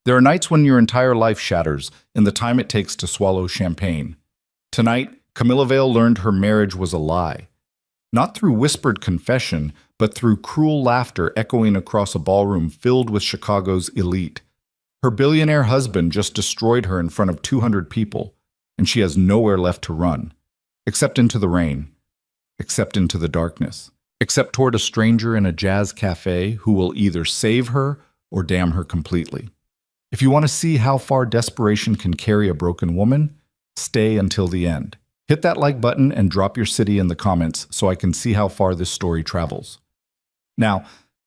There are nights when your entire life shatters in the time it takes to swallow champagne. Tonight, Camilla Vale learned her marriage was a lie. Not through whispered confession, but through cruel laughter echoing across a ballroom filled with Chicago's elite. Her billionaire husband just destroyed her in front of 200 people, and she has nowhere left to run. Except into the rain. Except into the darkness. Except toward a stranger in a jazz cafe who will either save her or damn her completely. If you want to see how far desperation can carry a broken woman, stay until the end. Hit that like button and drop your city in the comments so I can see how far this story travels. Now,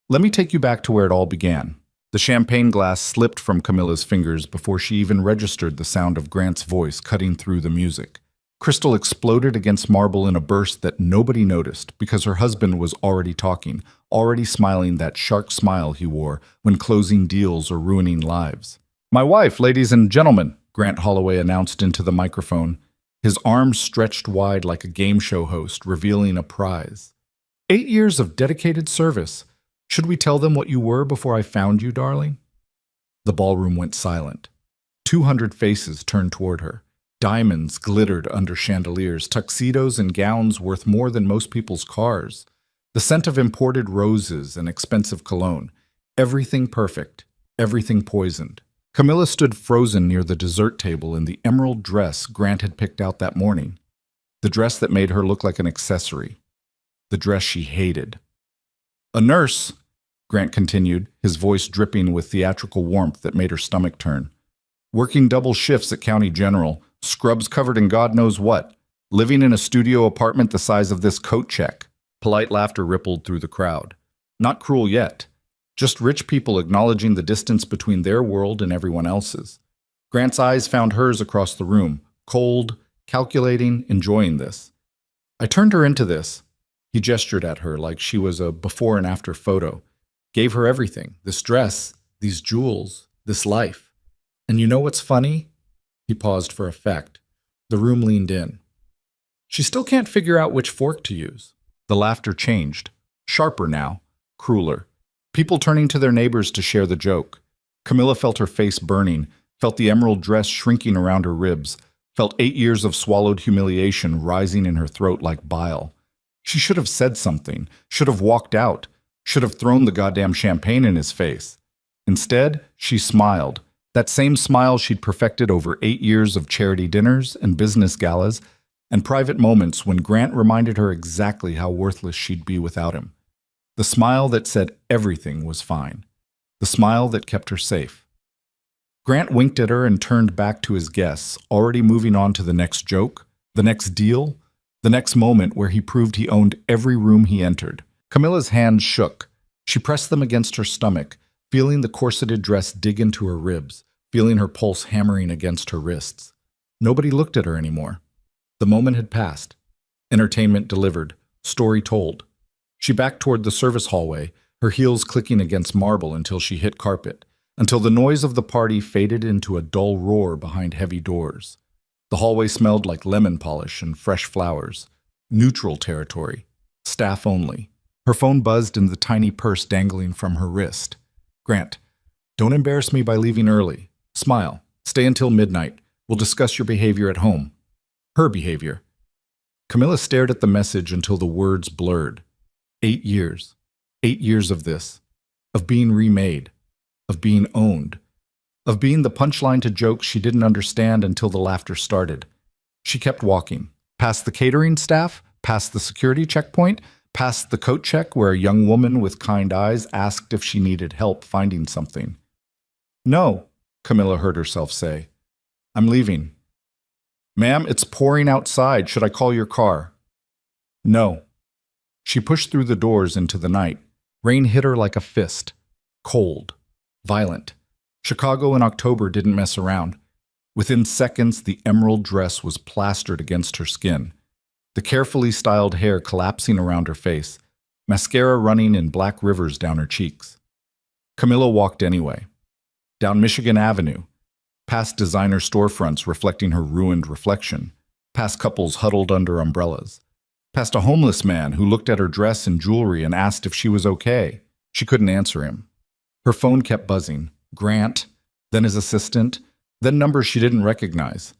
let me take you back to where it all began. The champagne glass slipped from Camilla's fingers before she even registered the sound of Grant's voice cutting through the music. Crystal exploded against marble in a burst that nobody noticed because her husband was already talking, already smiling that shark smile he wore when closing deals or ruining lives. "My wife, ladies and gentlemen," Grant Holloway announced into the microphone, his arms stretched wide like a game show host revealing a prize. 8 years of dedicated service. Should we tell them what you were before I found you, darling? The ballroom went silent. 200 faces turned toward her. Diamonds glittered under chandeliers, tuxedos and gowns worth more than most people's cars. The scent of imported roses and expensive cologne. Everything perfect, everything poisoned. Camilla stood frozen near the dessert table in the emerald dress Grant had picked out that morning. The dress that made her look like an accessory. The dress she hated. "A nurse," Grant continued, his voice dripping with theatrical warmth that made her stomach turn. "Working double shifts at County General, scrubs covered in God knows what, living in a studio apartment the size of this coat check." Polite laughter rippled through the crowd. Not cruel yet. Just rich people acknowledging the distance between their world and everyone else's. Grant's eyes found hers across the room, cold, calculating, enjoying this. "I turned her into this." He gestured at her like she was a before and after photo. "Gave her everything. This dress, these jewels, this life. And you know what's funny?" He paused for effect. The room leaned in. "She still can't figure out which fork to use." The laughter changed. Sharper now. Crueler. People turning to their neighbors to share the joke. Camilla felt her face burning, felt the emerald dress shrinking around her ribs, felt 8 years of swallowed humiliation rising in her throat like bile. She should have said something, should have walked out, should have thrown the goddamn champagne in his face. Instead, she smiled. That same smile she'd perfected over 8 years of charity dinners and business galas and private moments when Grant reminded her exactly how worthless she'd be without him. The smile that said everything was fine. The smile that kept her safe. Grant winked at her and turned back to his guests, already moving on to the next joke, the next deal, the next moment where he proved he owned every room he entered. Camilla's hands shook. She pressed them against her stomach, feeling the corseted dress dig into her ribs, feeling her pulse hammering against her wrists. Nobody looked at her anymore. The moment had passed. Entertainment delivered. Story told. She backed toward the service hallway, her heels clicking against marble until she hit carpet, until the noise of the party faded into a dull roar behind heavy doors. The hallway smelled like lemon polish and fresh flowers. Neutral territory. Staff only. Her phone buzzed in the tiny purse dangling from her wrist. "Grant, don't embarrass me by leaving early. Smile. Stay until midnight. We'll discuss your behavior at home." Her behavior. Camilla stared at the message until the words blurred. 8 years. 8 years of this. Of being remade. Of being owned. Of being the punchline to jokes she didn't understand until the laughter started. She kept walking. Past the catering staff, past the security checkpoint, past the coat check where a young woman with kind eyes asked if she needed help finding something. "No," Camilla heard herself say. "I'm leaving." "Ma'am, it's pouring outside. Should I call your car?" "No." She pushed through the doors into the night. Rain hit her like a fist. Cold. Violent. Chicago in October didn't mess around. Within seconds, the emerald dress was plastered against her skin. The carefully styled hair collapsing around her face. Mascara running in black rivers down her cheeks. Camilla walked anyway. Down Michigan Avenue. Past designer storefronts reflecting her ruined reflection. Past couples huddled under umbrellas. Past a homeless man who looked at her dress and jewelry and asked if she was okay. She couldn't answer him. Her phone kept buzzing. Grant. then his assistant, then numbers she didn't recognize.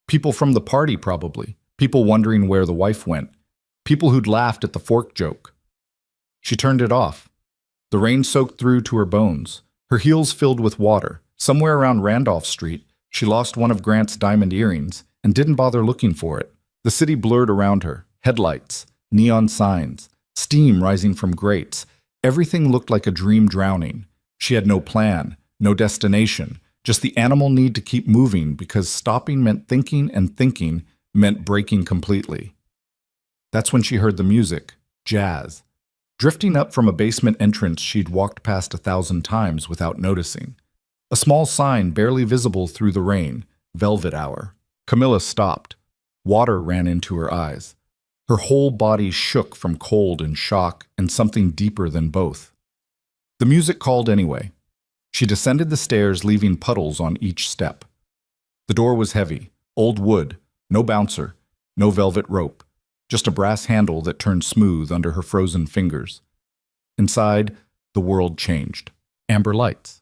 People from the party, probably. People wondering where the wife went. People who'd laughed at the fork joke. She turned it off. The rain soaked through to her bones. Her heels filled with water. Somewhere around Randolph Street, she lost one of Grant's diamond earrings and didn't bother looking for it. The city blurred around her. Headlights, neon signs, steam rising from grates. Everything looked like a dream drowning. She had no plan, no destination, just the animal need to keep moving because stopping meant thinking and thinking meant breaking completely. That's when she heard the music, jazz, drifting up from a basement entrance she'd walked past 1,000 times without noticing. A small sign barely visible through the rain, Velvet Hour. Camilla stopped. Water ran into her eyes. Her whole body shook from cold and shock and something deeper than both. The music called anyway. She descended the stairs, leaving puddles on each step. The door was heavy, old wood, no bouncer, no velvet rope, just a brass handle that turned smooth under her frozen fingers. Inside, the world changed. Amber lights.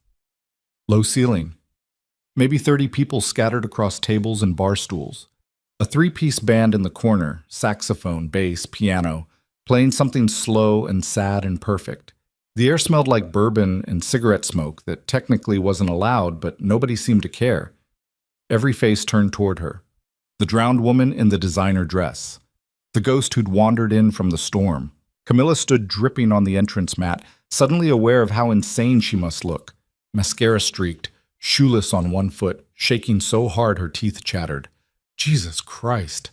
Low ceiling. Maybe 30 people scattered across tables and bar stools. A three-piece band in the corner, saxophone, bass, piano, playing something slow and sad and perfect. The air smelled like bourbon and cigarette smoke that technically wasn't allowed, but nobody seemed to care. Every face turned toward her. The drowned woman in the designer dress. The ghost who'd wandered in from the storm. Camilla stood dripping on the entrance mat, suddenly aware of how insane she must look. Mascara streaked, shoeless on one foot, shaking so hard her teeth chattered. Jesus Christ.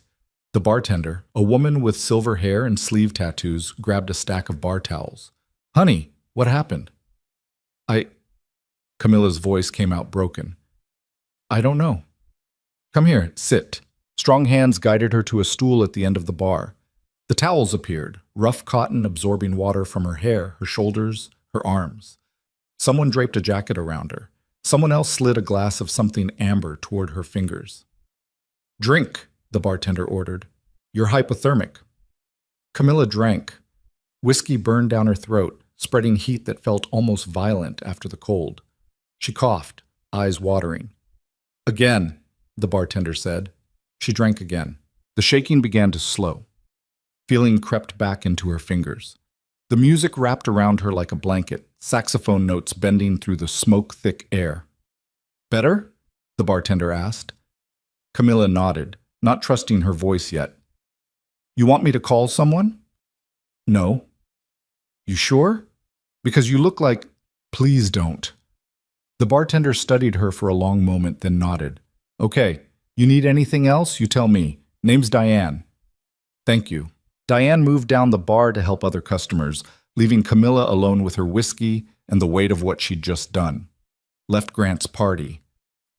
The bartender, a woman with silver hair and sleeve tattoos, grabbed a stack of bar towels. Honey, what happened? Camilla's voice came out broken. I don't know. Come here, sit. Strong hands guided her to a stool at the end of the bar. The towels appeared, rough cotton absorbing water from her hair, her shoulders, her arms. Someone draped a jacket around her. Someone else slid a glass of something amber toward her fingers. Drink, the bartender ordered. You're hypothermic. Camilla drank. Whiskey burned down her throat, spreading heat that felt almost violent after the cold. She coughed, eyes watering. Again, the bartender said. She drank again. The shaking began to slow. Feeling crept back into her fingers. The music wrapped around her like a blanket, saxophone notes bending through the smoke-thick air. Better? The bartender asked. Camilla nodded, not trusting her voice yet. You want me to call someone? No. You sure? Because you look like... Please don't. The bartender studied her for a long moment, then nodded. Okay, you need anything else? You tell me. Name's Diane. Thank you. Diane moved down the bar to help other customers, leaving Camilla alone with her whiskey and the weight of what she'd just done. Left Grant's party.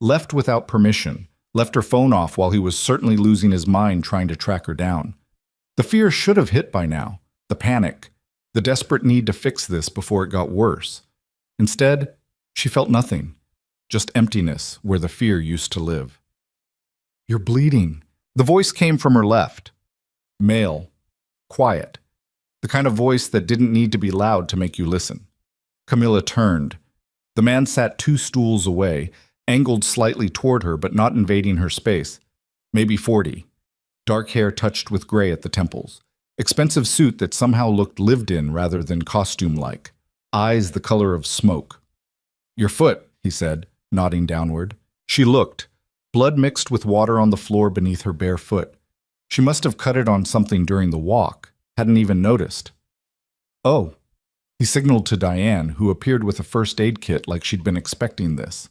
Left without permission. Left her phone off while he was certainly losing his mind trying to track her down. The fear should have hit by now. The panic. The desperate need to fix this before it got worse. Instead, she felt nothing. Just emptiness where the fear used to live. You're bleeding. The voice came from her left. Male. Quiet. The kind of voice that didn't need to be loud to make you listen. Camilla turned. The man sat 2 stools away, angled slightly toward her but not invading her space. Maybe 40. Dark hair touched with gray at the temples. Expensive suit that somehow looked lived in rather than costume-like. Eyes the color of smoke. Your foot, he said, nodding downward. She looked. Blood mixed with water on the floor beneath her bare foot. She must have cut it on something during the walk. Hadn't even noticed. Oh. He signaled to Diane, who appeared with a first aid kit like she'd been expecting this.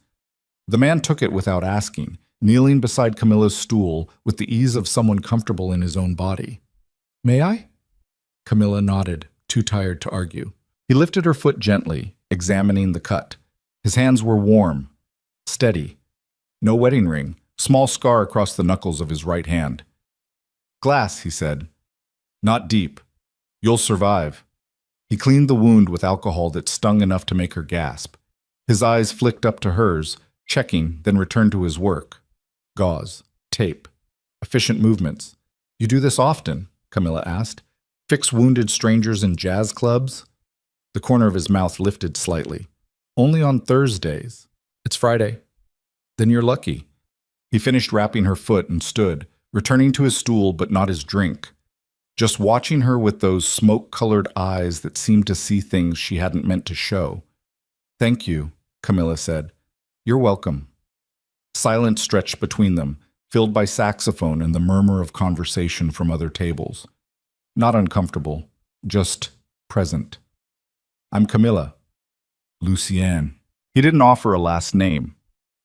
The man took it without asking, kneeling beside Camilla's stool with the ease of someone comfortable in his own body. May I? Camilla nodded, too tired to argue. He lifted her foot gently, examining the cut. His hands were warm, steady. No wedding ring, small scar across the knuckles of his right hand. Glass, he said. Not deep. You'll survive. He cleaned the wound with alcohol that stung enough to make her gasp. His eyes flicked up to hers, checking, then returned to his work. Gauze, tape, efficient movements. You do this often? Camilla asked. Fix wounded strangers in jazz clubs? The corner of his mouth lifted slightly. Only on Thursdays. It's Friday. Then you're lucky. He finished wrapping her foot and stood, returning to his stool but not his drink. Just watching her with those smoke-colored eyes that seemed to see things she hadn't meant to show. Thank you, Camilla said. You're welcome. Silence stretched between them, filled by saxophone and the murmur of conversation from other tables. Not uncomfortable, just present. I'm Camilla. Lucienne. He didn't offer a last name.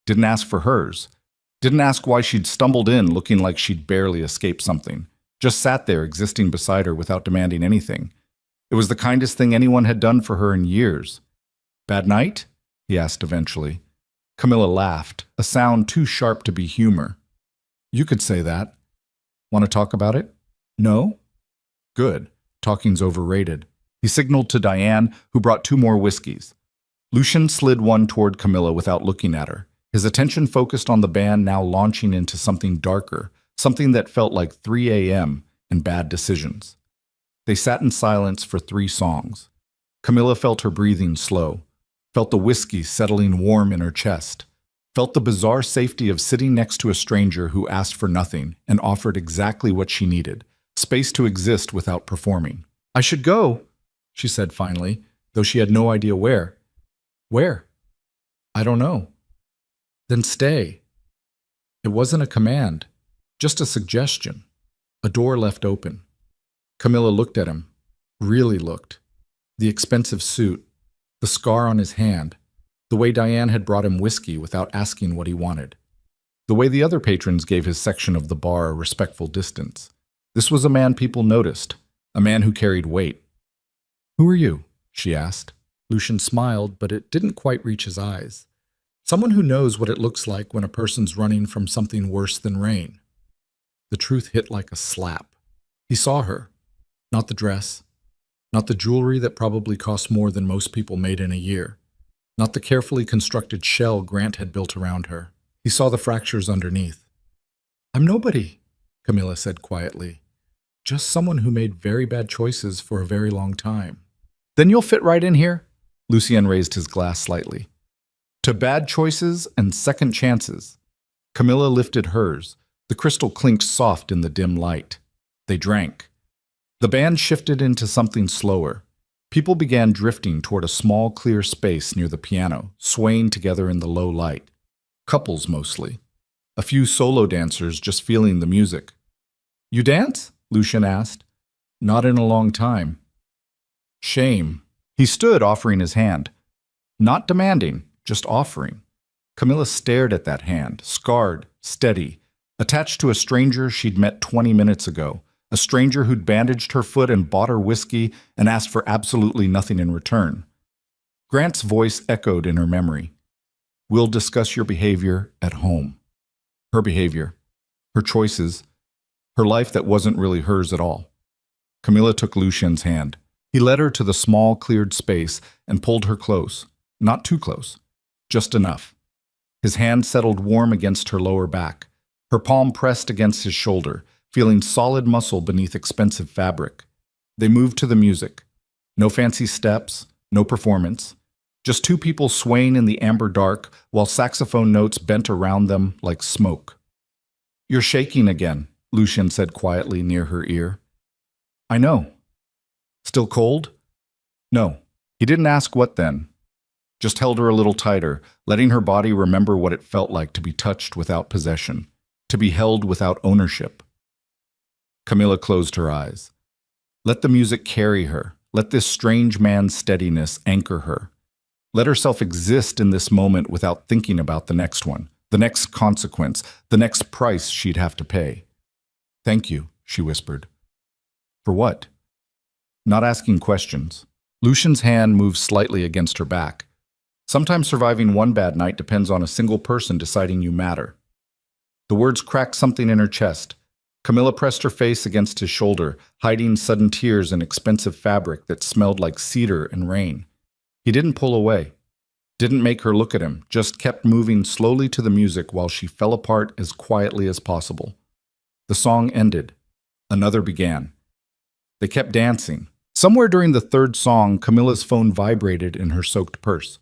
Didn't ask for hers. Didn't ask why she'd stumbled in looking like she'd barely escaped something. Just sat there existing beside her without demanding anything. It was the kindest thing anyone had done for her in years. Bad night? He asked eventually. Camilla laughed, a sound too sharp to be humor. You could say that. Want to talk about it? No? Good. Talking's overrated. He signaled to Diane, who brought 2 more whiskeys. Lucien slid one toward Camilla without looking at her. His attention focused on the band now launching into something darker, something that felt like 3 a.m. and bad decisions. They sat in silence for 3 songs. Camilla felt her breathing slow, felt the whiskey settling warm in her chest, felt the bizarre safety of sitting next to a stranger who asked for nothing and offered exactly what she needed, space to exist without performing. I should go, she said finally, though she had no idea where. Where? I don't know. Then stay. It wasn't a command, just a suggestion. A door left open. Camilla looked at him, really looked. The expensive suit, the scar on his hand, the way Diane had brought him whiskey without asking what he wanted, the way the other patrons gave his section of the bar a respectful distance. This was a man people noticed, a man who carried weight. Who are you? She asked. Lucien smiled, but it didn't quite reach his eyes. Someone who knows what it looks like when a person's running from something worse than rain. The truth hit like a slap. He saw her. Not the dress. Not the jewelry that probably cost more than most people made in a year. Not the carefully constructed shell Grant had built around her. He saw the fractures underneath. I'm nobody, Camilla said quietly. Just someone who made very bad choices for a very long time. Then you'll fit right in here? Lucien raised his glass slightly. To bad choices and second chances. Camilla lifted hers. The crystal clinked soft in the dim light. They drank. The band shifted into something slower. People began drifting toward a small, clear space near the piano, swaying together in the low light. Couples mostly. A few solo dancers just feeling the music. You dance? Lucien asked. Not in a long time. Shame. He stood, offering his hand. Not demanding, just offering. Camilla stared at that hand, scarred, steady, attached to a stranger she'd met 20 minutes ago, a stranger who'd bandaged her foot and bought her whiskey and asked for absolutely nothing in return. Grant's voice echoed in her memory. We'll discuss your behavior at home. Her behavior, her choices, her life that wasn't really hers at all. Camilla took Lucien's hand. He led her to the small, cleared space and pulled her close. Not too close. Just enough. His hand settled warm against her lower back. Her palm pressed against his shoulder, feeling solid muscle beneath expensive fabric. They moved to the music. No fancy steps, no performance. Just 2 people swaying in the amber dark while saxophone notes bent around them like smoke. You're shaking again, Lucien said quietly near her ear. I know. Still cold? No. He didn't ask what then. Just held her a little tighter, letting her body remember what it felt like to be touched without possession, to be held without ownership. Camilla closed her eyes. Let the music carry her. Let this strange man's steadiness anchor her. Let herself exist in this moment without thinking about the next one, the next consequence, the next price she'd have to pay. Thank you, she whispered. For what? Not asking questions. Lucien's hand moved slightly against her back. Sometimes surviving one bad night depends on a single person deciding you matter. The words cracked something in her chest. Camilla pressed her face against his shoulder, hiding sudden tears in expensive fabric that smelled like cedar and rain. He didn't pull away. Didn't make her look at him, just kept moving slowly to the music while she fell apart as quietly as possible. The song ended. Another began. They kept dancing. Somewhere during the 3rd song, Camilla's phone vibrated in her soaked purse.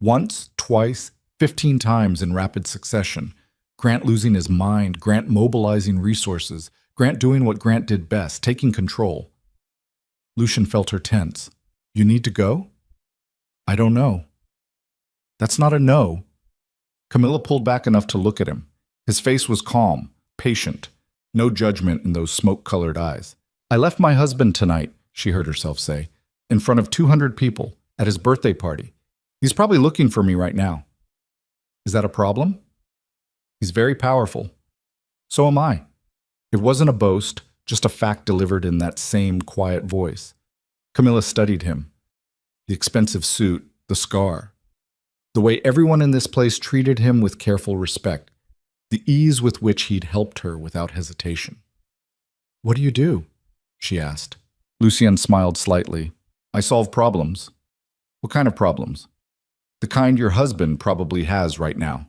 Once, twice, 15 times in rapid succession. Grant losing his mind, Grant mobilizing resources, Grant doing what Grant did best, taking control. Lucian felt her tense. You need to go? I don't know. That's not a no. Camilla pulled back enough to look at him. His face was calm, patient, no judgment in those smoke-colored eyes. I left my husband tonight, she heard herself say, in front of 200 people at his birthday party. He's probably looking for me right now. Is that a problem? He's very powerful. So am I. It wasn't a boast, just a fact delivered in that same quiet voice. Camilla studied him. The expensive suit, the scar. The way everyone in this place treated him with careful respect. The ease with which he'd helped her without hesitation. What do you do? She asked. Lucian smiled slightly. I solve problems. What kind of problems? The kind your husband probably has right now.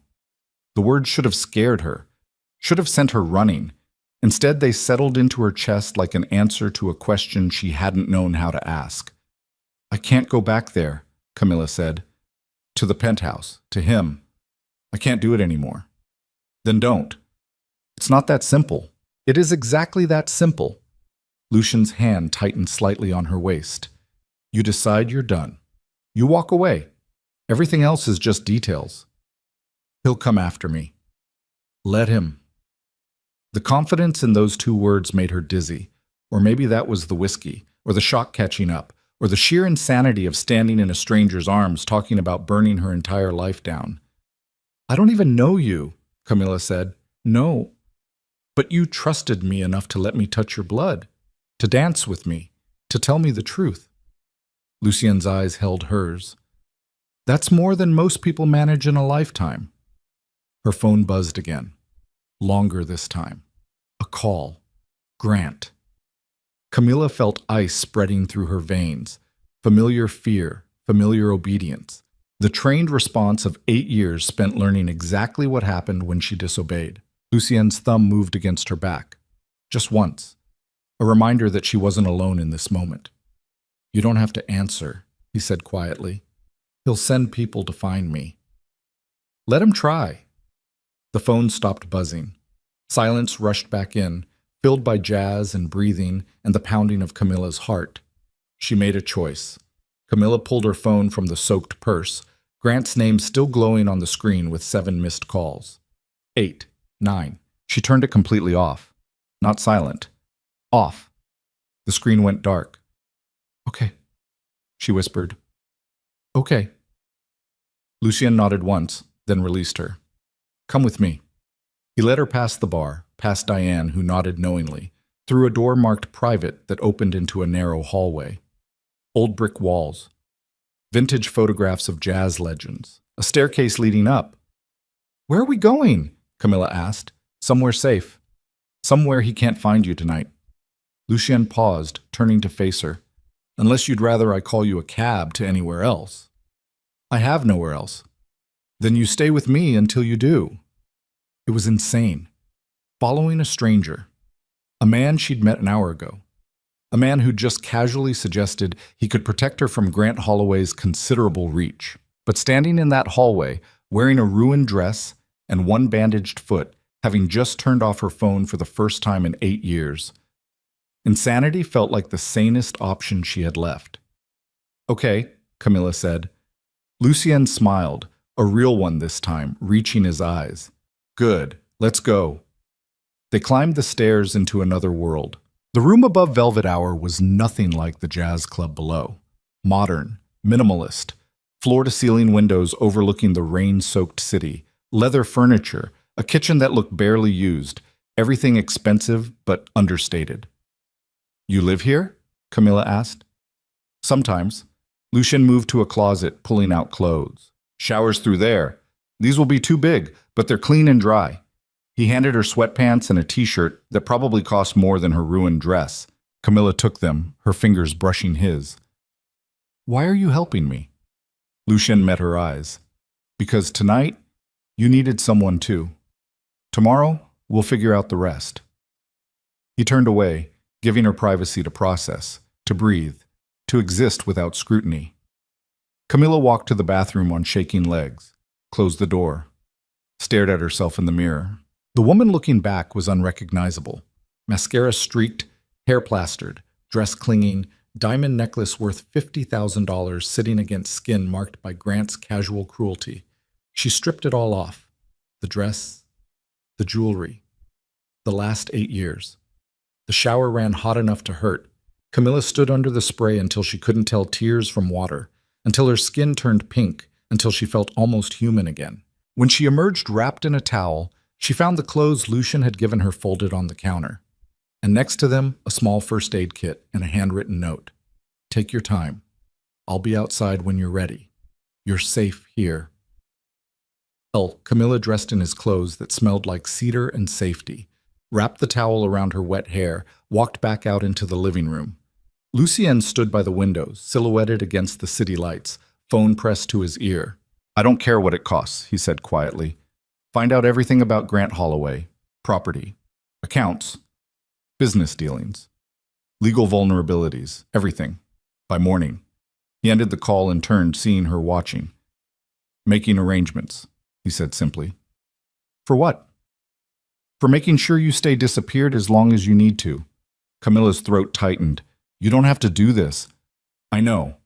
The words should have scared her, should have sent her running. Instead, they settled into her chest like an answer to a question she hadn't known how to ask. I can't go back there, Camilla said. To the penthouse, to him. I can't do it anymore. Then don't. It's not that simple. It is exactly that simple. Lucian's hand tightened slightly on her waist. You decide you're done. You walk away. Everything else is just details. He'll come after me. Let him. The confidence in those two words made her dizzy. Or maybe that was the whiskey, or the shock catching up, or the sheer insanity of standing in a stranger's arms talking about burning her entire life down. I don't even know you, Camilla said. No. But you trusted me enough to let me touch your blood, to dance with me, to tell me the truth. Lucian's eyes held hers. That's more than most people manage in a lifetime. Her phone buzzed again. Longer this time. A call. Grant. Camilla felt ice spreading through her veins. Familiar fear, familiar obedience. The trained response of 8 years spent learning exactly what happened when she disobeyed. Lucian's thumb moved against her back. Just once. A reminder that she wasn't alone in this moment. You don't have to answer, he said quietly. He'll send people to find me. Let him try. The phone stopped buzzing. Silence rushed back in, filled by jazz and breathing and the pounding of Camilla's heart. She made a choice. Camilla pulled her phone from the soaked purse, Grant's name still glowing on the screen with 7 missed calls. 8, 9. She turned it completely off. Not silent. Off. The screen went dark. Okay, she whispered. Okay. Lucian nodded once, then released her. Come with me. He led her past the bar, past Diane, who nodded knowingly, through a door marked private that opened into a narrow hallway. Old brick walls. Vintage photographs of jazz legends. A staircase leading up. Where are we going? Camilla asked. Somewhere safe. Somewhere he can't find you tonight. Lucian paused, turning to face her. Unless you'd rather I call you a cab to anywhere else. I have nowhere else. Then you stay with me until you do. It was insane. Following a stranger. A man she'd met an hour ago. A man who just casually suggested he could protect her from Grant Holloway's considerable reach. But standing in that hallway, wearing a ruined dress and one bandaged foot, having just turned off her phone for the first time in 8 years. Insanity felt like the sanest option she had left. Okay, Camilla said. Lucian smiled, a real one this time, reaching his eyes. Good, let's go. They climbed the stairs into another world. The room above Velvet Hour was nothing like the jazz club below. Modern, minimalist, floor-to-ceiling windows overlooking the rain-soaked city, leather furniture, a kitchen that looked barely used, everything expensive but understated. You live here? Camilla asked. Sometimes. Lucian moved to a closet, pulling out clothes. Showers through there. These will be too big, but they're clean and dry. He handed her sweatpants and a t-shirt that probably cost more than her ruined dress. Camilla took them, her fingers brushing his. Why are you helping me? Lucian met her eyes. Because tonight, you needed someone too. Tomorrow, we'll figure out the rest. He turned away, giving her privacy to process, to breathe, to exist without scrutiny. Camilla walked to the bathroom on shaking legs, closed the door, stared at herself in the mirror. The woman looking back was unrecognizable. Mascara streaked, hair plastered, dress clinging, diamond necklace worth $50,000 sitting against skin marked by Grant's casual cruelty. She stripped it all off. The dress, the jewelry, the last 8 years. The shower ran hot enough to hurt. Camilla stood under the spray until she couldn't tell tears from water, until her skin turned pink, until she felt almost human again. When she emerged wrapped in a towel, she found the clothes Lucian had given her folded on the counter. And next to them, a small first aid kit and a handwritten note. Take your time. I'll be outside when you're ready. You're safe here. Camilla, dressed in his clothes that smelled like cedar and safety, wrapped the towel around her wet hair, walked back out into the living room. Lucien stood by the windows, silhouetted against the city lights, phone pressed to his ear. I don't care what it costs, he said quietly. Find out everything about Grant Holloway, property, accounts, business dealings, legal vulnerabilities, everything, by morning. He ended the call and turned, seeing her watching. Making arrangements, he said simply. For what? For making sure you stay disappeared as long as you need to. Camilla's throat tightened. You don't have to do this. I know.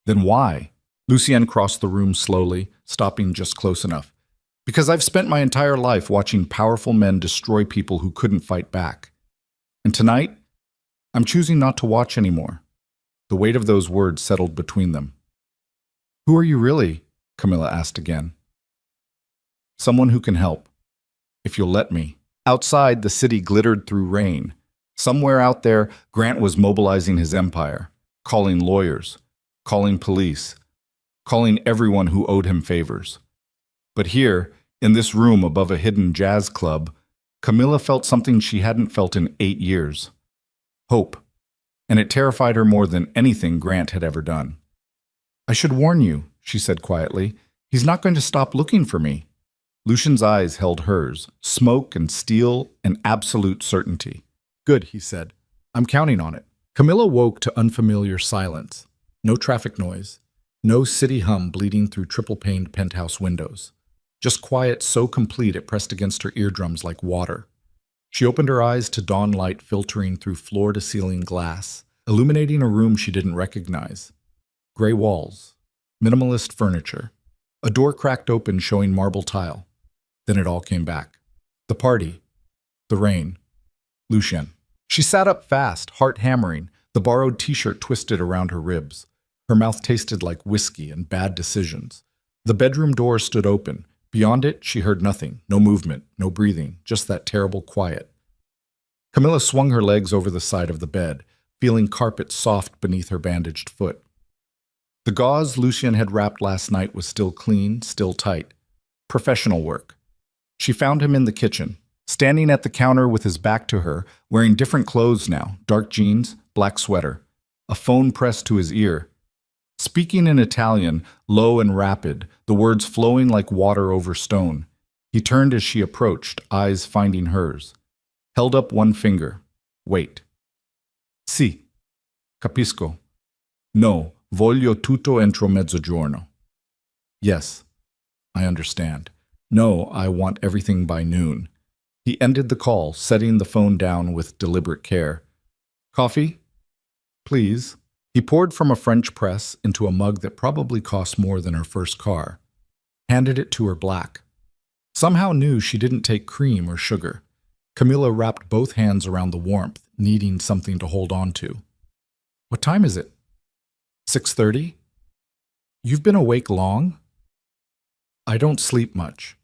Then why? Lucien crossed the room slowly, stopping just close enough. Because I've spent my entire life watching powerful men destroy people who couldn't fight back. And tonight, I'm choosing not to watch anymore. The weight of those words settled between them. Who are you really? Camilla asked again. Someone who can help, if you'll let me. Outside, the city glittered through rain. Somewhere out there, Grant was mobilizing his empire, calling lawyers, calling police, calling everyone who owed him favors. But here, in this room above a hidden jazz club, Camilla felt something she hadn't felt in 8 years. Hope. And it terrified her more than anything Grant had ever done. I should warn you, she said quietly. He's not going to stop looking for me. Lucian's eyes held hers, smoke and steel and absolute certainty. Good, he said. I'm counting on it. Camilla woke to unfamiliar silence. No traffic noise. No city hum bleeding through triple-paned penthouse windows. Just quiet so complete it pressed against her eardrums like water. She opened her eyes to dawn light filtering through floor-to-ceiling glass, illuminating a room she didn't recognize. Gray walls. Minimalist furniture. A door cracked open showing marble tile. Then it all came back. The party. The rain. Lucien. She sat up fast, heart hammering, the borrowed t-shirt twisted around her ribs. Her mouth tasted like whiskey and bad decisions. The bedroom door stood open. Beyond it, she heard nothing, no movement, no breathing, just that terrible quiet. Camilla swung her legs over the side of the bed, feeling carpet soft beneath her bandaged foot. The gauze Lucien had wrapped last night was still clean, still tight. Professional work. She found him in the kitchen, standing at the counter with his back to her, wearing different clothes now, dark jeans, black sweater, a phone pressed to his ear. Speaking in Italian, low and rapid, the words flowing like water over stone. He turned as she approached, eyes finding hers. Held up one finger. Wait. Sì. Capisco. No, voglio tutto entro mezzogiorno. Yes, I understand. No, I want everything by noon. He ended the call, setting the phone down with deliberate care. Coffee? Please. He poured from a French press into a mug that probably cost more than her first car. Handed it to her black. Somehow knew she didn't take cream or sugar. Camilla wrapped both hands around the warmth, needing something to hold on to. What time is it? 6:30? You've been awake long? I don't sleep much.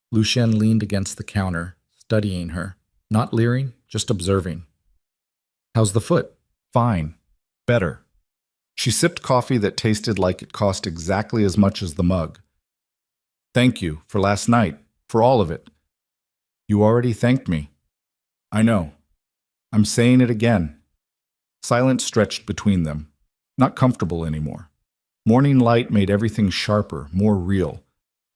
Lucien leaned against the counter, studying her, not leering, just observing. How's the foot? Fine. Better. She sipped coffee that tasted like it cost exactly as much as the mug. Thank you for last night, for all of it. You already thanked me. I know. I'm saying it again. Silence stretched between them, not comfortable anymore. Morning light made everything sharper, more real.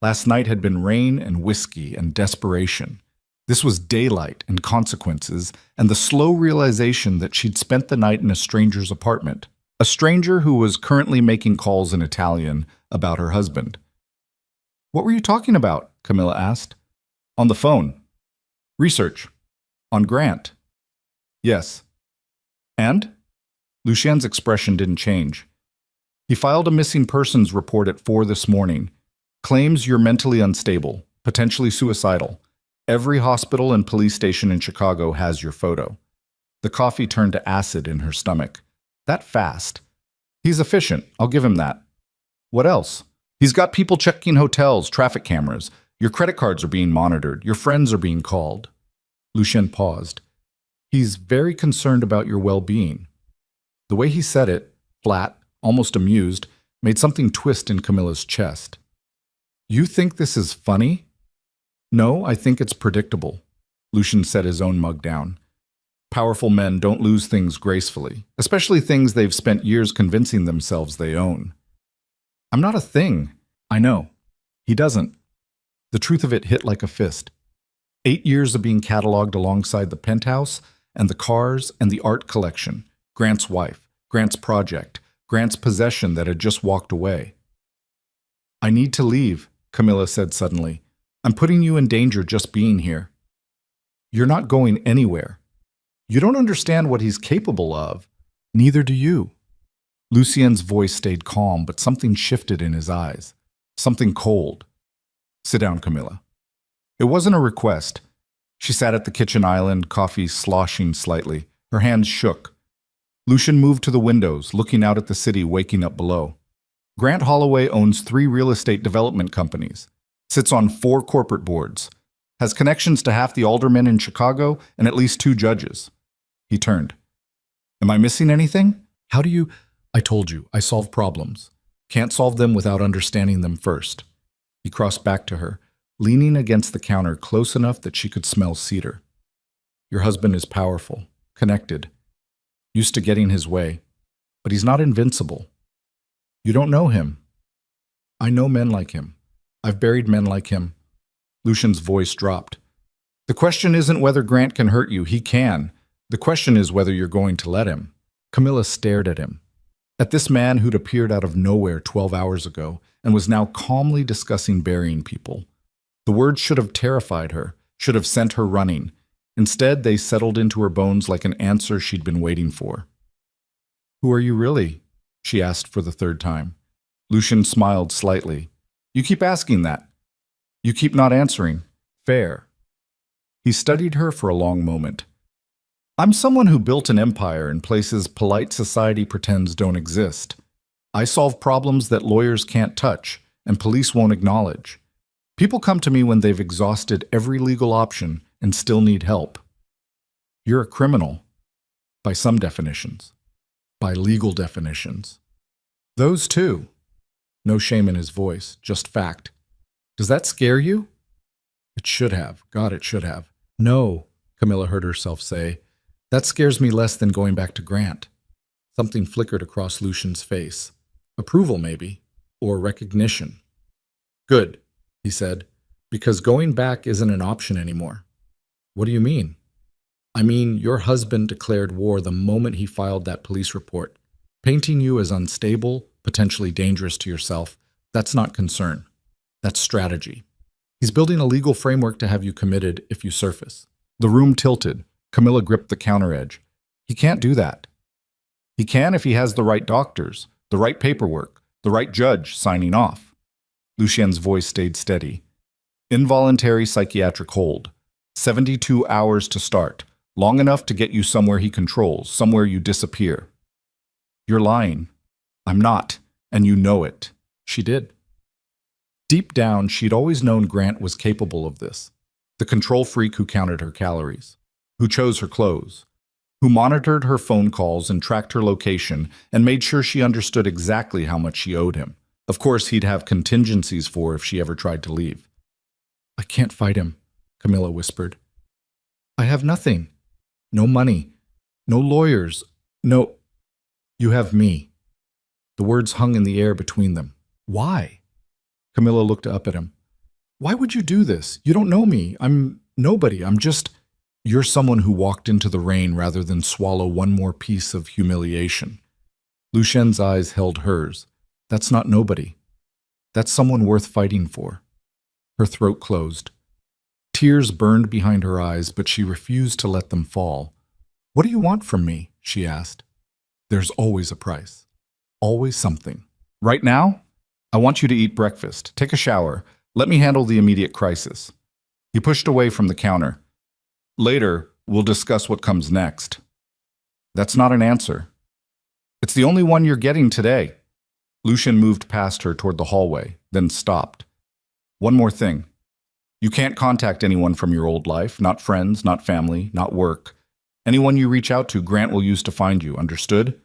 Last night had been rain and whiskey and desperation. This was daylight and consequences, and the slow realization that she'd spent the night in a stranger's apartment. A stranger who was currently making calls in Italian about her husband. What were you talking about? Camilla asked. On the phone. Research. On Grant. Yes. And? Lucien's expression didn't change. He filed a missing persons report at 4 this morning. Claims you're mentally unstable, potentially suicidal. Every hospital and police station in Chicago has your photo. The coffee turned to acid in her stomach. That fast. He's efficient, I'll give him that. What else? He's got people checking hotels, traffic cameras. Your credit cards are being monitored. Your friends are being called. Lucien paused. He's very concerned about your well-being. The way he said it, flat, almost amused, made something twist in Camilla's chest. You think this is funny? No, I think it's predictable. Lucien set his own mug down. Powerful men don't lose things gracefully, especially things they've spent years convincing themselves they own. I'm not a thing. I know. He doesn't. The truth of it hit like a fist. 8 years of being cataloged alongside the penthouse and the cars and the art collection, Grant's wife, Grant's project, Grant's possession that had just walked away. I need to leave, Camilla said suddenly. I'm putting you in danger just being here. You're not going anywhere. You don't understand what he's capable of. Neither do you. Lucien's voice stayed calm, but something shifted in his eyes. Something cold. Sit down, Camilla. It wasn't a request. She sat at the kitchen island, coffee sloshing slightly. Her hands shook. Lucien moved to the windows, looking out at the city waking up below. Grant Holloway owns 3 real estate development companies, sits on 4 corporate boards, has connections to half the aldermen in Chicago and at least 2 judges. He turned. Am I missing anything? How do you... I told you, I solve problems. Can't solve them without understanding them first. He crossed back to her, leaning against the counter close enough that she could smell cedar. Your husband is powerful, connected, used to getting his way, but he's not invincible. You don't know him. I know men like him. I've buried men like him. Lucien's voice dropped. The question isn't whether Grant can hurt you. He can. The question is whether you're going to let him. Camilla stared at him. At this man who'd appeared out of nowhere 12 hours ago and was now calmly discussing burying people. The words should have terrified her, should have sent her running. Instead, they settled into her bones like an answer she'd been waiting for. Who are you really? She asked for the 3rd time. Lucien smiled slightly. You keep asking that. You keep not answering. Fair. He studied her for a long moment. I'm someone who built an empire in places polite society pretends don't exist. I solve problems that lawyers can't touch and police won't acknowledge. People come to me when they've exhausted every legal option and still need help. You're a criminal, by some definitions, by legal definitions. Those too. No shame in his voice, just fact. Does that scare you? It should have. God, it should have. No, Camilla heard herself say. That scares me less than going back to Grant. Something flickered across Lucien's face. Approval, maybe, or recognition. Good, he said, because going back isn't an option anymore. What do you mean? I mean, your husband declared war the moment he filed that police report. Painting you as unstable, potentially dangerous to yourself, that's not concern. That's strategy. He's building a legal framework to have you committed if you surface. The room tilted. Camilla gripped the counter edge. He can't do that. He can if he has the right doctors, the right paperwork, the right judge signing off. Lucien's voice stayed steady. Involuntary psychiatric hold. 72 hours to start. Long enough to get you somewhere he controls, somewhere you disappear. You're lying. I'm not, and you know it. She did. Deep down, she'd always known Grant was capable of this. The control freak who counted her calories, who chose her clothes, who monitored her phone calls and tracked her location and made sure she understood exactly how much she owed him. Of course, he'd have contingencies for her if she ever tried to leave. I can't fight him, Camilla whispered. I have nothing. No money. No lawyers. No... You have me. The words hung in the air between them. Why? Camilla looked up at him. Why would you do this? You don't know me. I'm nobody. I'm just... You're someone who walked into the rain rather than swallow one more piece of humiliation. Lucien's eyes held hers. That's not nobody. That's someone worth fighting for. Her throat closed. Tears burned behind her eyes, but she refused to let them fall. "What do you want from me?" she asked. "There's always a price. Always something. Right now, I want you to eat breakfast, take a shower. Let me handle the immediate crisis." He pushed away from the counter. "Later, we'll discuss what comes next." "That's not an answer." "It's the only one you're getting today." Lucian moved past her toward the hallway, then stopped. "One more thing. You can't contact anyone from your old life, not friends, not family, not work. Anyone you reach out to, Grant will use to find you, understood?"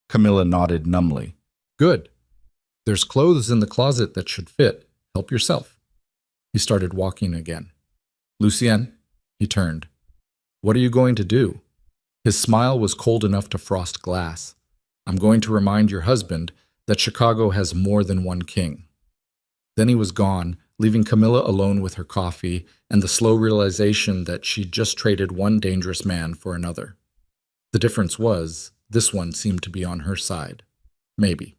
Camilla nodded numbly. "Good. There's clothes in the closet that should fit. Help yourself." He started walking again. "Lucien," he turned. "What are you going to do?" His smile was cold enough to frost glass. "I'm going to remind your husband that Chicago has more than one king." Then he was gone, leaving Camilla alone with her coffee and the slow realization that she'd just traded one dangerous man for another. The difference was, this one seemed to be on her side. Maybe.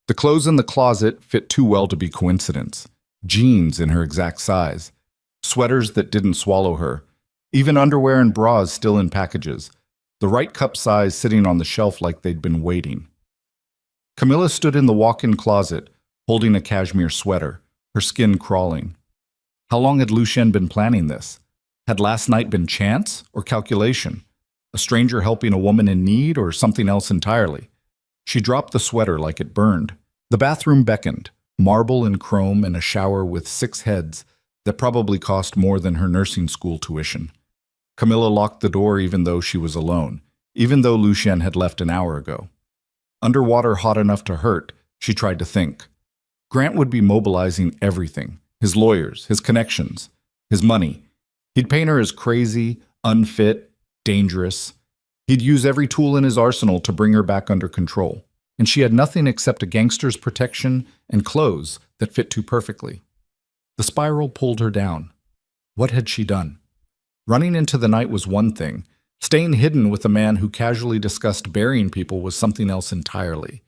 The clothes in the closet fit too well to be coincidence. Jeans in her exact size. Sweaters that didn't swallow her. Even underwear and bras still in packages. The right cup size sitting on the shelf like they'd been waiting. Camilla stood in the walk-in closet, holding a cashmere sweater, her skin crawling. How long had Lucien been planning this? Had last night been chance or calculation? A stranger helping a woman in need or something else entirely? She dropped the sweater like it burned. The bathroom beckoned, marble and chrome and a shower with 6 heads that probably cost more than her nursing school tuition. Camilla locked the door even though she was alone, even though Lucien had left an hour ago. Underwater hot enough to hurt, she tried to think. Grant would be mobilizing everything, his lawyers, his connections, his money. He'd paint her as crazy, unfit, dangerous. He'd use every tool in his arsenal to bring her back under control. And she had nothing except a gangster's protection and clothes that fit too perfectly. The spiral pulled her down. What had she done? Running into the night was one thing. Staying hidden with a man who casually discussed burying people was something else entirely.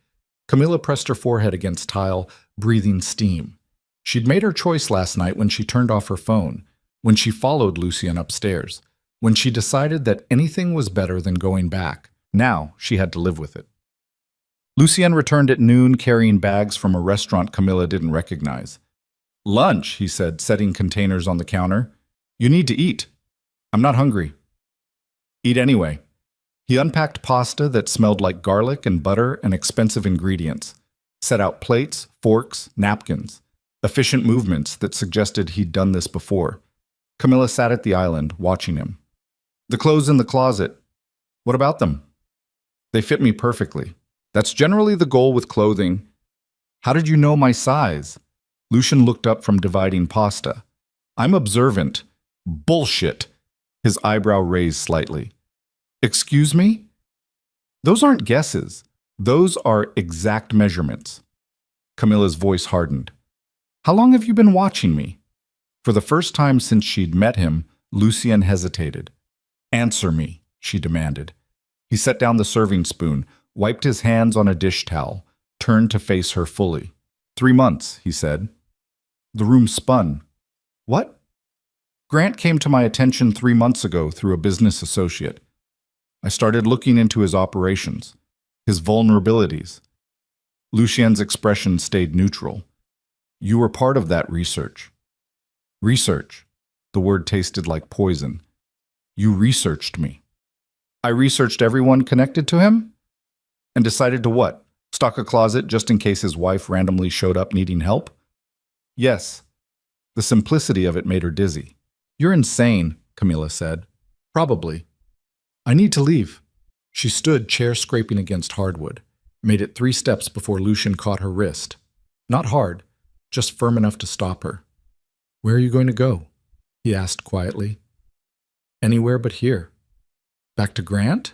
Camilla pressed her forehead against tile, breathing steam. She'd made her choice last night when she turned off her phone, when she followed Lucien upstairs, when she decided that anything was better than going back. Now she had to live with it. Lucien returned at noon carrying bags from a restaurant Camilla didn't recognize. "Lunch," he said, setting containers on the counter. "You need to eat." "I'm not hungry." "Eat anyway." He unpacked pasta that smelled like garlic and butter and expensive ingredients, set out plates, forks, napkins, efficient movements that suggested he'd done this before. Camilla sat at the island, watching him. "The clothes in the closet. What about them?" "They fit me perfectly. That's generally the goal with clothing." "How did you know my size?" Lucien looked up from dividing pasta. "I'm observant." "Bullshit." His eyebrow raised slightly. "Excuse me?" "Those aren't guesses. Those are exact measurements." Camilla's voice hardened. "How long have you been watching me?" For the first time since she'd met him, Lucien hesitated. "Answer me," she demanded. He set down the serving spoon, wiped his hands on a dish towel, turned to face her fully. 3 months, he said. The room spun. "What?" "Grant came to my attention 3 months ago through a business associate. I started looking into his operations, his vulnerabilities." Lucien's expression stayed neutral. "You were part of that research." "Research." The word tasted like poison. "You researched me." "I researched everyone connected to him?" "And decided to what? Stock a closet just in case his wife randomly showed up needing help?" "Yes." The simplicity of it made her dizzy. "You're insane," Camilla said. "Probably." "I need to leave." She stood chair scraping against hardwood, made it 3 steps before Lucien caught her wrist. Not hard, just firm enough to stop her. "Where are you going to go?" he asked quietly. "Anywhere but here." "Back to Grant?"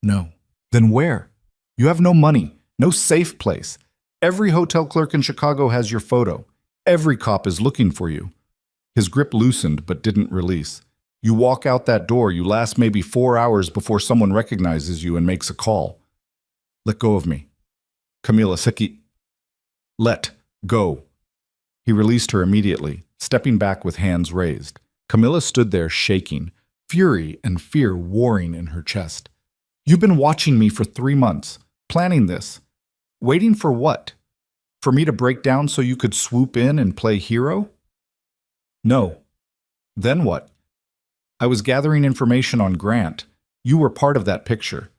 "No." "Then where? You have no money, no safe place. Every hotel clerk in Chicago has your photo. Every cop is looking for you." His grip loosened but didn't release. "You walk out that door, you last maybe 4 hours before someone recognizes you and makes a call." "Let go of me." Camilla Sicilian. "Let." Go. He released her immediately, stepping back with hands raised. Camilla stood there shaking, fury and fear warring in her chest. You've been watching me for 3 months, planning this. Waiting for what? For me to break down so you could swoop in and play hero? No. Then what? I was gathering information on Grant. You were part of that picture.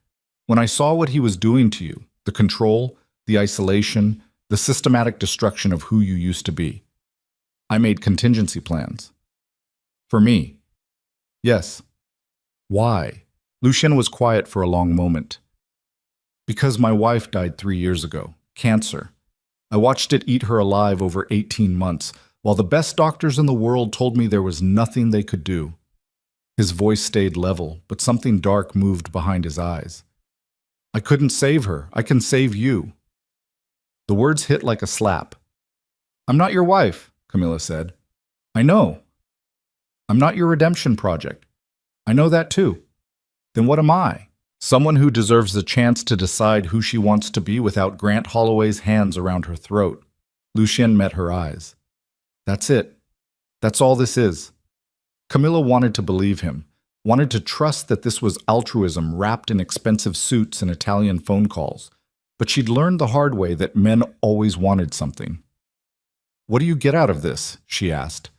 When I saw what he was doing to you, the control, the isolation, the systematic destruction of who you used to be, I made contingency plans. For me. Yes. Why? Lucien was quiet for a long moment. Because my wife died 3 years ago. Cancer. I watched it eat her alive over 18 months, while the best doctors in the world told me there was nothing they could do. His voice stayed level, but something dark moved behind his eyes. I couldn't save her. I can save you. The words hit like a slap. I'm not your wife, Camilla said. I know. I'm not your redemption project. I know that too. Then what am I? Someone who deserves the chance to decide who she wants to be without Grant Holloway's hands around her throat. Lucien met her eyes. That's it. That's all this is. Camilla wanted to believe him, wanted to trust that this was altruism wrapped in expensive suits and Italian phone calls. But she'd learned the hard way that men always wanted something. What do you get out of this? She asked.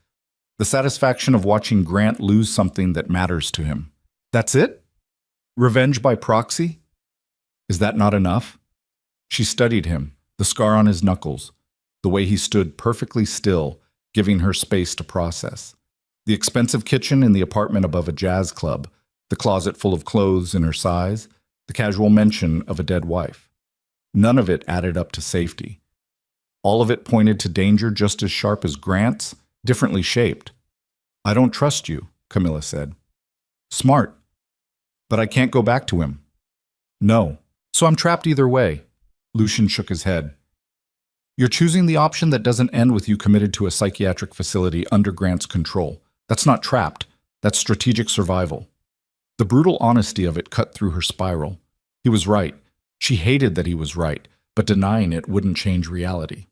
The satisfaction of watching Grant lose something that matters to him. That's it? Revenge by proxy? Is that not enough? She studied him, the scar on his knuckles, the way he stood perfectly still, giving her space to process. The expensive kitchen in the apartment above a jazz club, the closet full of clothes in her size, the casual mention of a dead wife. None of it added up to safety. All of it pointed to danger just as sharp as Grant's, differently shaped. I don't trust you, Camilla said. Smart. But I can't go back to him. No. So I'm trapped either way. Lucien shook his head. You're choosing the option that doesn't end with you committed to a psychiatric facility under Grant's control. That's not trapped. That's strategic survival. The brutal honesty of it cut through her spiral. He was right. She hated that he was right, but denying it wouldn't change reality.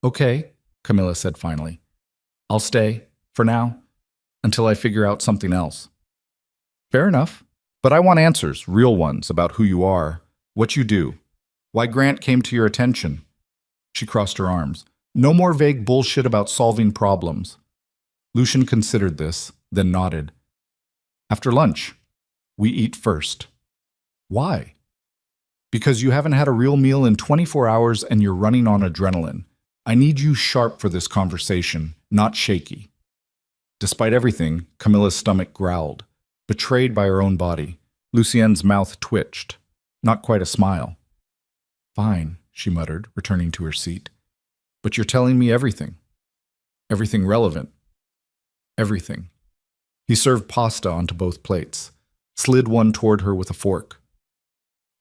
Okay, Camilla said finally. I'll stay, for now, until I figure out something else. Fair enough. But I want answers, real ones, about who you are, what you do, why Grant came to your attention. She crossed her arms. No more vague bullshit about solving problems. Lucien considered this, then nodded. After lunch, we eat first. Why? Because you haven't had a real meal in 24 hours and you're running on adrenaline. I need you sharp for this conversation, not shaky. Despite everything, Camilla's stomach growled. Betrayed by her own body, Lucien's mouth twitched. Not quite a smile. Fine, she muttered, returning to her seat. But you're telling me everything. Everything relevant. Everything. He served pasta onto both plates, slid one toward her with a fork.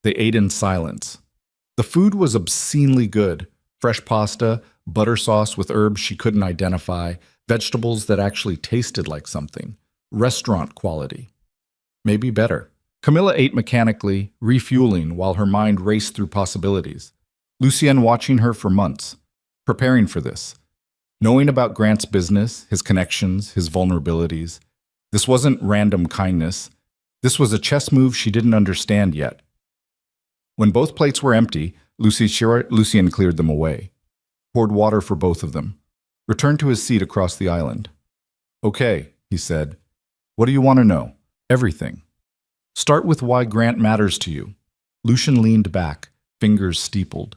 They ate in silence. The food was obscenely good. Fresh pasta, butter sauce with herbs she couldn't identify, vegetables that actually tasted like something. Restaurant quality. Maybe better. Camilla ate mechanically, refueling while her mind raced through possibilities. Lucien watching her for months, preparing for this. Knowing about Grant's business, his connections, his vulnerabilities. This wasn't random kindness. This was a chess move she didn't understand yet. When both plates were empty, Lucien cleared them away. Poured water for both of them. Returned to his seat across the island. Okay, he said. What do you want to know? Everything. Start with why Grant matters to you. Lucien leaned back, fingers steepled.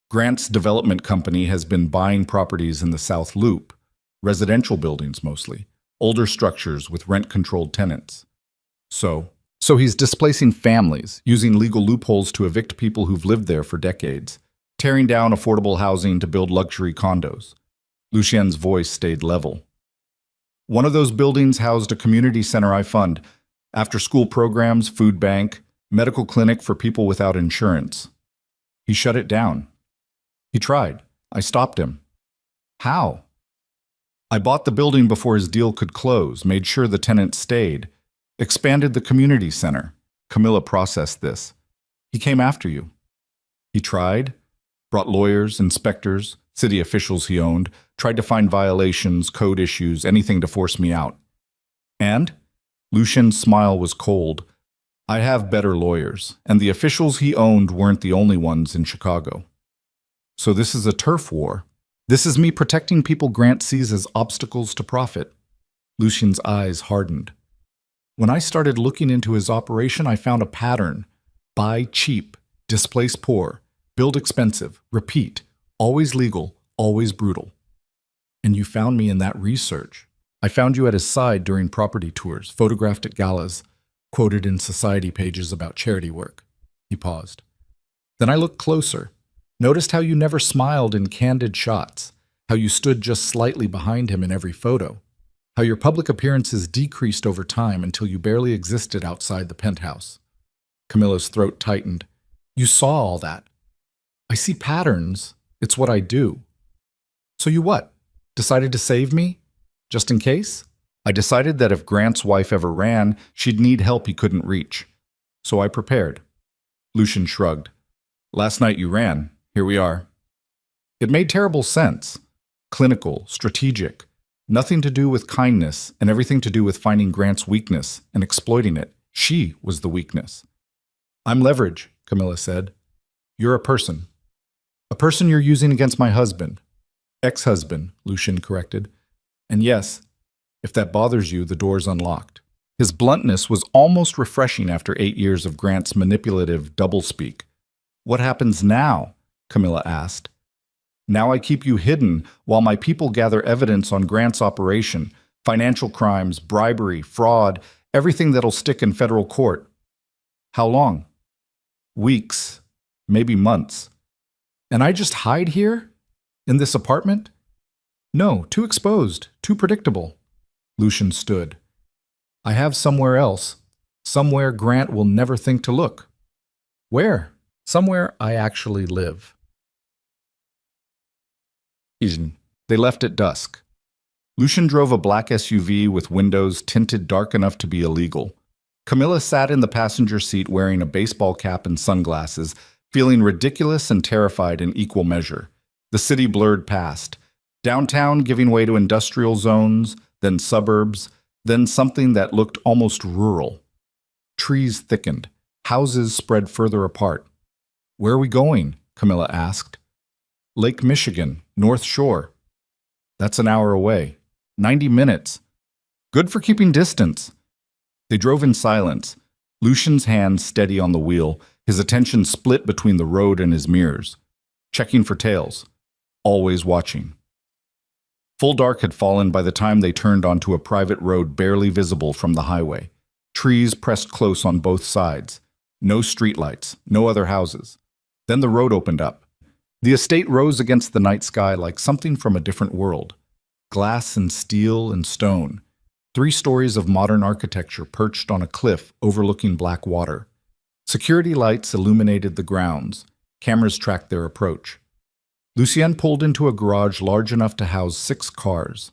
Grant's development company has been buying properties in the South Loop, residential buildings mostly, older structures with rent-controlled tenants. So he's displacing families, using legal loopholes to evict people who've lived there for decades, tearing down affordable housing to build luxury condos. Lucien's voice stayed level. One of those buildings housed a community center I fund, after-school programs, food bank, medical clinic for people without insurance. He shut it down. He tried. I stopped him. How? I bought the building before his deal could close, made sure the tenant stayed, expanded the community center. Camilla processed this. He came after you. He tried, brought lawyers, inspectors, City officials he owned, tried to find violations, code issues, anything to force me out. And? Lucien's smile was cold. I have better lawyers, and the officials he owned weren't the only ones in Chicago. So this is a turf war. This is me protecting people Grant sees as obstacles to profit. Lucien's eyes hardened. When I started looking into his operation, I found a pattern. Buy cheap, displace poor, build expensive, repeat, always legal, always brutal. And you found me in that research. I found you at his side during property tours, photographed at galas, quoted in society pages about charity work. He paused. Then I looked closer, noticed how you never smiled in candid shots, how you stood just slightly behind him in every photo, how your public appearances decreased over time until you barely existed outside the penthouse. Camilla's throat tightened. You saw all that. I see patterns. It's what I do. So you what? Decided to save me? Just in case? I decided that if Grant's wife ever ran, she'd need help he couldn't reach. So I prepared. Lucien shrugged. Last night you ran. Here we are. It made terrible sense. Clinical, strategic. Nothing to do with kindness and everything to do with finding Grant's weakness and exploiting it. She was the weakness. I'm leverage, Camilla said. You're a person. A person you're using against my husband. Ex-husband, Lucien corrected. And yes, if that bothers you, the door's unlocked. His bluntness was almost refreshing after 8 years of Grant's manipulative doublespeak. What happens now? Camilla asked. Now I keep you hidden while my people gather evidence on Grant's operation, financial crimes, bribery, fraud, everything that'll stick in federal court. How long? Weeks, maybe months. And I just hide here? In this apartment? No, too exposed, too predictable. Lucien stood. I have somewhere else. Somewhere Grant will never think to look. Where? Somewhere I actually live. They left at dusk. Lucien drove a black SUV with windows tinted dark enough to be illegal. Camilla sat in the passenger seat wearing a baseball cap and sunglasses, feeling ridiculous and terrified in equal measure. The city blurred past. Downtown giving way to industrial zones, then suburbs, then something that looked almost rural. Trees thickened. Houses spread further apart. Where are we going? Camilla asked. Lake Michigan, North Shore. That's an hour away. 90 minutes. Good for keeping distance. They drove in silence, Lucien's hand steady on the wheel, his attention split between the road and his mirrors. Checking for tails. Always watching. Full dark had fallen by the time they turned onto a private road barely visible from the highway. Trees pressed close on both sides. No streetlights, no other houses. Then the road opened up. The estate rose against the night sky like something from a different world. Glass and steel and stone. 3 stories of modern architecture perched on a cliff overlooking black water. Security lights illuminated the grounds. Cameras tracked their approach. Lucien pulled into a garage large enough to house 6 cars.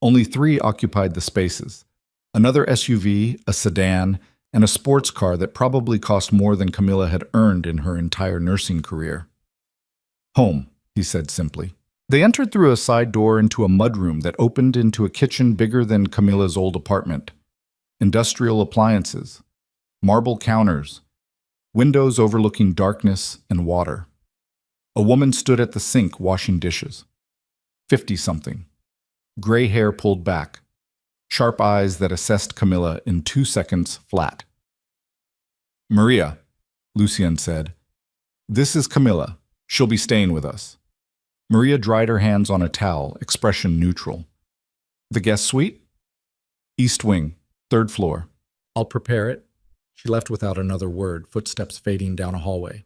Only 3 occupied the spaces. Another SUV, a sedan, and a sports car that probably cost more than Camilla had earned in her entire nursing career. Home, he said simply. They entered through a side door into a mudroom that opened into a kitchen bigger than Camilla's old apartment. Industrial appliances, marble counters, windows overlooking darkness and water. A woman stood at the sink washing dishes. 50-something. Gray hair pulled back. Sharp eyes that assessed Camilla in 2 seconds flat. Maria, Lucien said. This is Camilla. She'll be staying with us. Maria dried her hands on a towel, expression neutral. The guest suite? East wing, 3rd floor. I'll prepare it. She left without another word, footsteps fading down a hallway.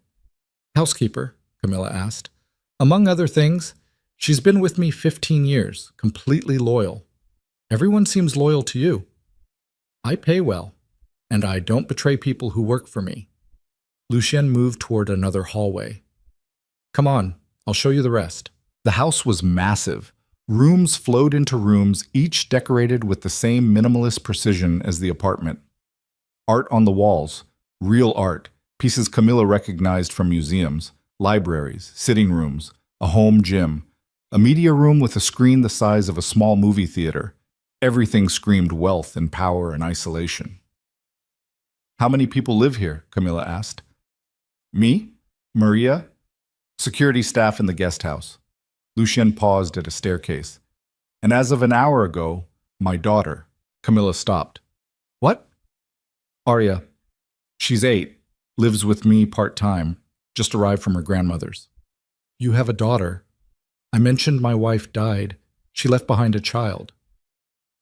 Housekeeper, Camilla asked. Among other things, she's been with me 15 years, completely loyal. Everyone seems loyal to you. I pay well, and I don't betray people who work for me. Lucien moved toward another hallway. Come on, I'll show you the rest. The house was massive. Rooms flowed into rooms, each decorated with the same minimalist precision as the apartment. Art on the walls, real art, pieces Camilla recognized from museums, libraries, sitting rooms, a home gym, A media room with a screen the size of a small movie theater. Everything screamed wealth and power and isolation. How many people live here? Camilla asked. Me? Maria? Security staff in the guest house. Lucien paused at a staircase. And as of an hour ago, my daughter. Camilla stopped. What? Arya. She's 8, lives with me part-time, just arrived from her grandmother's. You have a daughter. I mentioned my wife died. She left behind a child.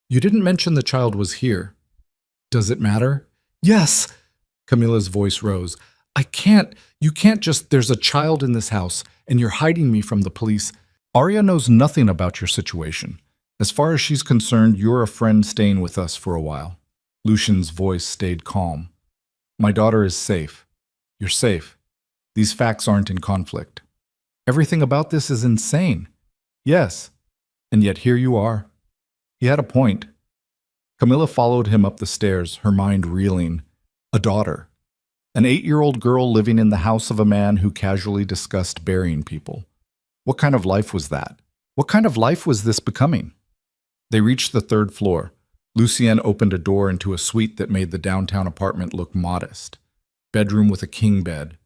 You didn't mention the child was here. Does it matter? Yes! Camilla's voice rose. You can't just, there's a child in this house, and you're hiding me from the police. Arya knows nothing about your situation. As far as she's concerned, you're a friend staying with us for a while. Lucien's voice stayed calm. My daughter is safe. You're safe. These facts aren't in conflict. Everything about this is insane. Yes, and yet here you are. He had a point. Camilla followed him up the stairs, her mind reeling. A daughter. An 8-year-old girl living in the house of a man who casually discussed burying people. What kind of life was that? What kind of life was this becoming? They reached the 3rd floor. Lucien opened a door into a suite that made the downtown apartment look modest. Bedroom with a king bed.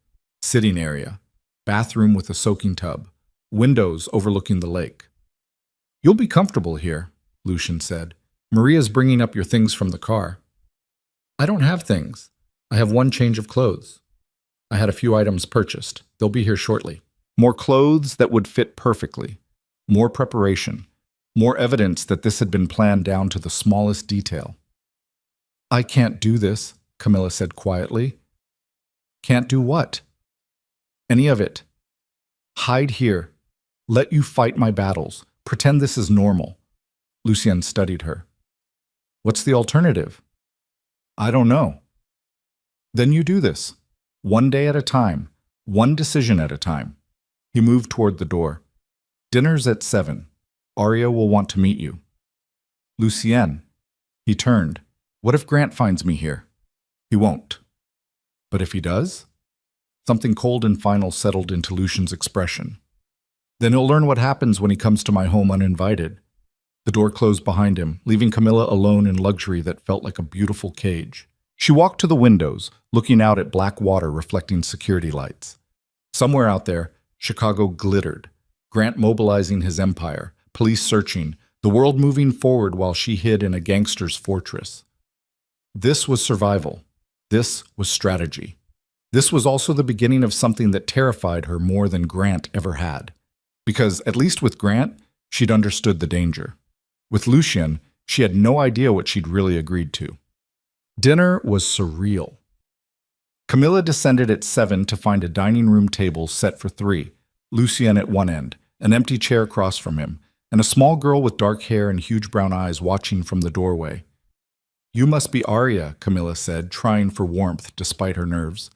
Sitting area. Bathroom with a soaking tub. Windows overlooking the lake. You'll be comfortable here, Lucien said. Maria's bringing up your things from the car. I don't have things. I have one change of clothes. I had a few items purchased. They'll be here shortly. More clothes that would fit perfectly. More preparation. More evidence that this had been planned down to the smallest detail. I can't do this, Camilla said quietly. Can't do what? Any of it. Hide here. Let you fight my battles. Pretend this is normal. Lucien studied her. What's the alternative? I don't know. Then you do this. One day at a time. One decision at a time. He moved toward the door. Dinner's at 7. Arya will want to meet you. Lucien. He turned. What if Grant finds me here? He won't. But if he does? Something cold and final settled into Lucien's expression. Then he'll learn what happens when he comes to my home uninvited. The door closed behind him, leaving Camilla alone in luxury that felt like a beautiful cage. She walked to the windows, looking out at black water reflecting security lights. Somewhere out there, Chicago glittered. Grant mobilizing his empire, police searching, the world moving forward while she hid in a gangster's fortress. This was survival. This was strategy. This was also the beginning of something that terrified her more than Grant ever had. Because, at least with Grant, she'd understood the danger. With Lucien, she had no idea what she'd really agreed to. Dinner was surreal. Camilla descended at 7 to find a dining room table set for 3, Lucien at one end, an empty chair across from him, and a small girl with dark hair and huge brown eyes watching from the doorway. You must be Arya, Camilla said, trying for warmth despite her nerves.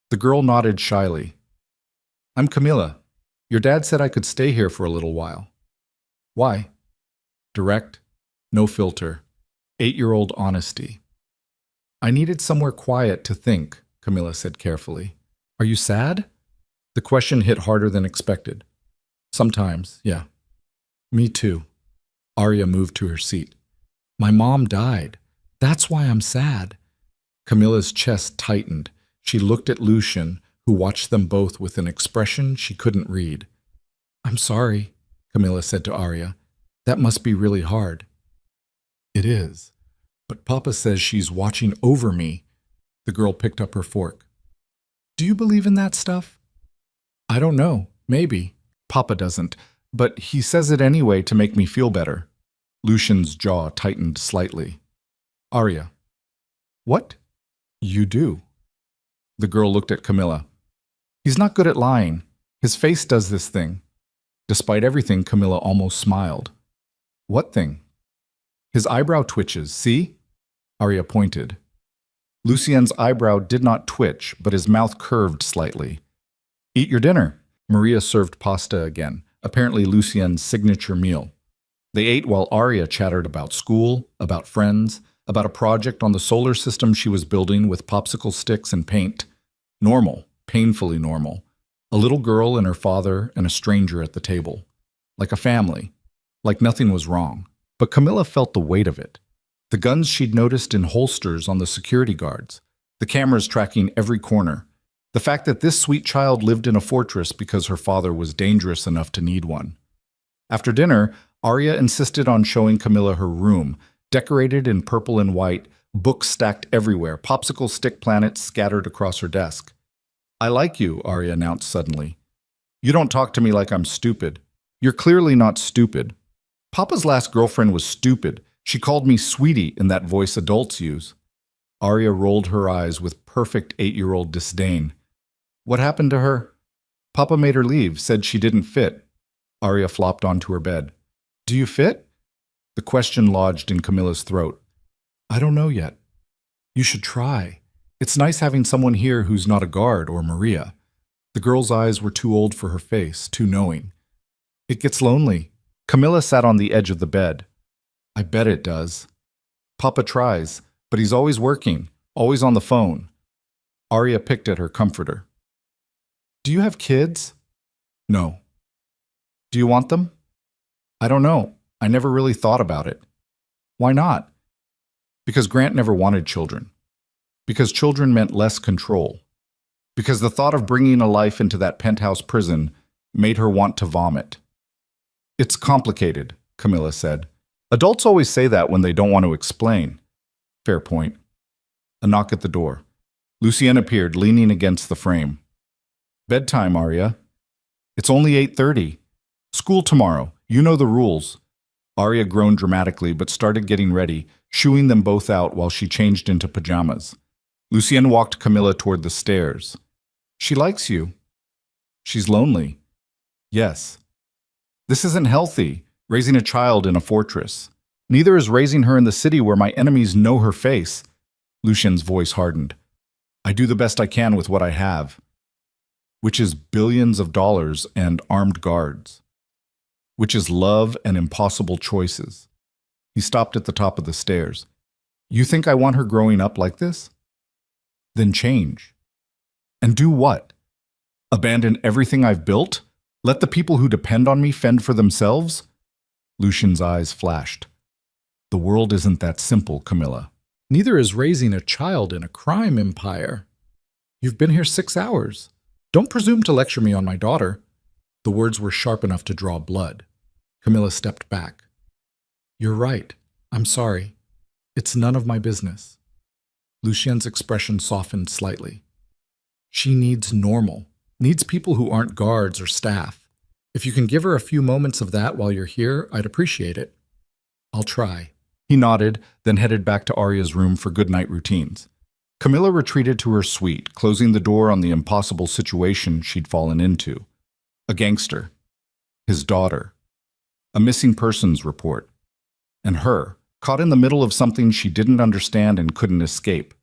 The girl nodded shyly. I'm Camilla. Your dad said I could stay here for a little while. Why? Direct, no filter, 8-year-old honesty. I needed somewhere quiet to think, Camilla said carefully. Are you sad? The question hit harder than expected. Sometimes, yeah. Me too. Arya moved to her seat. My mom died. That's why I'm sad. Camilla's chest tightened. She looked at Lucien, who watched them both with an expression she couldn't read. I'm sorry, Camilla said to Arya. That must be really hard. It is. But Papa says she's watching over me. The girl picked up her fork. Do you believe in that stuff? I don't know. Maybe. Papa doesn't. But he says it anyway to make me feel better. Lucien's jaw tightened slightly. Arya. What? You do. The girl looked at Camilla. He's not good at lying. His face does this thing. Despite everything, Camilla almost smiled. What thing? His eyebrow twitches, see? Arya pointed. Lucien's eyebrow did not twitch, but his mouth curved slightly. Eat your dinner. Maria served pasta again, apparently Lucien's signature meal. They ate while Arya chattered about school, about friends, about a project on the solar system she was building with popsicle sticks and paint. Normal, painfully normal. A little girl and her father and a stranger at the table. like a family, like nothing was wrong. But Camilla felt the weight of it. The guns she'd noticed in holsters on the security guards, the cameras tracking every corner, the fact that this sweet child lived in a fortress because her father was dangerous enough to need one. After dinner, Arya insisted on showing Camilla her room, decorated in purple and white, books stacked everywhere, popsicle stick planets scattered across her desk. "I like you," Arya announced suddenly. "You don't talk to me like I'm stupid. You're clearly not stupid. Papa's last girlfriend was stupid. She called me sweetie in that voice adults use." Arya rolled her eyes with perfect 8-year-old disdain. "What happened to her?" "Papa made her leave, said she didn't fit." Arya flopped onto her bed. "Do you fit?" The question lodged in Camilla's throat. "I don't know yet." "You should try. It's nice having someone here who's not a guard or Maria." The girl's eyes were too old for her face, too knowing. "It gets lonely." Camilla sat on the edge of the bed. "I bet it does." "Papa tries, but he's always working, always on the phone." Arya picked at her comforter. "Do you have kids?" "No." "Do you want them?" "I don't know. I never really thought about it." "Why not?" "Because Grant never wanted children. Because children meant less control. Because the thought of bringing a life into that penthouse prison made her want to vomit." "It's complicated," Camilla said. "Adults always say that when they don't want to explain." "Fair point." A knock at the door. Lucien appeared, leaning against the frame. "Bedtime, Arya." "It's only 8:30. School tomorrow. You know the rules." Arya groaned dramatically but started getting ready, shooing them both out while she changed into pajamas. Lucien walked Camilla toward the stairs. "She likes you." "She's lonely." "Yes." "This isn't healthy, raising a child in a fortress. Neither is raising her in the city where my enemies know her face." Lucien's voice hardened. "I do the best I can with what I have." "Which is billions of dollars and armed guards." "Which is love and impossible choices." He stopped at the top of the stairs. "You think I want her growing up like this?" "Then change." "And do what? Abandon everything I've built? Let the people who depend on me fend for themselves?" Lucien's eyes flashed. "The world isn't that simple, Camilla. Neither is raising a child in a crime empire. You've been here 6 hours. Don't presume to lecture me on my daughter." The words were sharp enough to draw blood. Camilla stepped back. "You're right. I'm sorry. It's none of my business." Lucien's expression softened slightly. "She needs normal. Needs people who aren't guards or staff. If you can give her a few moments of that while you're here, I'd appreciate it." "I'll try." He nodded, then headed back to Arya's room for good-night routines. Camilla retreated to her suite, closing the door on the impossible situation she'd fallen into. A gangster. His daughter. A missing persons report. And her, caught in the middle of something she didn't understand and couldn't escape.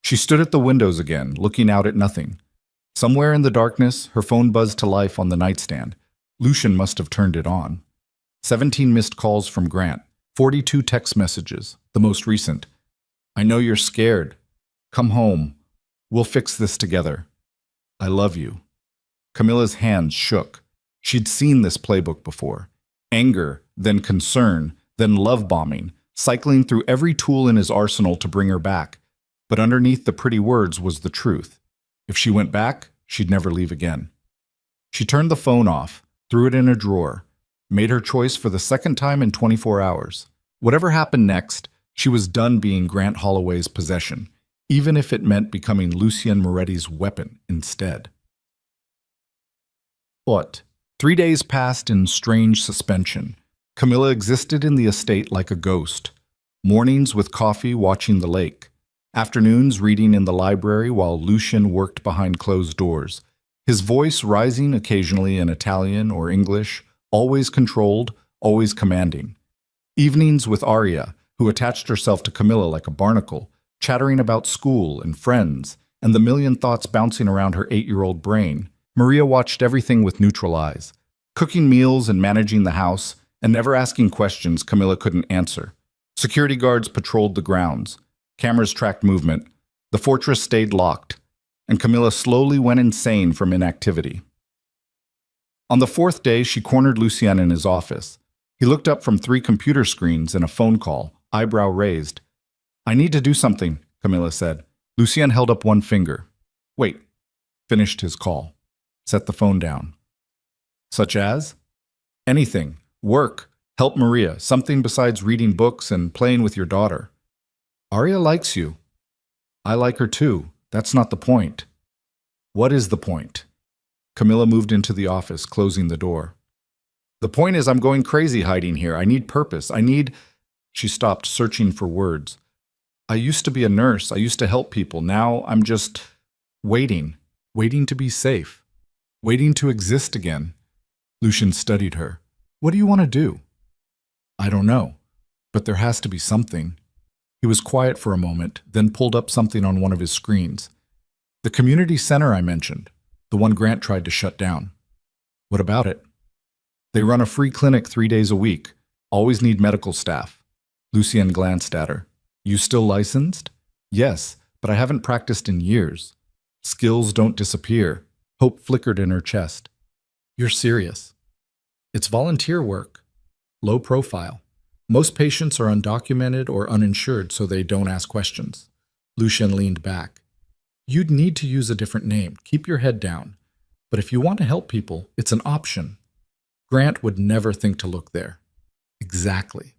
She stood at the windows again, looking out at nothing. Somewhere in the darkness, her phone buzzed to life on the nightstand. Lucien must have turned it on. 17 missed calls from Grant. 42 text messages, the most recent. "I know you're scared. Come home. We'll fix this together. I love you." Camilla's hands shook. She'd seen this playbook before. Anger, then concern, then love bombing, cycling through every tool in his arsenal to bring her back. But underneath the pretty words was the truth. If she went back, she'd never leave again. She turned the phone off, threw it in a drawer, made her choice for the second time in 24 hours. Whatever happened next, she was done being Grant Holloway's possession, even if it meant becoming Lucien Moretti's weapon instead. But 3 days passed in strange suspension. Camilla existed in the estate like a ghost. Mornings with coffee watching the lake. Afternoons reading in the library while Lucien worked behind closed doors. His voice rising occasionally in Italian or English, always controlled, always commanding. Evenings with Arya, who attached herself to Camilla like a barnacle, chattering about school and friends, and the million thoughts bouncing around her 8-year-old brain. Maria watched everything with neutral eyes, cooking meals and managing the house, and never asking questions Camilla couldn't answer. Security guards patrolled the grounds. Cameras tracked movement. The fortress stayed locked, and Camilla slowly went insane from inactivity. On the fourth day, she cornered Lucien in his office. He looked up from 3 computer screens and a phone call, eyebrow raised. "I need to do something," Camilla said. Lucien held up one finger. "Wait." Finished his call. Set the phone down. "Such as?" "Anything. Work. Help Maria. Something besides reading books and playing with your daughter." "Aria likes you." "I like her too. That's not the point." "What is the point?" Camilla moved into the office, closing the door. "The point is I'm going crazy hiding here. I need purpose. She stopped, searching for words. "I used to be a nurse. I used to help people. Now I'm just waiting. Waiting to be safe. Waiting to exist again." Lucien studied her. "What do you want to do?" "I don't know. But there has to be something." He was quiet for a moment, then pulled up something on one of his screens. "The community center I mentioned. The one Grant tried to shut down." "What about it?" "They run a free clinic 3 days a week. Always need medical staff." Lucien glanced at her. "You still licensed?" "Yes, but I haven't practiced in years." "Skills don't disappear." Hope flickered in her chest. "You're serious?" "It's volunteer work. Low profile. Most patients are undocumented or uninsured, so they don't ask questions." Lucien leaned back. "You'd need to use a different name. Keep your head down. But if you want to help people, it's an option. Grant would never think to look there." "Exactly."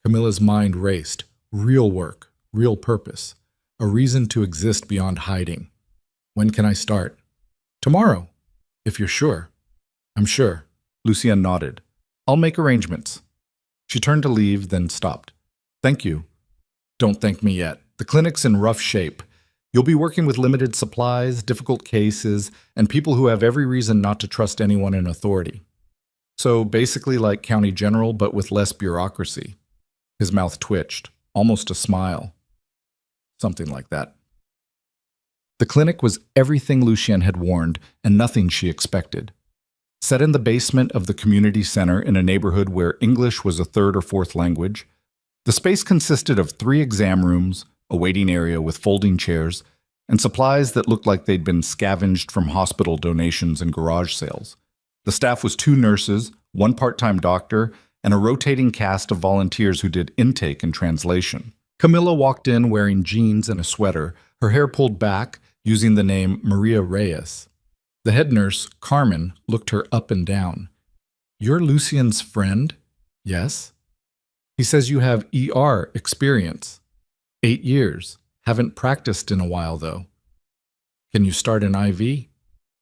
Camilla's mind raced. Real work, real purpose, a reason to exist beyond hiding. "When can I start?" "Tomorrow, if you're sure." "I'm sure." Lucien nodded. "I'll make arrangements." She turned to leave, then stopped. "Thank you." "Don't thank me yet. The clinic's in rough shape. You'll be working with limited supplies, difficult cases, and people who have every reason not to trust anyone in authority. So basically like County General, but with less bureaucracy." His mouth twitched, almost a smile. "Something like that." The clinic was everything Lucien had warned, and nothing she expected. Set in the basement of the community center in a neighborhood where English was a 3rd or 4th language, the space consisted of 3 exam rooms, a waiting area with folding chairs, and supplies that looked like they'd been scavenged from hospital donations and garage sales. The staff was 2 nurses, 1 part-time doctor, and a rotating cast of volunteers who did intake and translation. Camilla walked in wearing jeans and a sweater, her hair pulled back, using the name Maria Reyes. The head nurse, Carmen, looked her up and down. "You're Lucien's friend?" "Yes." "He says you have ER experience." 8 years. Haven't practiced in a while, though." "Can you start an IV?"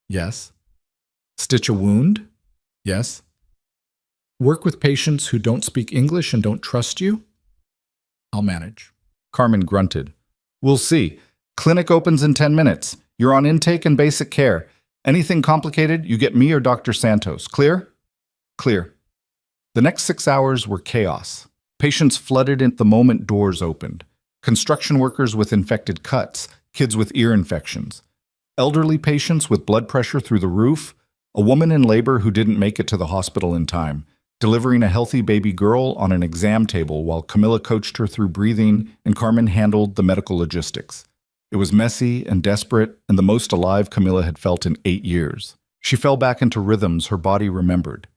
"Yes." "Stitch a wound?" "Yes." "Work with patients who don't speak English and don't trust you?" "I'll manage." Carmen grunted. "We'll see. Clinic opens in 10 minutes. You're on intake and basic care. Anything complicated, you get me or Dr. Santos. Clear?" "Clear." The next 6 hours were chaos. Patients flooded in the moment doors opened. Construction workers with infected cuts, kids with ear infections, elderly patients with blood pressure through the roof, a woman in labor who didn't make it to the hospital in time, delivering a healthy baby girl on an exam table while Camilla coached her through breathing and Carmen handled the medical logistics. It was messy and desperate and the most alive Camilla had felt in 8 years. She fell back into rhythms her body remembered,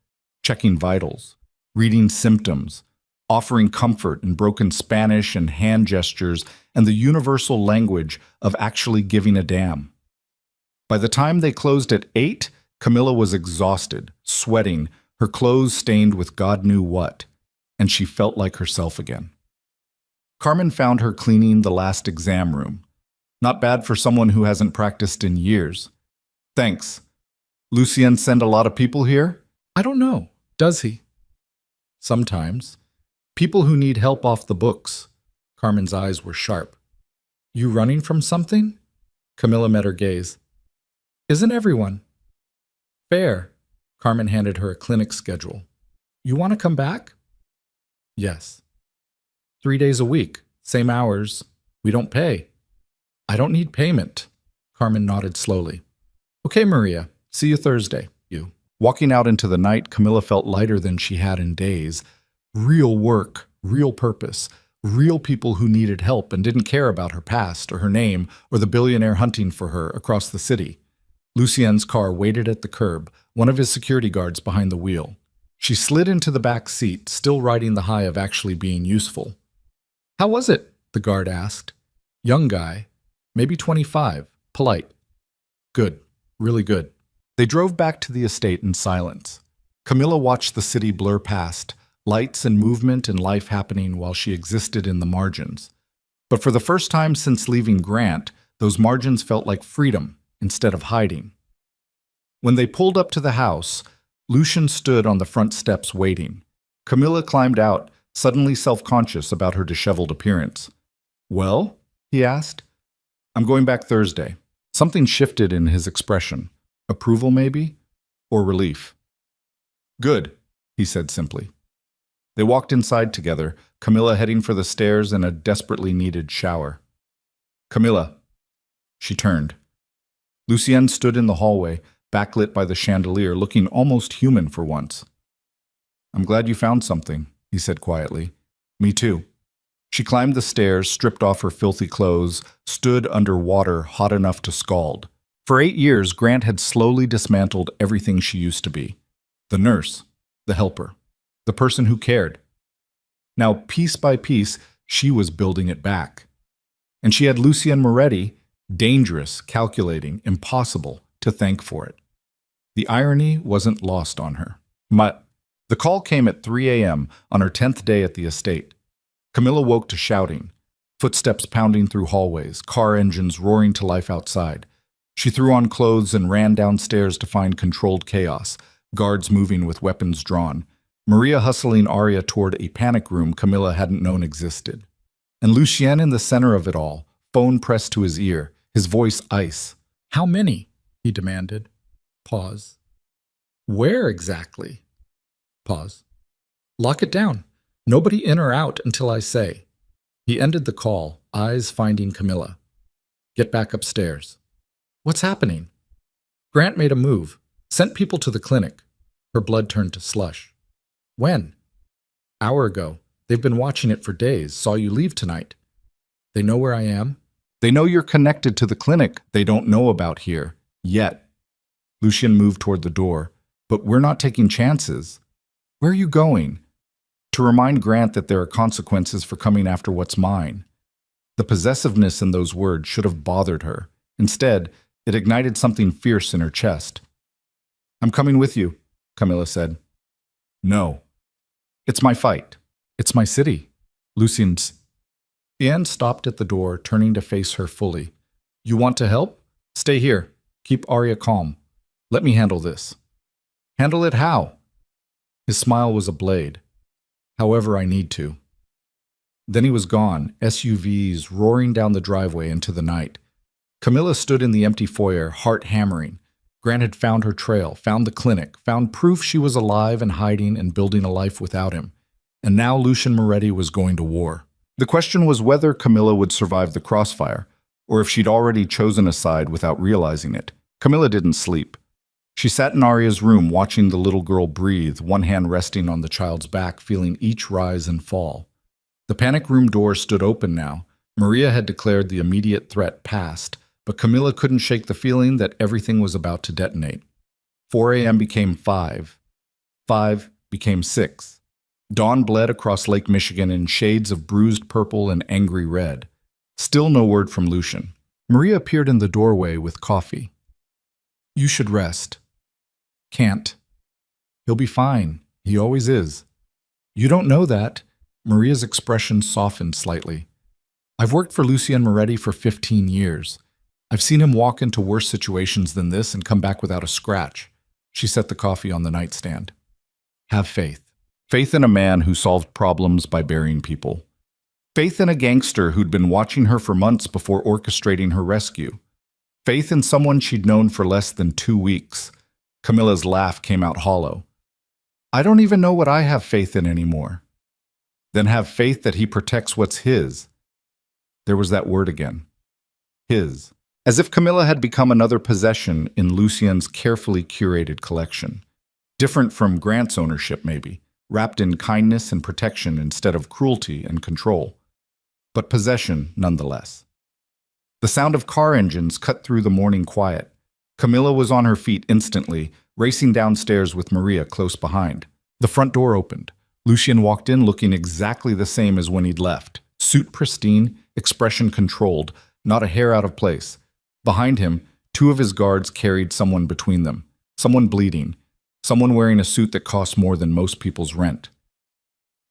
checking vitals, reading symptoms, offering comfort in broken Spanish and hand gestures and the universal language of actually giving a damn. By the time they closed at 8, Camilla was exhausted, sweating, her clothes stained with God knew what, and she felt like herself again. Carmen found her cleaning the last exam room. Not bad for someone who hasn't practiced in years. "Thanks. Lucien send a lot of people here?" "I don't know. Does he?" "Sometimes. People who need help off the books." Carmen's eyes were sharp. "You running from something?" Camilla met her gaze. "Isn't everyone?" "Fair." Carmen handed her a clinic schedule. "You want to come back?" "Yes." 3 days a week, same hours. We don't pay." "I don't need payment." Carmen nodded slowly. "Okay, Maria. See you Thursday." Walking out into the night, Camilla felt lighter than she had in days. Real work, real purpose, real people who needed help and didn't care about her past or her name or the billionaire hunting for her across the city. Lucien's car waited at the curb, one of his security guards behind the wheel. She slid into the back seat, still riding the high of actually being useful. "How was it?" the guard asked. Young guy, maybe 25, polite. "Good, really good." They drove back to the estate in silence. Camilla watched the city blur past, lights and movement and life happening while she existed in the margins. But for the first time since leaving Grant, those margins felt like freedom instead of hiding. When they pulled up to the house, Lucian stood on the front steps waiting. Camilla climbed out, suddenly self-conscious about her disheveled appearance. "Well?" he asked. "I'm going back Thursday." Something shifted in his expression. Approval, maybe? Or relief? "Good," he said simply. They walked inside together, Camilla heading for the stairs and a desperately needed shower. "Camilla." She turned. Lucien stood in the hallway, backlit by the chandelier, looking almost human for once. "I'm glad you found something," he said quietly. "Me too." She climbed the stairs, stripped off her filthy clothes, stood under water hot enough to scald. For 8 years, Grant had slowly dismantled everything she used to be. The nurse, the helper, the person who cared. Now, piece by piece, she was building it back. And she had Lucien Moretti, dangerous, calculating, impossible, to thank for it. The irony wasn't lost on her. The call came at 3 a.m. on her 10th day at the estate. Camilla woke to shouting, footsteps pounding through hallways, car engines roaring to life outside. She threw on clothes and ran downstairs to find controlled chaos, guards moving with weapons drawn, Maria hustling Arya toward a panic room Camilla hadn't known existed. And Lucien in the center of it all, phone pressed to his ear, his voice ice. "How many?" he demanded. Pause. "Where exactly?" Pause. "Lock it down. Nobody in or out until I say." He ended the call, eyes finding Camilla. "Get back upstairs." "What's happening?" Grant made a move, sent people to the clinic. Her blood turned to slush. "When?" "Hour ago. They've been watching it for days. Saw you leave tonight." "They know where I am?" "They know you're connected to the clinic. They don't know about here. Yet." Lucien moved toward the door. "But we're not taking chances." "Where are you going?" "To remind Grant that there are consequences for coming after what's mine." The possessiveness in those words should have bothered her. Instead, it ignited something fierce in her chest. "I'm coming with you," Camilla said. "No." "It's my fight. It's my city." Lucien's. Ian stopped at the door, turning to face her fully. "You want to help? Stay here. Keep Arya calm. Let me handle this." "Handle it how?" His smile was a blade. "However I need to." Then he was gone, SUVs roaring down the driveway into the night. Camilla stood in the empty foyer, heart hammering. Grant had found her trail, found the clinic, found proof she was alive and hiding and building a life without him. And now Lucien Moretti was going to war. The question was whether Camilla would survive the crossfire, or if she'd already chosen a side without realizing it. Camilla didn't sleep. She sat in Arya's room watching the little girl breathe, one hand resting on the child's back, feeling each rise and fall. The panic room door stood open now. Maria had declared the immediate threat past, but Camilla couldn't shake the feeling that everything was about to detonate. 4 a.m. became 5. 5 became 6. Dawn bled across Lake Michigan in shades of bruised purple and angry red. Still no word from Lucien. Maria appeared in the doorway with coffee. "You should rest." "Can't." "He'll be fine. He always is." "You don't know that." Maria's expression softened slightly. "I've worked for Lucien Moretti for 15 years. I've seen him walk into worse situations than this and come back without a scratch." She set the coffee on the nightstand. "Have faith. Faith in a man who solved problems by burying people. Faith in a gangster who'd been watching her for months before orchestrating her rescue. Faith in someone she'd known for less than 2 weeks. Camilla's laugh came out hollow. "I don't even know what I have faith in anymore." "Then have faith that he protects what's his." There was that word again. His. As if Camilla had become another possession in Lucien's carefully curated collection. Different from Grant's ownership, maybe, wrapped in kindness and protection instead of cruelty and control. But possession nonetheless. The sound of car engines cut through the morning quiet. Camilla was on her feet instantly, racing downstairs with Maria close behind. The front door opened. Lucien walked in looking exactly the same as when he'd left. Suit pristine, expression controlled, not a hair out of place. Behind him, two of his guards carried someone between them. Someone bleeding. Someone wearing a suit that costs more than most people's rent.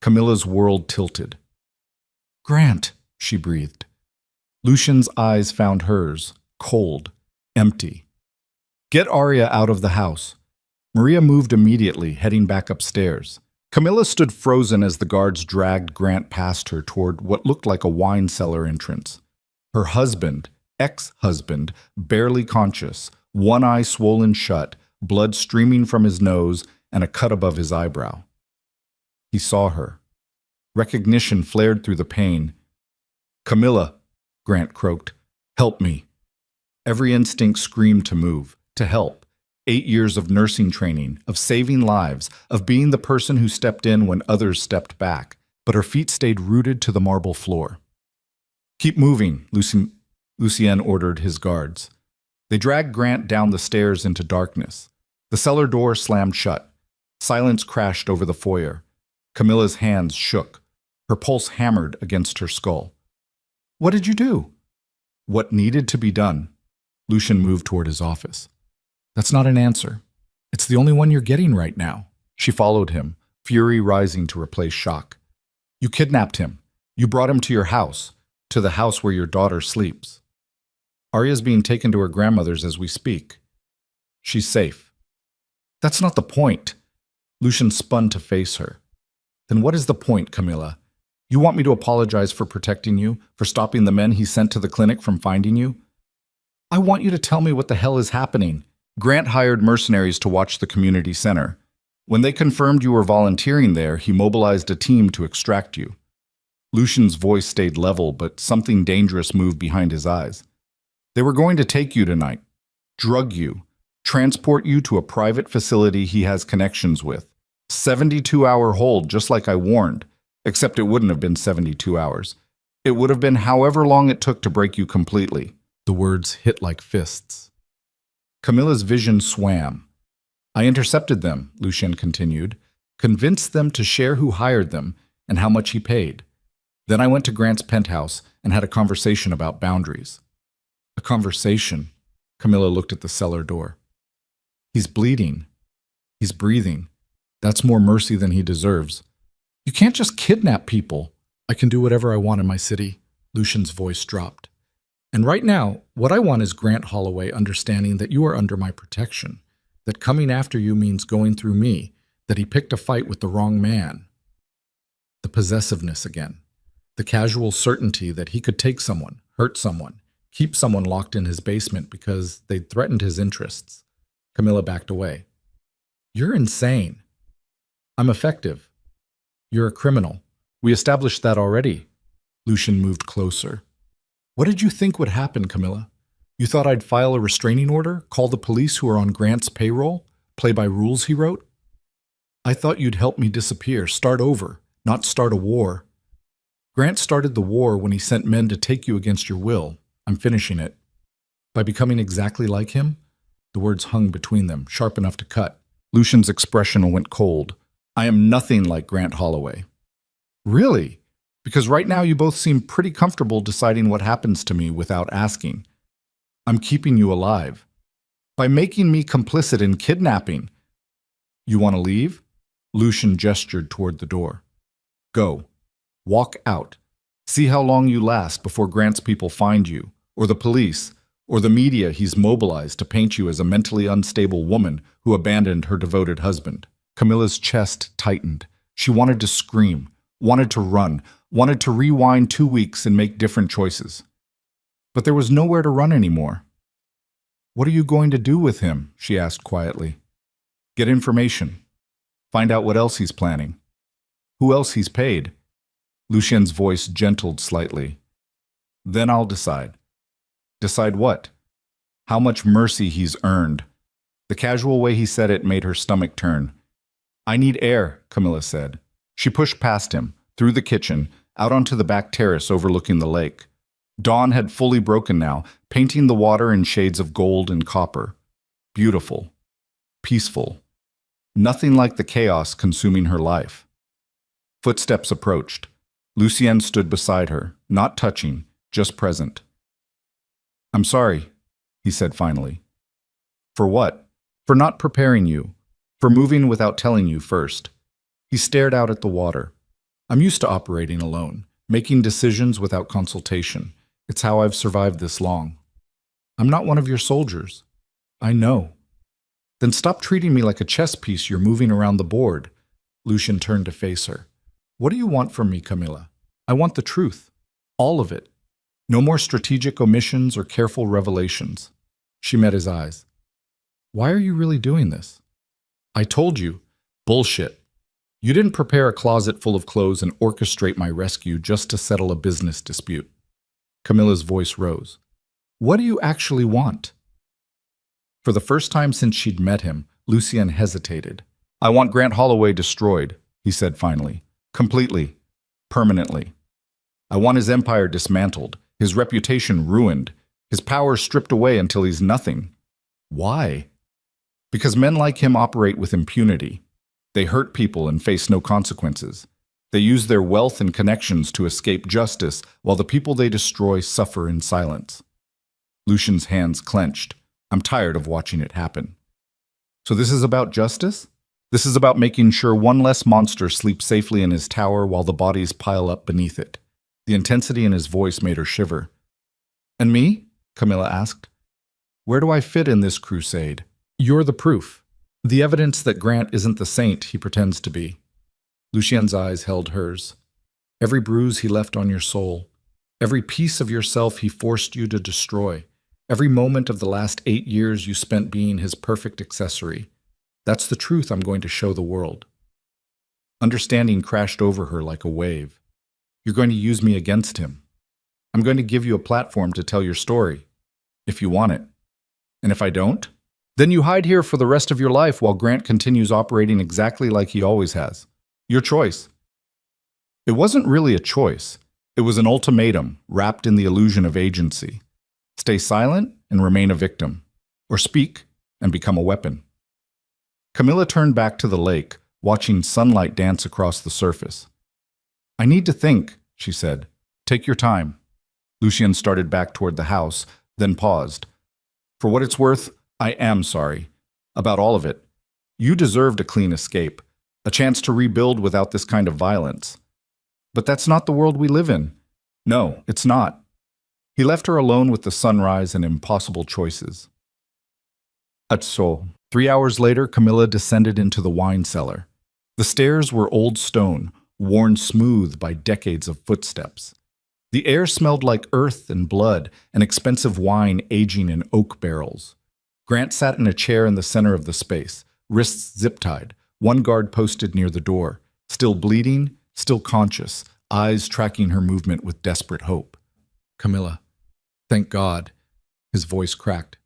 Camilla's world tilted. "Grant," she breathed. Lucien's eyes found hers, cold, empty. "Get Arya out of the house." Maria moved immediately, heading back upstairs. Camilla stood frozen as the guards dragged Grant past her toward what looked like a wine cellar entrance. Her husband, ex-husband, barely conscious, one eye swollen shut, blood streaming from his nose, and a cut above his eyebrow. He saw her. Recognition flared through the pain. "Camilla," Grant croaked, "help me." Every instinct screamed to move, to help. 8 years of nursing training, of saving lives, of being the person who stepped in when others stepped back. But her feet stayed rooted to the marble floor. "Keep moving," Lucien ordered his guards. They dragged Grant down the stairs into darkness. The cellar door slammed shut. Silence crashed over the foyer. Camilla's hands shook. Her pulse hammered against her skull. "What did you do?" "What needed to be done." Lucien moved toward his office. "That's not an answer. It's the only one you're getting right now." She followed him, fury rising to replace shock. "You kidnapped him. You brought him to your house, to the house where your daughter sleeps. Arya's being taken to her grandmother's as we speak. She's safe." "That's not the point." Lucien spun to face her. "Then what is the point, Camilla? You want me to apologize for protecting you, for stopping the men he sent to the clinic from finding you? I want you to tell me what the hell is happening." Grant hired mercenaries to watch the community center. When they confirmed you were volunteering there, he mobilized a team to extract you. Lucien's voice stayed level, but something dangerous moved behind his eyes. "They were going to take you tonight, drug you, transport you to a private facility he has connections with. 72-hour hold, just like I warned, except it wouldn't have been 72 hours. It would have been however long it took to break you completely." The words hit like fists. Camilla's vision swam. "I intercepted them," Lucien continued, "convinced them to share who hired them and how much he paid. Then I went to Grant's penthouse and had a conversation about boundaries." "A conversation?" Camilla looked at the cellar door. "He's bleeding. He's breathing. That's more mercy than he deserves. You can't just kidnap people." "I can do whatever I want in my city," Lucien's voice dropped. "And right now, what I want is Grant Holloway understanding that you are under my protection, that coming after you means going through me, that he picked a fight with the wrong man." The possessiveness again. The casual certainty that he could take someone, hurt someone, keep someone locked in his basement because they'd threatened his interests. Camilla backed away. "You're insane." "I'm effective. You're a criminal. We established that already." Lucien moved closer. "What did you think would happen, Camilla? You thought I'd file a restraining order, call the police who are on Grant's payroll, play by rules he wrote? I thought you'd help me disappear, start over, not start a war. Grant started the war when he sent men to take you against your will. I'm finishing it. By becoming exactly like him?" The words hung between them, sharp enough to cut. Lucien's expression went cold. "I am nothing like Grant Holloway." "Really? Because right now you both seem pretty comfortable deciding what happens to me without asking. I'm keeping you alive. By making me complicit in kidnapping." "You want to leave?" Lucien gestured toward the door. "Go. Walk out. See how long you last before Grant's people find you, or the police, or the media he's mobilized to paint you as a mentally unstable woman who abandoned her devoted husband." Camilla's chest tightened. She wanted to scream, wanted to run, wanted to rewind 2 weeks and make different choices. But there was nowhere to run anymore. "What are you going to do with him?" she asked quietly. "Get information. Find out what else he's planning. Who else he's paid." Lucien's voice gentled slightly. "Then I'll decide." "Decide what?" "How much mercy he's earned." The casual way he said it made her stomach turn. "I need air," Camilla said. She pushed past him, through the kitchen, out onto the back terrace overlooking the lake. Dawn had fully broken now, painting the water in shades of gold and copper. beautiful, peaceful, nothing like the chaos consuming her life. Footsteps approached. Lucien stood beside her, not touching, just present. "I'm sorry," he said finally. "For what?" "For not preparing you. For moving without telling you first." He stared out at the water. "I'm used to operating alone, making decisions without consultation. It's how I've survived this long." "I'm not one of your soldiers." "I know." "Then stop treating me like a chess piece you're moving around the board." Lucien turned to face her. "What do you want from me, Camilla?" "I want the truth. All of it. No more strategic omissions or careful revelations." She met his eyes. "Why are you really doing this?" "I told you." "Bullshit. You didn't prepare a closet full of clothes and orchestrate my rescue just to settle a business dispute." Camilla's voice rose. "What do you actually want?" For the first time since she'd met him, Lucien hesitated. "I want Grant Holloway destroyed," he said finally. "Completely. Permanently. I want his empire dismantled, his reputation ruined, his power stripped away until he's nothing." "Why?" "Because men like him operate with impunity. They hurt people and face no consequences. They use their wealth and connections to escape justice, while the people they destroy suffer in silence." Lucien's hands clenched. "I'm tired of watching it happen." "So this is about justice? This is about making sure one less monster sleeps safely in his tower while the bodies pile up beneath it." The intensity in his voice made her shiver. "And me?" Camilla asked. "Where do I fit in this crusade?" "You're the proof. The evidence that Grant isn't the saint he pretends to be." Lucien's eyes held hers. "Every bruise he left on your soul, every piece of yourself he forced you to destroy, every moment of the last 8 years you spent being his perfect accessory. That's the truth I'm going to show the world." Understanding crashed over her like a wave. "You're going to use me against him. I'm going to give you a platform to tell your story, if you want it. And if I don't, then you hide here for the rest of your life while Grant continues operating exactly like he always has. Your choice." It wasn't really a choice. It was an ultimatum wrapped in the illusion of agency. Stay silent and remain a victim, or speak and become a weapon. Camilla turned back to the lake, watching sunlight dance across the surface. "I need to think," she said. "Take your time." Lucien started back toward the house, then paused. "For what it's worth, I am sorry. About all of it. You deserved a clean escape, a chance to rebuild without this kind of violence. But that's not the world we live in. No, it's not." He left her alone with the sunrise and impossible choices. So, 3 hours later, Camilla descended into the wine cellar. The stairs were old stone, worn smooth by decades of footsteps. The air smelled like earth and blood, and expensive wine aging in oak barrels. Grant sat in a chair in the center of the space, wrists zip-tied, one guard posted near the door, still bleeding, still conscious, eyes tracking her movement with desperate hope. "Camilla, thank God," his voice cracked.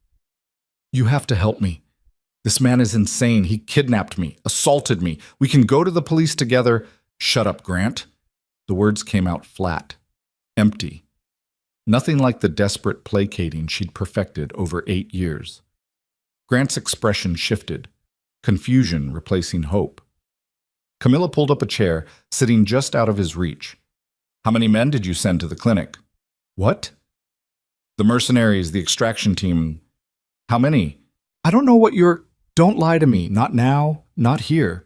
"You have to help me. This man is insane. He kidnapped me, assaulted me. We can go to the police together." "Shut up, Grant." The words came out flat, empty. Nothing like the desperate placating she'd perfected over 8 years. Grant's expression shifted, confusion replacing hope. Camilla pulled up a chair, sitting just out of his reach. "How many men did you send to the clinic?" "What?" "The mercenaries, the extraction team. How many?" "I don't know what you're—" "Don't lie to me. Not now. Not here."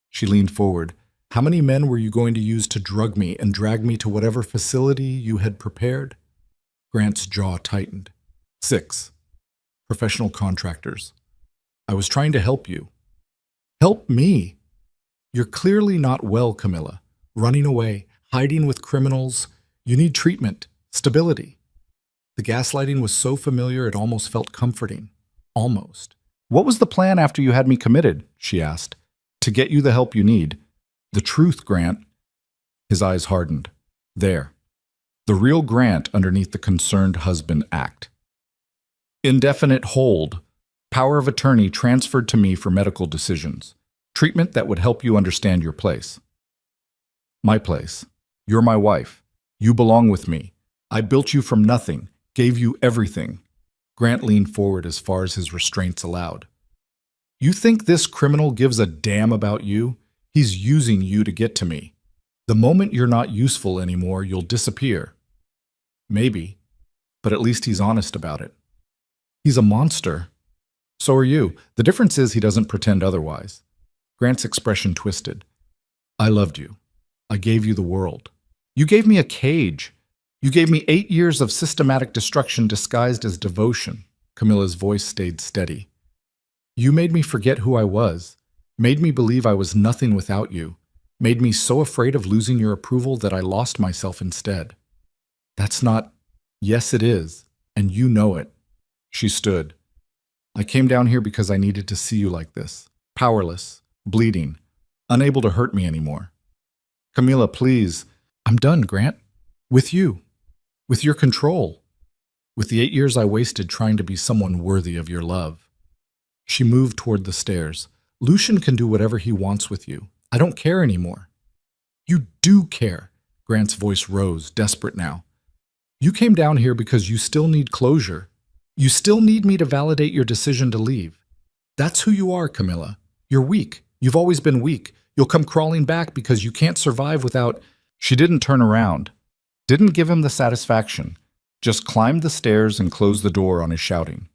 She leaned forward. "How many men were you going to use to drug me and drag me to whatever facility you had prepared?" Grant's jaw tightened. 6. Professional contractors. "I was trying to help you." "Help me?" "You're clearly not well, Camilla. Running away, hiding with criminals. You need treatment, stability." The gaslighting was so familiar it almost felt comforting. Almost. "What was the plan after you had me committed?" she asked. "To get you the help you need." "The truth, Grant." His eyes hardened. There. The real Grant underneath the concerned husband act. "Indefinite hold. Power of attorney transferred to me for medical decisions. Treatment that would help you understand your place." "My place. You're my wife. You belong with me. I built you from nothing, gave you everything." Grant leaned forward as far as his restraints allowed. You think this criminal gives a damn about you? He's using you to get to me. The moment you're not useful anymore, you'll disappear. Maybe, but at least he's honest about it. He's a monster. So are you. The difference is he doesn't pretend otherwise. Grant's expression twisted. I loved you. I gave you the world. You gave me a cage. You gave me 8 years of systematic destruction disguised as devotion. Camilla's voice stayed steady. You made me forget who I was, made me believe I was nothing without you, made me so afraid of losing your approval that I lost myself instead. That's not... Yes, it is, and you know it. She stood. I came down here because I needed to see you like this, powerless, bleeding, unable to hurt me anymore. Camilla, please. I'm done, Grant. With you. With your control. With the 8 years I wasted trying to be someone worthy of your love. She moved toward the stairs. Lucian can do whatever he wants with you. I don't care anymore. You do care. Grant's voice rose, desperate now. You came down here because you still need closure. You still need me to validate your decision to leave. That's who you are, Camilla. You're weak. You've always been weak. You'll come crawling back because you can't survive without... She didn't turn around. Didn't give him the satisfaction. Just climbed the stairs and closed the door on his shouting.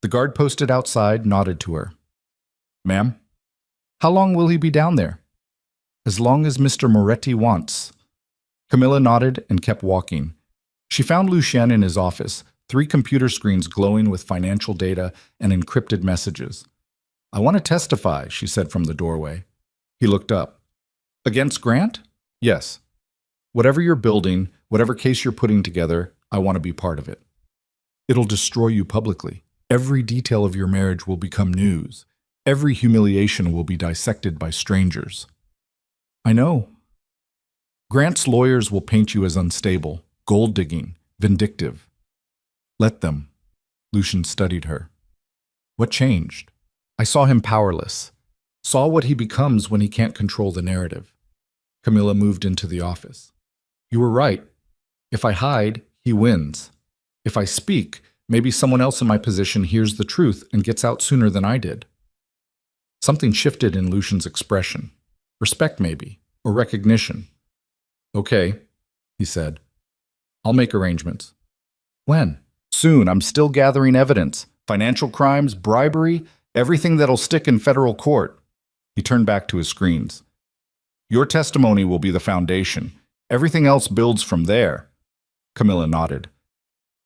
The guard posted outside nodded to her. Ma'am? How long will he be down there? As long as Mr. Moretti wants. Camilla nodded and kept walking. She found Lucien in his office, 3 computer screens glowing with financial data and encrypted messages. I want to testify, she said from the doorway. He looked up. Against Grant? Yes. Whatever you're building, whatever case you're putting together, I want to be part of it. It'll destroy you publicly. Every detail of your marriage will become news. Every humiliation will be dissected by strangers. I know. Grant's lawyers will paint you as unstable, gold-digging, vindictive. Let them. Lucian studied her. What changed? I saw him powerless. Saw what he becomes when he can't control the narrative. Camilla moved into the office. You were right. If I hide, he wins. If I speak, maybe someone else in my position hears the truth and gets out sooner than I did. Something shifted in Lucian's expression. Respect, maybe, or recognition. Okay, he said. I'll make arrangements. When? Soon. I'm still gathering evidence. Financial crimes, bribery, everything that'll stick in federal court. He turned back to his screens. Your testimony will be the foundation. Everything else builds from there. Camilla nodded.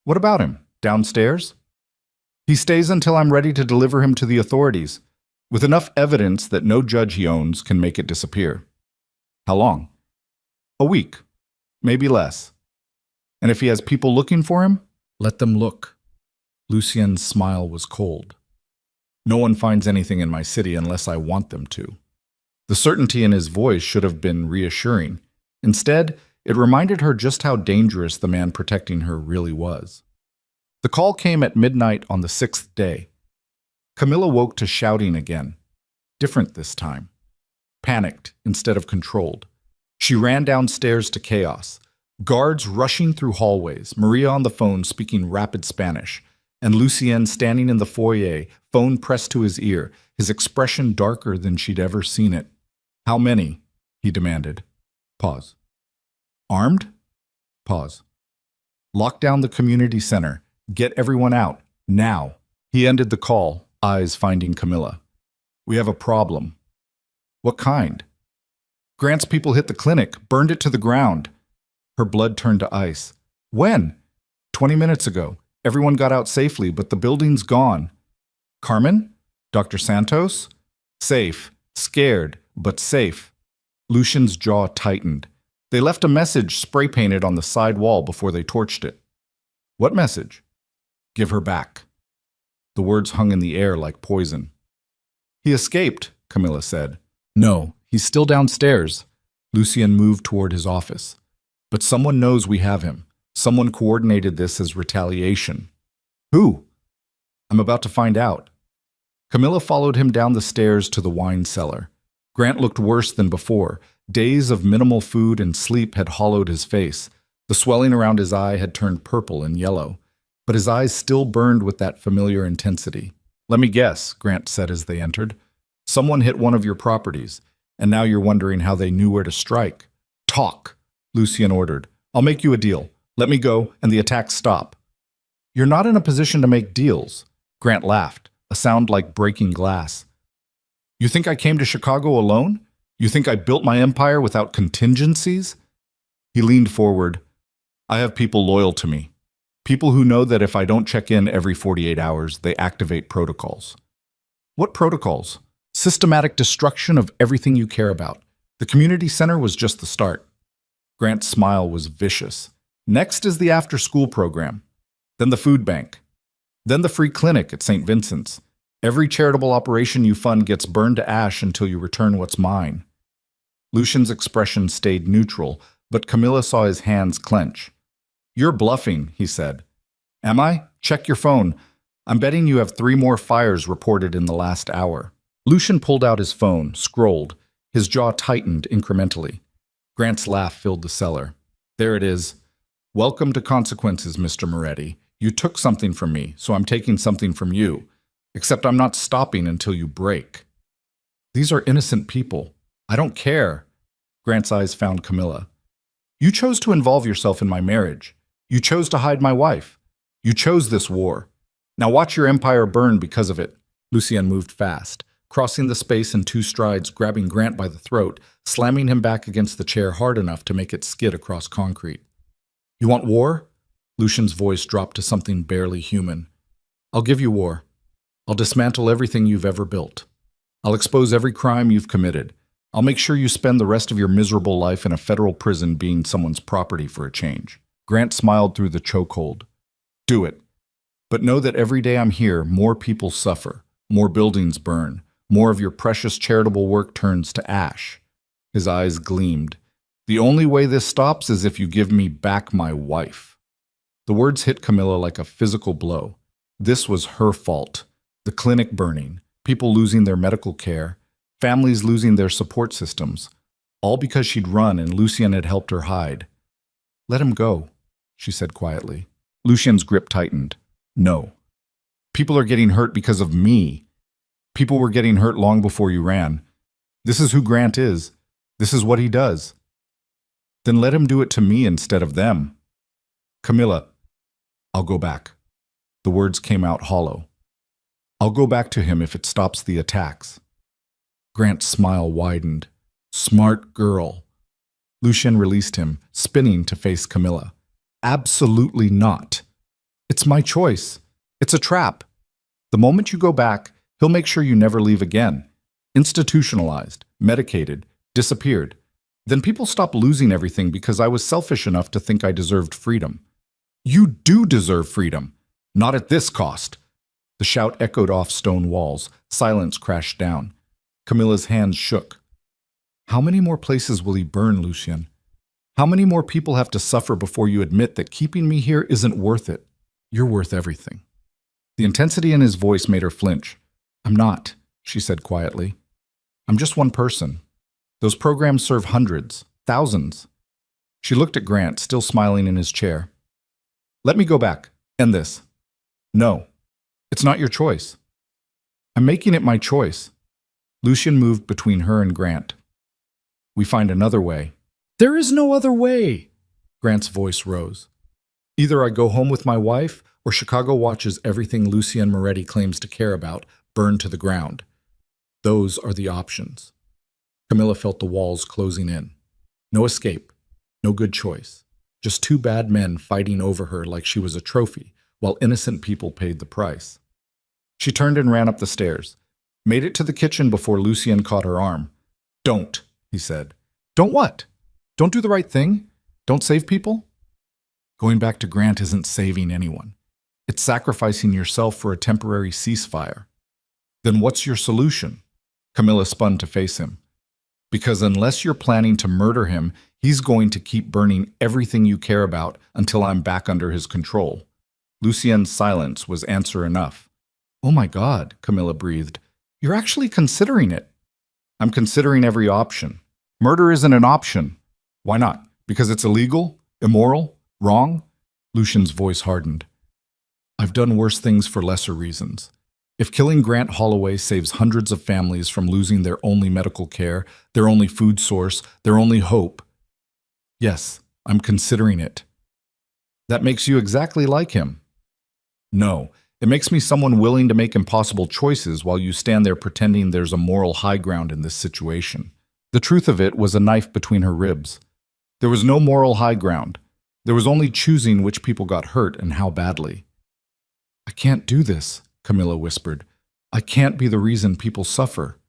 What about him? Downstairs? He stays until I'm ready to deliver him to the authorities, with enough evidence that no judge he owns can make it disappear. How long? A week. Maybe less. And if he has people looking for him, let them look. Lucien's smile was cold. No one finds anything in my city unless I want them to. The certainty in his voice should have been reassuring. Instead, it reminded her just how dangerous the man protecting her really was. The call came at midnight on the 6th day. Camilla woke to shouting again. Different this time. Panicked instead of controlled. She ran downstairs to chaos. Guards rushing through hallways, Maria on the phone speaking rapid Spanish, and Lucien standing in the foyer, phone pressed to his ear, his expression darker than she'd ever seen it. How many? He demanded. Pause. Armed? Pause. Lock down the community center. Get everyone out. Now. He ended the call, eyes finding Camilla. We have a problem. What kind? Grant's people hit the clinic, burned it to the ground. Her blood turned to ice. When? 20 minutes ago. Everyone got out safely, but the building's gone. Carmen? Dr. Santos? Safe. Scared, but safe. Lucian's jaw tightened. They left a message spray-painted on the side wall before they torched it. What message? Give her back. The words hung in the air like poison. He escaped, Camilla said. No, he's still downstairs. Lucien moved toward his office. But someone knows we have him. Someone coordinated this as retaliation. Who? I'm about to find out. Camilla followed him down the stairs to the wine cellar. Grant looked worse than before. Days of minimal food and sleep had hollowed his face. The swelling around his eye had turned purple and yellow. but his eyes still burned with that familiar intensity. "Let me guess," Grant said as they entered. "Someone hit one of your properties, and now you're wondering how they knew where to strike." "Talk," Lucien ordered. "I'll make you a deal. Let me go, and the attacks stop." "You're not in a position to make deals," Grant laughed, a sound like breaking glass. "You think I came to Chicago alone? You think I built my empire without contingencies?" He leaned forward. "I have people loyal to me. People who know that if I don't check in every 48 hours, they activate protocols." "What protocols?" "Systematic destruction of everything you care about. The community center was just the start." Grant's smile was vicious. "Next is the after-school program. Then the food bank. Then the free clinic at St. Vincent's. Every charitable operation you fund gets burned to ash until you return what's mine." Lucian's expression stayed neutral, but Camilla saw his hands clench. "You're bluffing," he said. "Am I? Check your phone. I'm betting you have 3 more fires reported in the last hour." Lucian pulled out his phone, scrolled. His jaw tightened incrementally. Grant's laugh filled the cellar. "There it is. Welcome to consequences, Mr. Moretti. You took something from me, so I'm taking something from you. Except I'm not stopping until you break." "These are innocent people. I don't care." Grant's eyes found Camilla. "You chose to involve yourself in my marriage. You chose to hide my wife. You chose this war. Now watch your empire burn because of it." Lucien moved fast, crossing the space in 2 strides, grabbing Grant by the throat, slamming him back against the chair hard enough to make it skid across concrete. "You want war?" Lucian's voice dropped to something barely human. "I'll give you war. I'll dismantle everything you've ever built. I'll expose every crime you've committed. I'll make sure you spend the rest of your miserable life in a federal prison being someone's property for a change." Grant smiled through the chokehold. "Do it. But know that every day I'm here, more people suffer, more buildings burn, more of your precious charitable work turns to ash." His eyes gleamed. "The only way this stops is if you give me back my wife." The words hit Camilla like a physical blow. This was her fault. The clinic burning, people losing their medical care, families losing their support systems, all because she'd run and Lucien had helped her hide. "Let him go," she said quietly. Lucien's grip tightened. "No. People are getting hurt because of me. People were getting hurt long before you ran. This is who Grant is. This is what he does. Then let him do it to me instead of them." "Camilla, I'll go back." The words came out hollow. "I'll go back to him if it stops the attacks." Grant's smile widened. "Smart girl." Lucien released him, spinning to face Camilla. "Absolutely not. It's my choice. It's a trap. The moment you go back, he'll make sure you never leave again. Institutionalized, medicated, disappeared. Then people stop losing everything because I was selfish enough to think I deserved freedom." "You do deserve freedom. Not at this cost." The shout echoed off stone walls. Silence crashed down. Camilla's hands shook. "How many more places will he burn, Lucien? How many more people have to suffer before you admit that keeping me here isn't worth it? You're worth everything." The intensity in his voice made her flinch. "I'm not," she said quietly. "I'm just one person. Those programs serve hundreds, thousands." She looked at Grant, still smiling in his chair. "Let me go back. End this." "No. It's not your choice." "I'm making it my choice." Lucien moved between her and Grant. "We find another way." "There is no other way." Grant's voice rose. "Either I go home with my wife, or Chicago watches everything Lucien Moretti claims to care about burn to the ground. Those are the options." Camilla felt the walls closing in. No escape, no good choice. Just 2 bad men fighting over her like she was a trophy, while innocent people paid the price. She turned and ran up the stairs, made it to the kitchen before Lucien caught her arm. "Don't," he said. "Don't what? Don't do the right thing? Don't save people?" "Going back to Grant isn't saving anyone. It's sacrificing yourself for a temporary ceasefire." "Then what's your solution?" Camilla spun to face him. "Because unless you're planning to murder him, he's going to keep burning everything you care about until I'm back under his control." Lucien's silence was answer enough. "Oh my God," Camilla breathed. "You're actually considering it." "I'm considering every option. Murder isn't an option." "Why not? Because it's illegal? Immoral? Wrong?" Lucien's voice hardened. I've done worse things for lesser reasons. If killing Grant Holloway saves hundreds of families from losing their only medical care, their only food source, their only hope, yes, I'm considering it. That makes you exactly like him. No, it makes me someone willing to make impossible choices while you stand there pretending there's a moral high ground in this situation. The truth of it was a knife between her ribs. There was no moral high ground. There was only choosing which people got hurt and how badly. I can't do this, Camilla whispered. I can't be the reason people suffer.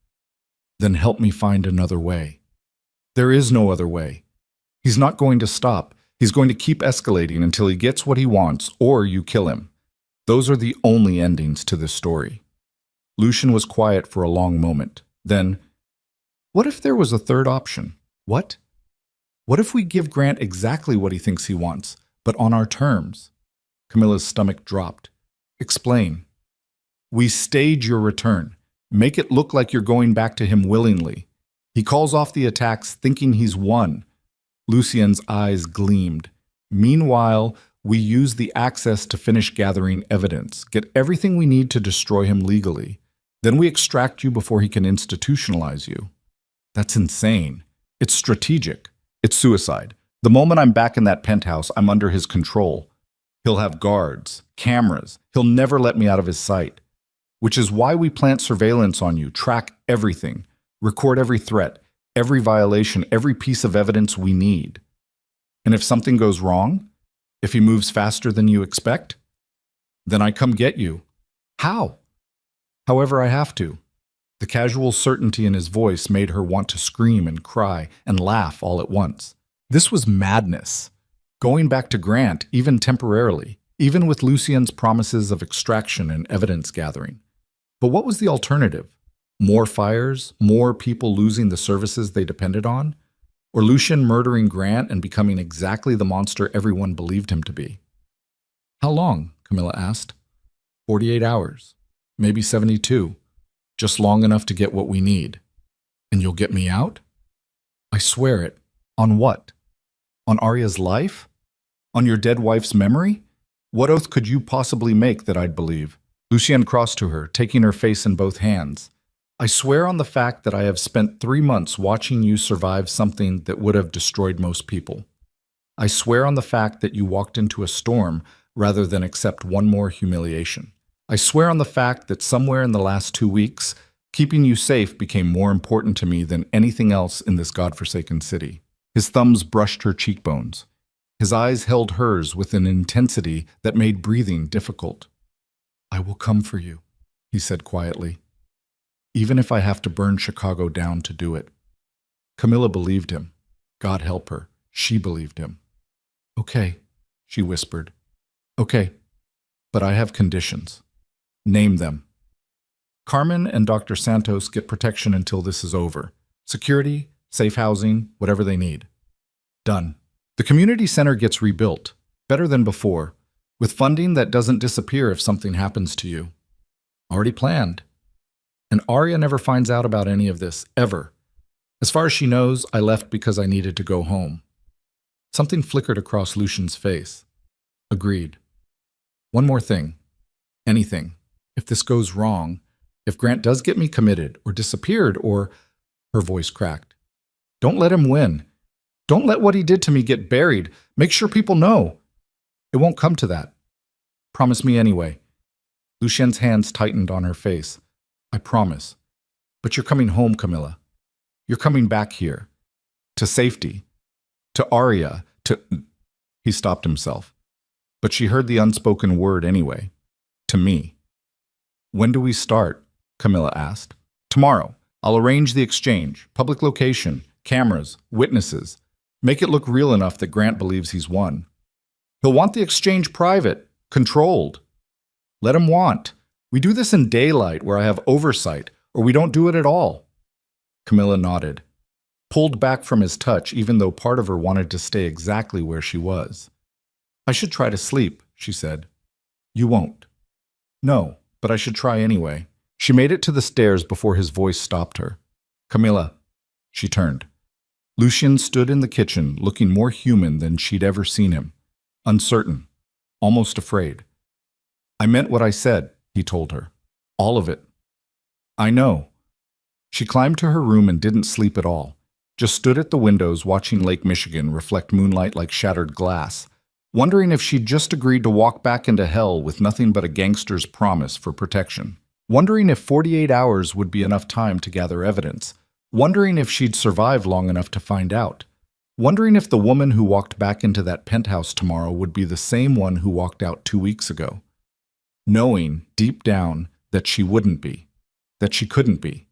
Then help me find another way. There is no other way. He's not going to stop. He's going to keep escalating until he gets what he wants, or you kill him. Those are the only endings to this story. Lucian was quiet for a long moment. Then, what if there was a third option? What? What if we give Grant exactly what he thinks he wants, but on our terms? Camilla's stomach dropped. Explain. We stage your return. Make it look like you're going back to him willingly. He calls off the attacks thinking he's won. Lucien's eyes gleamed. Meanwhile, we use the access to finish gathering evidence, get everything we need to destroy him legally. Then we extract you before he can institutionalize you. That's insane. It's strategic. It's suicide. The moment I'm back in that penthouse, I'm under his control. He'll have guards, cameras. He'll never let me out of his sight. Which is why we plant surveillance on you, track everything, record every threat, every violation, every piece of evidence we need. And if something goes wrong, if he moves faster than you expect, then I come get you. How? However I have to. The casual certainty in his voice made her want to scream and cry and laugh all at once. This was madness. Going back to Grant, even temporarily, even with Lucien's promises of extraction and evidence gathering. But what was the alternative? More fires? More people losing the services they depended on? Or Lucian murdering Grant and becoming exactly the monster everyone believed him to be? How long? Camilla asked. 48 hours. Maybe 72. Just long enough to get what we need. And you'll get me out? I swear it. On what? On Arya's life? On your dead wife's memory? What oath could you possibly make that I'd believe? Lucien crossed to her, taking her face in both hands. I swear on the fact that I have spent 3 months watching you survive something that would have destroyed most people. I swear on the fact that you walked into a storm rather than accept one more humiliation. I swear on the fact that somewhere in the last 2 weeks, keeping you safe became more important to me than anything else in this godforsaken city. His thumbs brushed her cheekbones. His eyes held hers with an intensity that made breathing difficult. I will come for you, he said quietly, even if I have to burn Chicago down to do it. Camilla believed him. God help her. She believed him. Okay, she whispered. Okay, but I have conditions. Name them. Carmen and Dr. Santos get protection until this is over. Security, safe housing, whatever they need. Done. The community center gets rebuilt, better than before, with funding that doesn't disappear if something happens to you. Already planned. And Arya never finds out about any of this, ever. As far as she knows, I left because I needed to go home. Something flickered across Lucian's face. Agreed. One more thing. Anything. If this goes wrong, if Grant does get me committed or disappeared or... Her voice cracked. Don't let him win. Don't let what he did to me get buried. Make sure people know. It won't come to that. Promise me anyway. Lucien's hands tightened on her face. I promise. But you're coming home, Camilla. You're coming back here. To safety. To Arya. To... He stopped himself. But she heard the unspoken word anyway. To me. When do we start? Camilla asked. Tomorrow. I'll arrange the exchange. Public location. Cameras. Witnesses. Make it look real enough that Grant believes he's won. He'll want the exchange private. Controlled. Let him want. We do this in daylight where I have oversight, or we don't do it at all. Camilla nodded, pulled back from his touch even though part of her wanted to stay exactly where she was. I should try to sleep, she said. You won't. No, but I should try anyway. She made it to the stairs before his voice stopped her. Camilla. She turned. Lucian stood in the kitchen, looking more human than she'd ever seen him. Uncertain. Almost afraid. I meant what I said, he told her. All of it. I know. She climbed to her room and didn't sleep at all, just stood at the windows watching Lake Michigan reflect moonlight like shattered glass, wondering if she'd just agreed to walk back into hell with nothing but a gangster's promise for protection. Wondering if 48 hours would be enough time to gather evidence. Wondering if she'd survive long enough to find out. Wondering if the woman who walked back into that penthouse tomorrow would be the same one who walked out 2 weeks ago. Knowing, deep down, that she wouldn't be. That she couldn't be.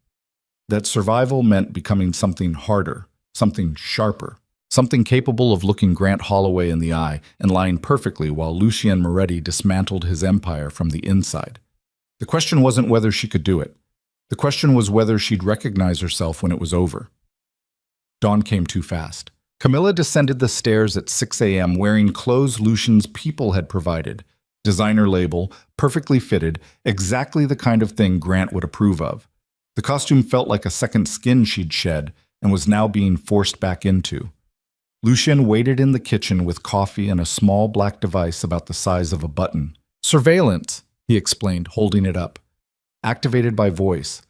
That survival meant becoming something harder, something sharper, something capable of looking Grant Holloway in the eye and lying perfectly while Lucien Moretti dismantled his empire from the inside. The question wasn't whether she could do it. The question was whether she'd recognize herself when it was over. Dawn came too fast. Camilla descended the stairs at 6 a.m. wearing clothes Lucien's people had provided. Designer label, perfectly fitted, exactly the kind of thing Grant would approve of. The costume felt like a second skin she'd shed and was now being forced back into. Lucien waited in the kitchen with coffee and a small black device about the size of a button. Surveillance, he explained, holding it up. Activated by voice.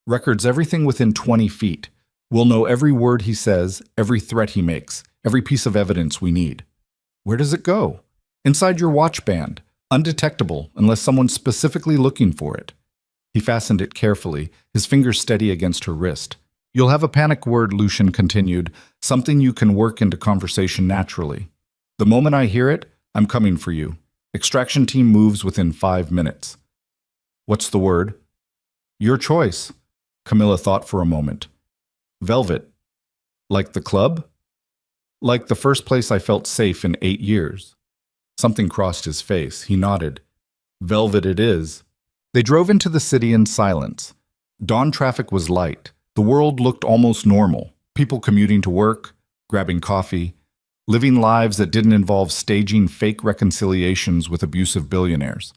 Records everything within 20 feet. We'll know every word he says, every threat he makes, every piece of evidence we need. Where does it go? Inside your watch band. Undetectable unless someone's specifically looking for it. He fastened it carefully, his fingers steady against her wrist. You'll have a panic word, Lucien continued, something you can work into conversation naturally. The moment I hear it, I'm coming for you. Extraction team moves within 5 minutes. What's the word? Your choice. Camilla thought for a moment. Velvet. Like the club? Like the first place I felt safe in 8 years. Something crossed his face. He nodded. Velvet it is. They drove into the city in silence. Dawn traffic was light. The world looked almost normal. People commuting to work, grabbing coffee, living lives that didn't involve staging fake reconciliations with abusive billionaires.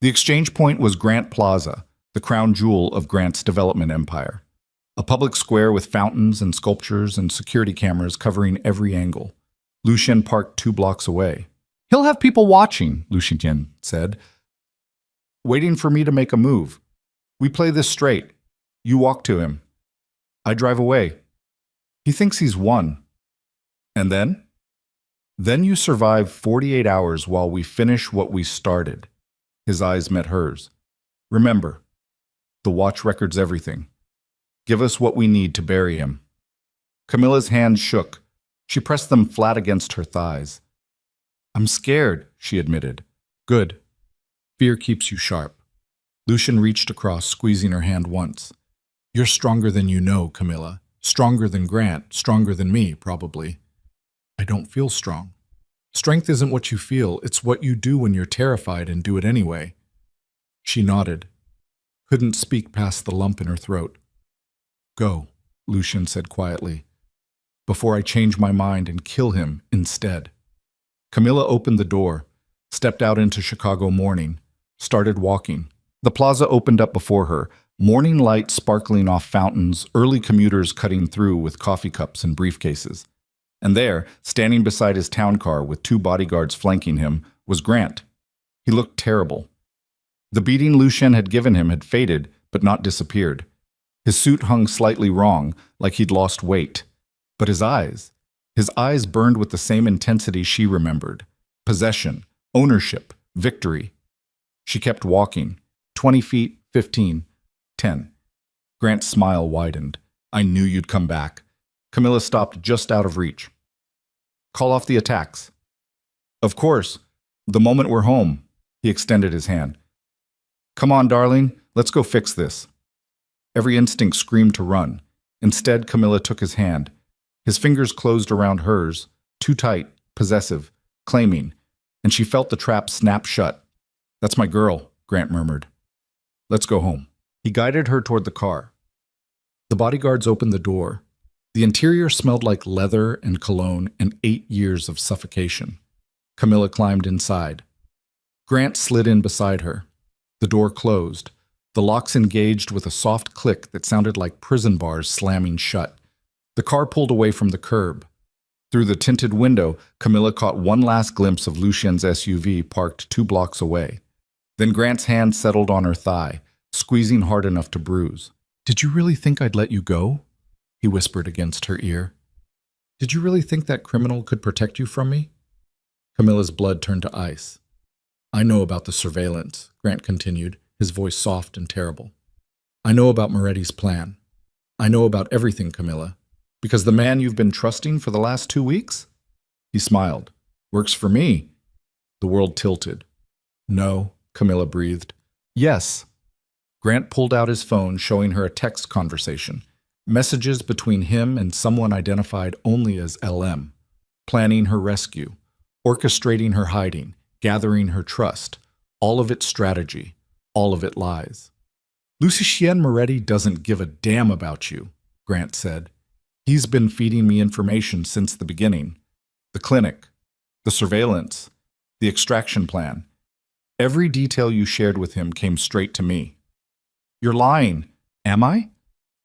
The exchange point was Grant Plaza, the crown jewel of Grant's development empire. A public square with fountains and sculptures and security cameras covering every angle. Lucien parked 2 blocks away. He'll have people watching, Lucien said, waiting for me to make a move. We play this straight. You walk to him. I drive away. He thinks he's won. And then? Then you survive 48 hours while we finish what we started. His eyes met hers. Remember, the watch records everything. Give us what we need to bury him. Camilla's hands shook. She pressed them flat against her thighs. I'm scared, she admitted. Good. Fear keeps you sharp. Lucien reached across, squeezing her hand once. You're stronger than you know, Camilla. Stronger than Grant, stronger than me, probably. I don't feel strong. Strength isn't what you feel, it's what you do when you're terrified and do it anyway. She nodded. Couldn't speak past the lump in her throat. Go, Lucien said quietly, before I change my mind and kill him instead. Camilla opened the door, stepped out into Chicago morning, started walking. The plaza opened up before her, morning light sparkling off fountains, early commuters cutting through with coffee cups and briefcases. And there, standing beside his town car with 2 bodyguards flanking him, was Grant. He looked terrible. The beating Lucien had given him had faded, but not disappeared. His suit hung slightly wrong, like he'd lost weight. But his eyes burned with the same intensity she remembered. Possession, ownership, victory. She kept walking. 20 feet, 15, 10. Grant's smile widened. I knew you'd come back. Camilla stopped just out of reach. Call off the attacks. Of course. The moment we're home. He extended his hand. Come on, darling. Let's go fix this. Every instinct screamed to run. Instead, Camilla took his hand. His fingers closed around hers, too tight, possessive, claiming, and she felt the trap snap shut. That's my girl, Grant murmured. Let's go home. He guided her toward the car. The bodyguards opened the door. The interior smelled like leather and cologne and 8 years of suffocation. Camilla climbed inside. Grant slid in beside her. The door closed. The locks engaged with a soft click that sounded like prison bars slamming shut. The car pulled away from the curb. Through the tinted window, Camilla caught one last glimpse of Lucien's SUV parked 2 blocks away. Then Grant's hand settled on her thigh, squeezing hard enough to bruise. "Did you really think I'd let you go?" he whispered against her ear. "Did you really think that criminal could protect you from me?" Camilla's blood turned to ice. "I know about the surveillance," Grant continued, his voice soft and terrible. "I know about Moretti's plan. I know about everything, Camilla. Because the man you've been trusting for the last 2 weeks?" He smiled. "Works for me." The world tilted. "No," Camilla breathed. "Yes." Grant pulled out his phone, showing her a text conversation. Messages between him and someone identified only as LM. Planning her rescue. Orchestrating her hiding. Gathering her trust. All of it strategy. All of it lies. "Lucien Moretti doesn't give a damn about you," Grant said. "He's been feeding me information since the beginning. The clinic. The surveillance. The extraction plan. Every detail you shared with him came straight to me." "You're lying." "Am I?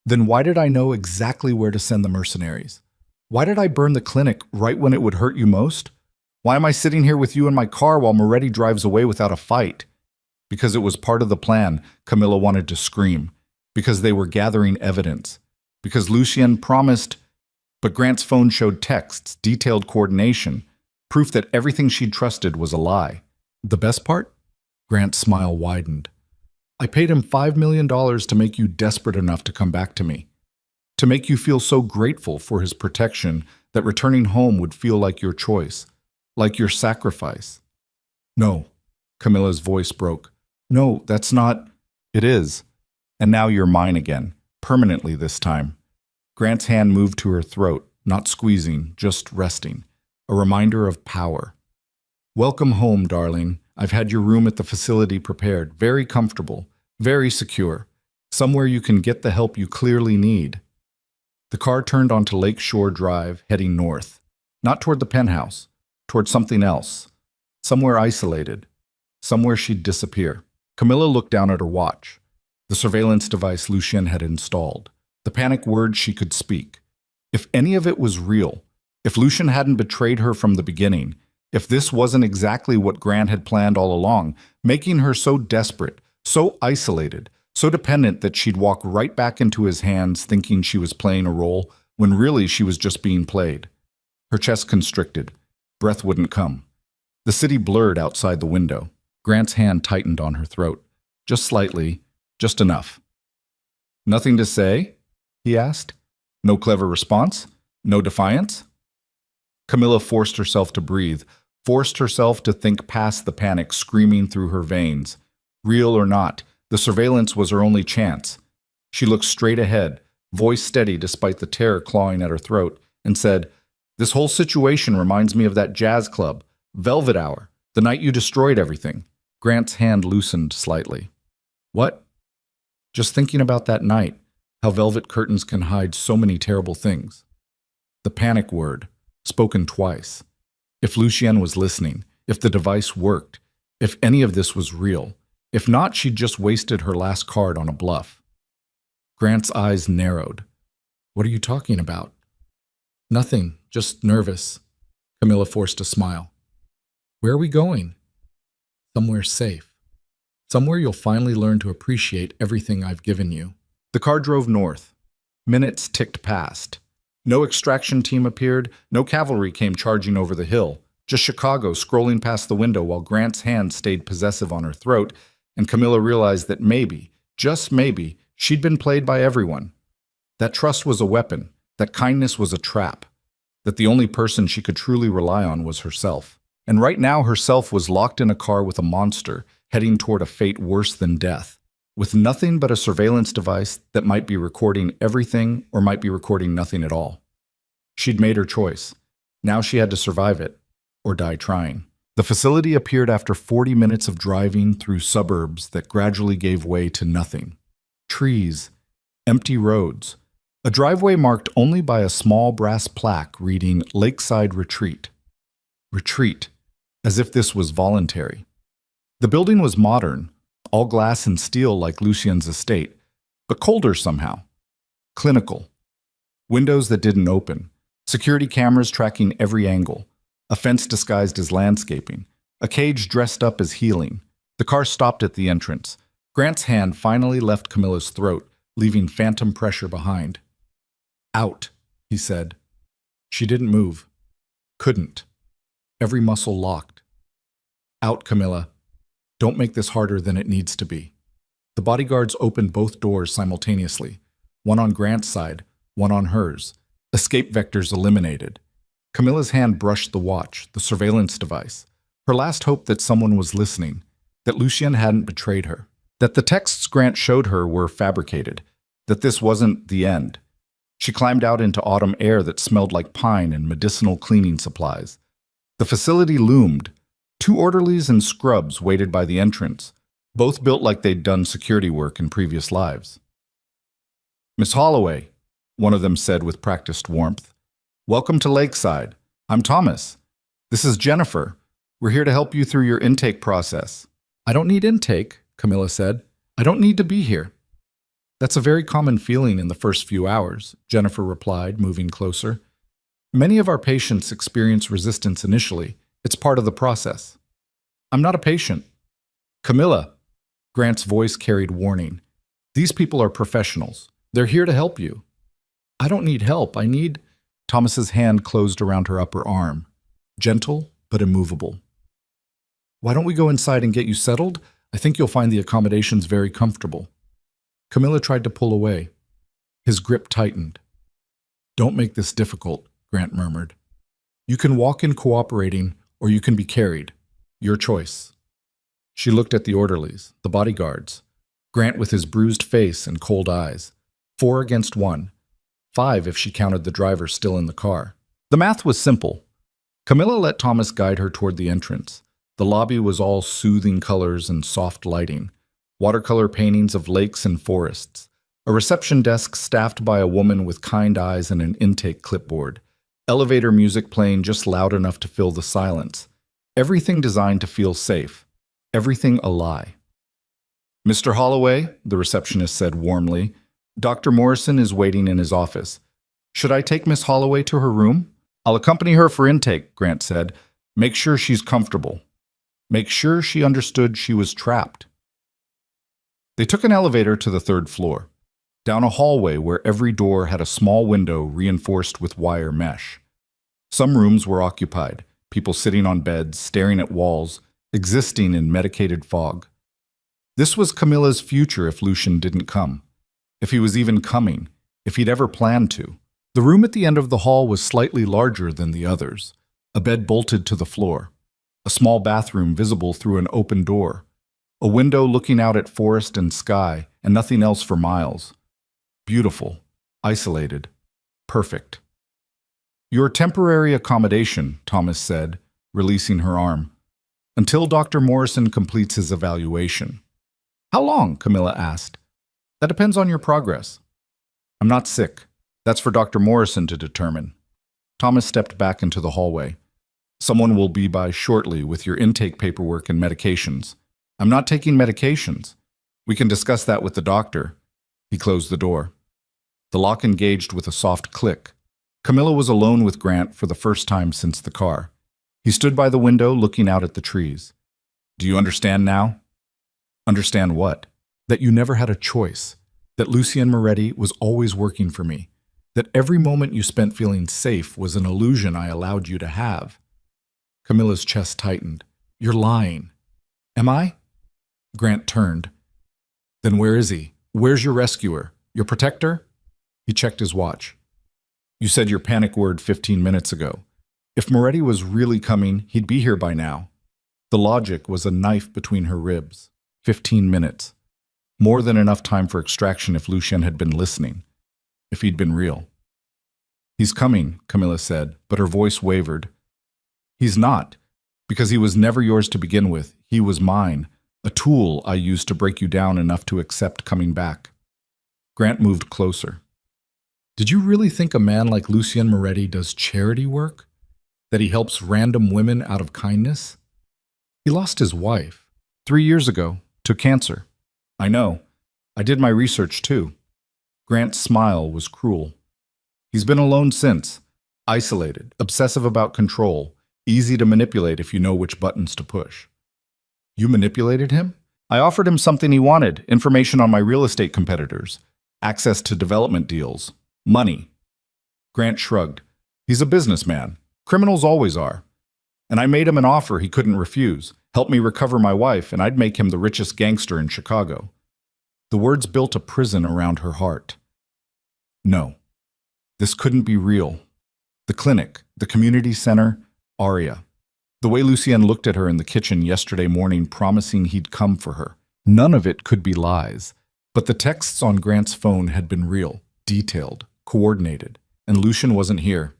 Then why did I know exactly where to send the mercenaries? Why did I burn the clinic right when it would hurt you most? Why am I sitting here with you in my car while Moretti drives away without a fight?" Because it was part of the plan, Camilla wanted to scream. Because they were gathering evidence. Because Lucien promised. But Grant's phone showed texts, detailed coordination, proof that everything she'd trusted was a lie. The best part? Grant's smile widened. "I paid him $5 million to make you desperate enough to come back to me. To make you feel so grateful for his protection that returning home would feel like your choice, like your sacrifice." "No," Camilla's voice broke. "No, that's not—" "It is. And now you're mine again, permanently this time." Grant's hand moved to her throat, not squeezing, just resting. A reminder of power. "Welcome home, darling. I've had your room at the facility prepared, very comfortable, very secure. Somewhere you can get the help you clearly need." The car turned onto Lakeshore Drive, heading north. Not toward the penthouse, toward something else. Somewhere isolated. Somewhere she'd disappear. Camilla looked down at her watch. The surveillance device Lucien had installed. The panic words she could speak. If any of it was real, if Lucien hadn't betrayed her from the beginning, if this wasn't exactly what Grant had planned all along, making her so desperate, so isolated, so dependent that she'd walk right back into his hands thinking she was playing a role, when really she was just being played. Her chest constricted. Breath wouldn't come. The city blurred outside the window. Grant's hand tightened on her throat. Just slightly, just enough. "Nothing to say?" he asked. "No clever response? No defiance?" Camilla forced herself to breathe, forced herself to think past the panic screaming through her veins. Real or not, the surveillance was her only chance. She looked straight ahead, voice steady despite the terror clawing at her throat, and said, "This whole situation reminds me of that jazz club, Velvet Hour, the night you destroyed everything." Grant's hand loosened slightly. "What?" "Just thinking about that night, how velvet curtains can hide so many terrible things." The panic word, spoken twice. If Lucien was listening, if the device worked, if any of this was real. If not, she'd just wasted her last card on a bluff. Grant's eyes narrowed. "What are you talking about?" "Nothing, just nervous." Camilla forced a smile. "Where are we going?" "Somewhere safe. Somewhere you'll finally learn to appreciate everything I've given you." The car drove north. Minutes ticked past. No extraction team appeared, no cavalry came charging over the hill. Just Chicago scrolling past the window while Grant's hand stayed possessive on her throat, and Camilla realized that maybe, just maybe, she'd been played by everyone. That trust was a weapon, that kindness was a trap, that the only person she could truly rely on was herself. And right now herself was locked in a car with a monster, heading toward a fate worse than death, with nothing but a surveillance device that might be recording everything or might be recording nothing at all. She'd made her choice. Now she had to survive it, or die trying. The facility appeared after 40 minutes of driving through suburbs that gradually gave way to nothing. Trees, empty roads, a driveway marked only by a small brass plaque reading Lakeside Retreat. Retreat, as if this was voluntary. The building was modern, all glass and steel like Lucien's estate, but colder somehow. Clinical. Windows that didn't open. Security cameras tracking every angle. A fence disguised as landscaping. A cage dressed up as healing. The car stopped at the entrance. Grant's hand finally left Camilla's throat, leaving phantom pressure behind. Out, he said. She didn't move. Couldn't. Every muscle locked. Out, Camilla. Don't make this harder than it needs to be. The bodyguards opened both doors simultaneously, one on Grant's side, one on hers. Escape vectors eliminated. Camilla's hand brushed the watch, the surveillance device. Her last hope that someone was listening, that Lucien hadn't betrayed her, that the texts Grant showed her were fabricated, that this wasn't the end. She climbed out into autumn air that smelled like pine and medicinal cleaning supplies. The facility loomed. 2 orderlies and scrubs waited by the entrance, both built like they'd done security work in previous lives. Miss Holloway, one of them said with practiced warmth, welcome to Lakeside. I'm Thomas. This is Jennifer. We're here to help you through your intake process. I don't need intake, Camilla said. I don't need to be here. That's a very common feeling in the first few hours, Jennifer replied, moving closer. Many of our patients experience resistance initially. It's part of the process. I'm not a patient. Camilla, Grant's voice carried warning. These people are professionals. They're here to help you. I don't need help. I need... Thomas's hand closed around her upper arm, gentle but immovable. Why don't we go inside and get you settled? I think you'll find the accommodations very comfortable. Camilla tried to pull away. His grip tightened. Don't make this difficult, Grant murmured. You can walk in cooperating, or you can be carried. Your choice. She looked at the orderlies, the bodyguards. Grant with his bruised face and cold eyes. 4 against 1. 5 if she counted the driver still in the car. The math was simple. Camilla let Thomas guide her toward the entrance. The lobby was all soothing colors and soft lighting. Watercolor paintings of lakes and forests. A reception desk staffed by a woman with kind eyes and an intake clipboard. Elevator music playing just loud enough to fill the silence. Everything designed to feel safe. Everything a lie. Mr. Holloway, the receptionist said warmly, Dr. Morrison is waiting in his office. Should I take Miss Holloway to her room? I'll accompany her for intake, Grant said. Make sure she's comfortable. Make sure she understood she was trapped. They took an elevator to the 3rd floor, down a hallway where every door had a small window reinforced with wire mesh. Some rooms were occupied, people sitting on beds, staring at walls, existing in medicated fog. This was Camilla's future if Lucien didn't come, if he was even coming, if he'd ever planned to. The room at the end of the hall was slightly larger than the others, a bed bolted to the floor, a small bathroom visible through an open door, a window looking out at forest and sky, and nothing else for miles. Beautiful, isolated, perfect. Your temporary accommodation, Thomas said, releasing her arm, until Dr. Morrison completes his evaluation. How long? Camilla asked. That depends on your progress. I'm not sick. That's for Dr. Morrison to determine. Thomas stepped back into the hallway. Someone will be by shortly with your intake paperwork and medications. I'm not taking medications. We can discuss that with the doctor. He closed the door. The lock engaged with a soft click. Camilla was alone with Grant for the first time since the car. He stood by the window looking out at the trees. Do you understand now? Understand what? That you never had a choice. That Lucien Moretti was always working for me. That every moment you spent feeling safe was an illusion I allowed you to have. Camilla's chest tightened. You're lying. Am I? Grant turned. Then where is he? Where's your rescuer? Your protector? He checked his watch. You said your panic word 15 minutes ago. If Moretti was really coming, he'd be here by now. The logic was a knife between her ribs. 15 minutes. More than enough time for extraction if Lucien had been listening. If he'd been real. He's coming, Camilla said, but her voice wavered. He's not, because he was never yours to begin with. He was mine, a tool I used to break you down enough to accept coming back. Grant moved closer. Did you really think a man like Lucien Moretti does charity work? That he helps random women out of kindness? He lost his wife 3 years ago to cancer. I know. I did my research too. Grant's smile was cruel. He's been alone since. Isolated, obsessive about control, easy to manipulate if you know which buttons to push. You manipulated him? I offered him something he wanted, information on my real estate competitors, access to development deals, money. Grant shrugged. He's a businessman. Criminals always are. And I made him an offer he couldn't refuse. Help me recover my wife, and I'd make him the richest gangster in Chicago. The words built a prison around her heart. No, this couldn't be real. The clinic, the community center, Aria. The way Lucien looked at her in the kitchen yesterday morning promising he'd come for her. None of it could be lies. But the texts on Grant's phone had been real, detailed, coordinated, and Lucien wasn't here.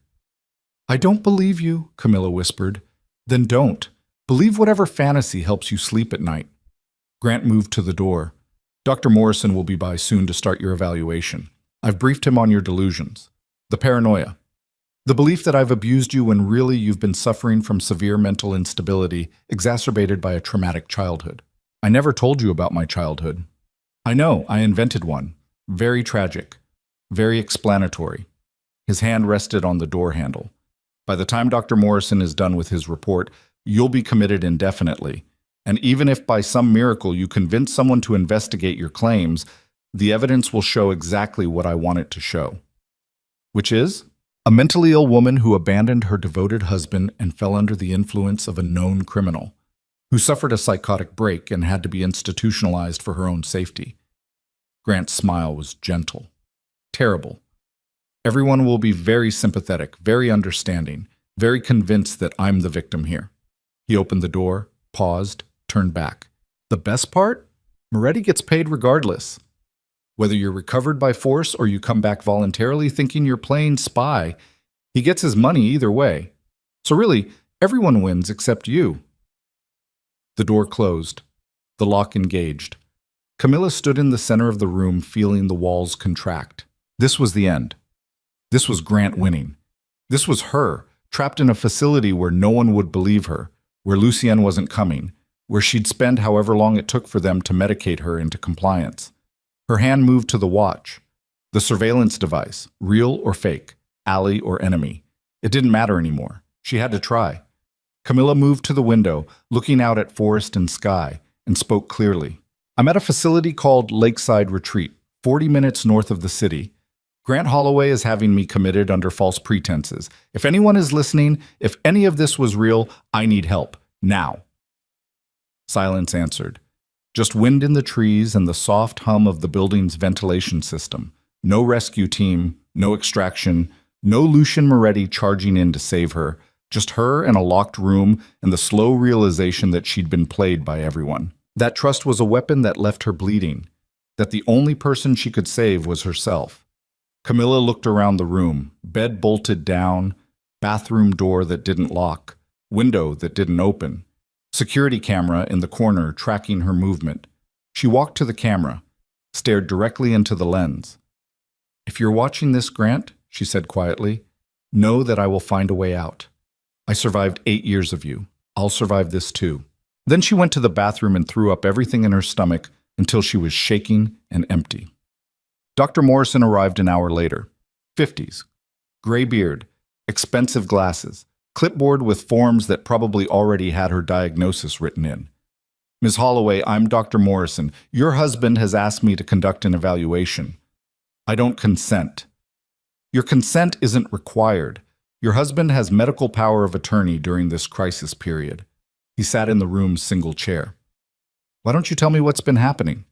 I don't believe you, Camilla whispered. Then don't. Believe whatever fantasy helps you sleep at night. Grant moved to the door. Dr. Morrison will be by soon to start your evaluation. I've briefed him on your delusions. The paranoia. The belief that I've abused you when really you've been suffering from severe mental instability exacerbated by a traumatic childhood. I never told you about my childhood. I know, I invented one. Very tragic. Very explanatory. His hand rested on the door handle. By the time Dr. Morrison is done with his report, you'll be committed indefinitely. And even if by some miracle you convince someone to investigate your claims, the evidence will show exactly what I want it to show. Which is? A mentally ill woman who abandoned her devoted husband and fell under the influence of a known criminal, who suffered a psychotic break and had to be institutionalized for her own safety. Grant's smile was gentle. Terrible. Everyone will be very sympathetic, very understanding, very convinced that I'm the victim here. He opened the door, paused, turned back. The best part? Moretti gets paid regardless. Whether you're recovered by force or you come back voluntarily thinking you're playing spy, he gets his money either way. So really, everyone wins except you. The door closed. The lock engaged. Camilla stood in the center of the room, feeling the walls contract. This was the end. This was Grant winning. This was her, trapped in a facility where no one would believe her, where Lucien wasn't coming, where she'd spend however long it took for them to medicate her into compliance. Her hand moved to the watch. The surveillance device, real or fake, ally or enemy. It didn't matter anymore. She had to try. Camilla moved to the window, looking out at forest and sky, and spoke clearly. I'm at a facility called Lakeside Retreat, 40 minutes north of the city. Grant Holloway is having me committed under false pretenses. If anyone is listening, if any of this was real, I need help. Now. Silence answered. Just wind in the trees and the soft hum of the building's ventilation system. No rescue team, no extraction, no Lucien Moretti charging in to save her. Just her in a locked room and the slow realization that she'd been played by everyone. That trust was a weapon that left her bleeding. That the only person she could save was herself. Camilla looked around the room. Bed bolted down, bathroom door that didn't lock, window that didn't open. Security camera in the corner tracking her movement. She walked to the camera, stared directly into the lens. If you're watching this, Grant, she said quietly, know that I will find a way out. I survived 8 years of you. I'll survive this too. Then she went to the bathroom and threw up everything in her stomach until she was shaking and empty. Dr. Morrison arrived an hour later. 50s. Gray beard, expensive glasses, clipboard with forms that probably already had her diagnosis written in. Ms. Holloway, I'm Dr. Morrison. Your husband has asked me to conduct an evaluation. I don't consent. Your consent isn't required. Your husband has medical power of attorney during this crisis period. He sat in the room's single chair. Why don't you tell me what's been happening?